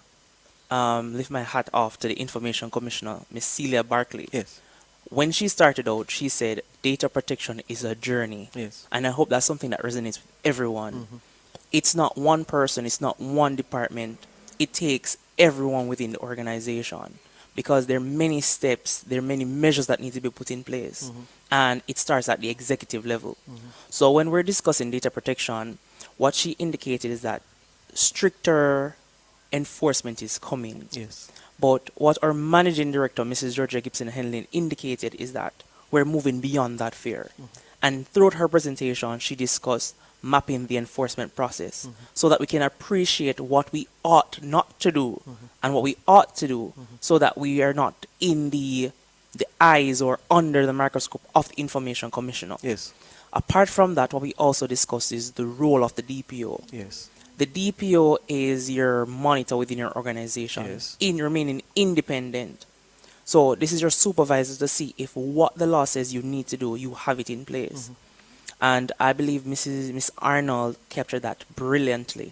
lift my hat off to the Information Commissioner, Miss Celia Barkley. Yes. When she started out, she said data protection is a journey. Yes. And I hope that's something that resonates with everyone. It's not one person. It's not one department. It takes everyone within the organization. Because there are many steps, there are many measures that need to be put in place. And it starts at the executive level. So when we're discussing data protection, what she indicated is that stricter enforcement is coming. Yes. But what our managing director, Mrs. Georgia Gibson Henley, indicated is that we're moving beyond that fear. And throughout her presentation, she discussed mapping the enforcement process so that we can appreciate what we ought not to do and what we ought to do so that we are not in the eyes or under the microscope of the Information Commissioner. Yes. Apart from that, what we also discussed is the role of the DPO. Yes. The DPO is your monitor within your organization, in remaining independent. So this is your supervisor to see if what the law says you need to do, you have it in place. And I believe Miss Arnold captured that brilliantly.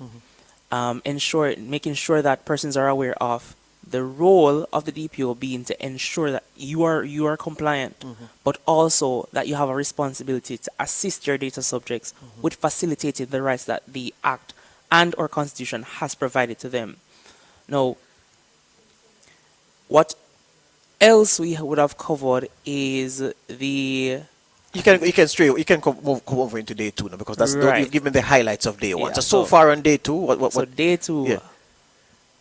Making sure that persons are aware of the role of the DPO being to ensure that you are compliant, but also that you have a responsibility to assist your data subjects with facilitating the rights that the Act and or Constitution has provided to them. Now, what else we would have covered is the... You can come over into day two now because that's right. you've given the highlights of day one. Yeah, So far on day two, what? So day two,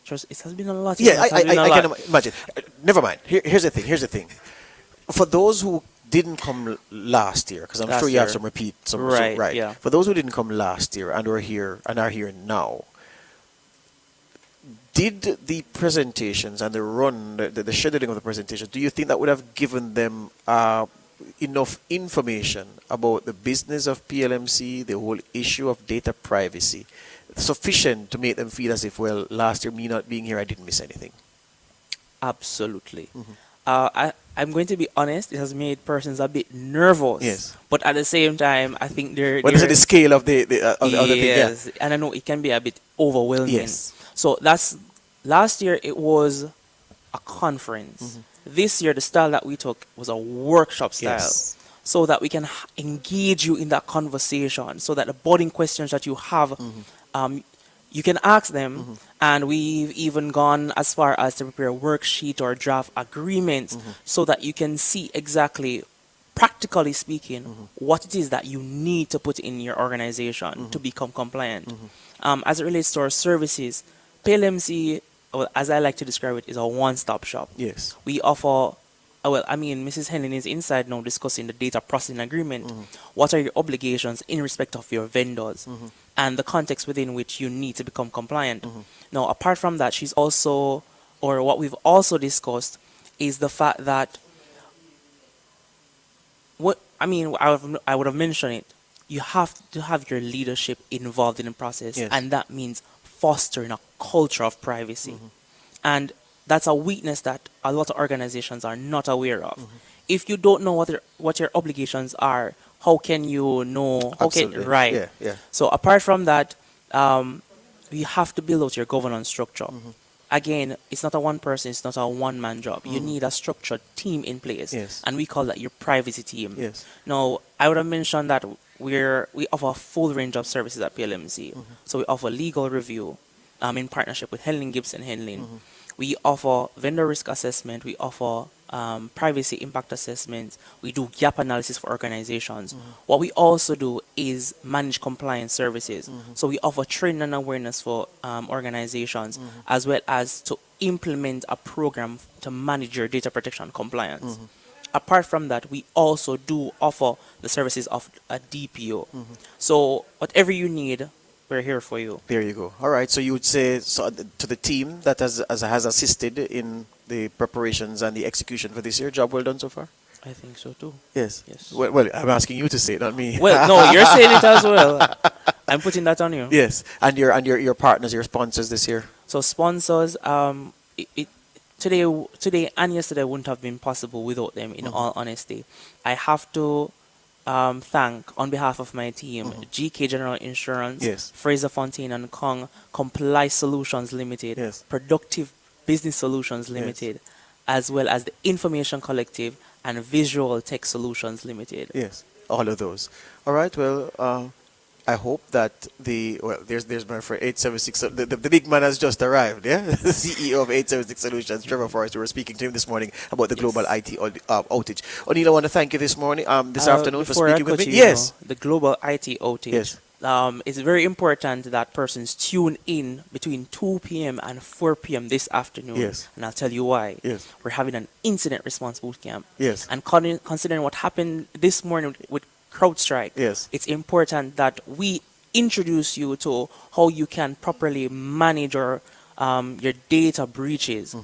Trust, it has been a lot. Yeah, It has been a I lot. can imagine. Never mind. Here's the thing. Here's the thing. For those who didn't come last year, because I'm Last sure you have year. some repeat, Right, yeah. For those who didn't come last year and are here now, did the presentations and the scheduling of the presentations, do you think that would have given them enough information about the business of PLMC, the whole issue of data privacy, sufficient to make them feel as if, well, last year, me not being here, I didn't miss anything? Absolutely. I'm going to be honest, it has made persons a bit nervous. Yes. But at the same time, I think they're... Well, this is the scale of the other thing, yeah. Yes, and I know it can be a bit overwhelming. Yes. So last year it was a conference. This year the style that we took was a workshop style. Yes. So that we can engage you in that conversation, so that the budding questions that you have, you can ask them. And we've even gone as far as to prepare a worksheet or draft agreements so that you can see exactly, practically speaking, what it is that you need to put in your organization to become compliant. As it relates to our services, PLMC, well, as I like to describe it, is a one-stop shop. Yes. We offer, well, I mean, Mrs. Henlin is inside now discussing the data processing agreement. What are your obligations in respect of your vendors and the context within which you need to become compliant? Now, apart from that, she's also, or what we've also discussed is the fact that, I would have mentioned it, you have to have your leadership involved in the process, Yes. and that means fostering a culture of privacy. And that's a weakness that a lot of organizations are not aware of. If you don't know what your obligations are, how can you know? Absolutely. Right. Yeah. So apart from that, you have to build out your governance structure. Again, it's not a one person, it's not a one-man job. You need a structured team in place. Yes. And we call that your privacy team. Yes. Now, I would have mentioned that we offer a full range of services at PLMC. So we offer legal review in partnership with Henlin Gibson Henlin. We offer vendor risk assessment. We offer privacy impact assessments. We do gap analysis for organizations. What we also do is manage compliance services. So we offer training and awareness for organizations, as well as to implement a program to manage your data protection compliance. Apart from that, we also do offer the services of a DPO. So whatever you need, we're here for you. There you go. All right. So you would say to the team that has assisted in the preparations and the execution for this year, job well done so far? I think so too. Yes. Yes. Well, I'm asking you to say it, not me. Well, no, you're saying it as well. I'm putting that on you. Yes. And your partners, your sponsors this year? So sponsors, today and yesterday wouldn't have been possible without them, in all honesty. I have to thank, on behalf of my team, GK General Insurance, Yes. Fraser Fontaine and Kong, Comply Solutions Limited, Yes. Productive Business Solutions Limited, as well as the Information Collective and Visual Tech Solutions Limited. Yes. All of those. All right. Well, I hope that there's my friend 876. The big man has just arrived. Yeah, the CEO of 876 Solutions, Trevor Forrest. We were speaking to him this morning about the global IT outage. O'Neill, I want to thank you this morning, this afternoon for speaking with me. Yes, the global IT outage. Yes. It's very important that persons tune in between 2 p.m. and 4 p.m. this afternoon. Yes. And I'll tell you why. Yes. We're having an incident response boot camp. Yes. And considering what happened this morning with CrowdStrike, Yes. it's important that we introduce you to how you can properly manage your data breaches.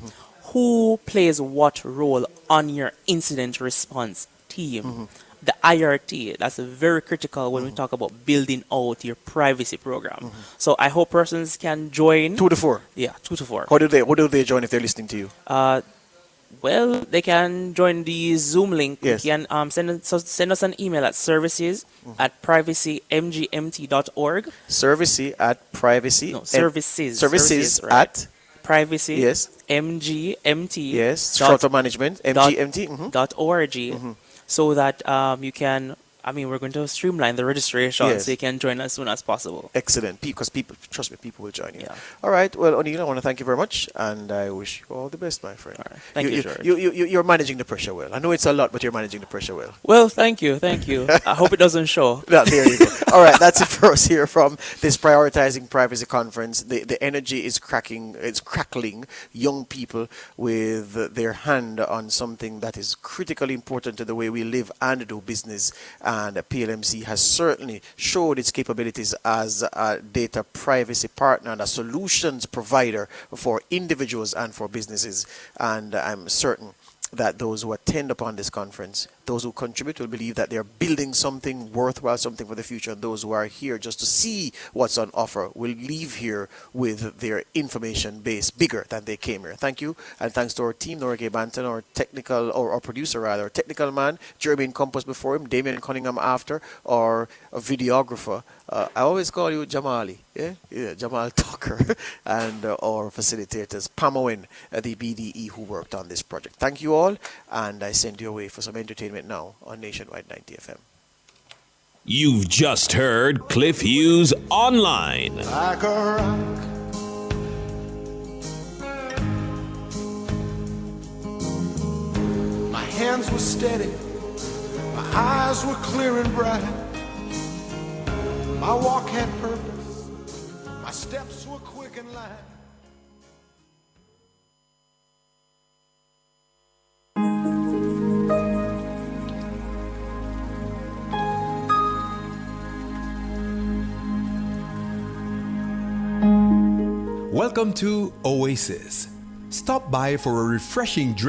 Who plays what role on your incident response team? The IRT, that's very critical when we talk about building out your privacy program. So I hope persons can join. 2 to 4. Yeah, 2 to 4. How do they join if they're listening to you? Well, they can join the Zoom link. Yes. You can send us an email at services@privacymgmt.org. Services at privacy. Yes. MGMT. Yes. Short for management. MGMT. .org. So that you can I mean, we're going to streamline the registration Yes. so you can join as soon as possible. Excellent, because people, trust me, people will join you. Yeah. All right, well, O'Neill, I want to thank you very much, and I wish you all the best, my friend. All right. Thank you, George. You're managing the pressure well. I know it's a lot, but you're managing the pressure well. Well, thank you. I hope it doesn't show. Yeah, there you go. All right, that's it for us here from this Prioritizing Privacy Conference. The energy is crackling. Young people with their hand on something that is critically important to the way we live and do business. And PLMC has certainly showed its capabilities as a data privacy partner and a solutions provider for individuals and for businesses. And I'm certain that those who attend upon this conference, those who contribute, will believe that they're building something worthwhile, something for the future. And those who are here just to see what's on offer will leave here with their information base bigger than they came here. Thank you, and thanks to our team, Nora K. Banton, our technical, or our producer rather, technical man, Jeremy Campos before him, Damien Cunningham after, our videographer. I always call you Jamali, yeah, Jamal Tucker, and our facilitators, Pam Owen, the BDE who worked on this project. Thank you all, and I send you away for some entertainment now on Nationwide 90 FM. You've just heard Cliff Hughes Online. Like a rock. My hands were steady, my eyes were clear and bright. My walk had purpose, my steps were quick and light. Welcome to Oasis. Stop by for a refreshing drink.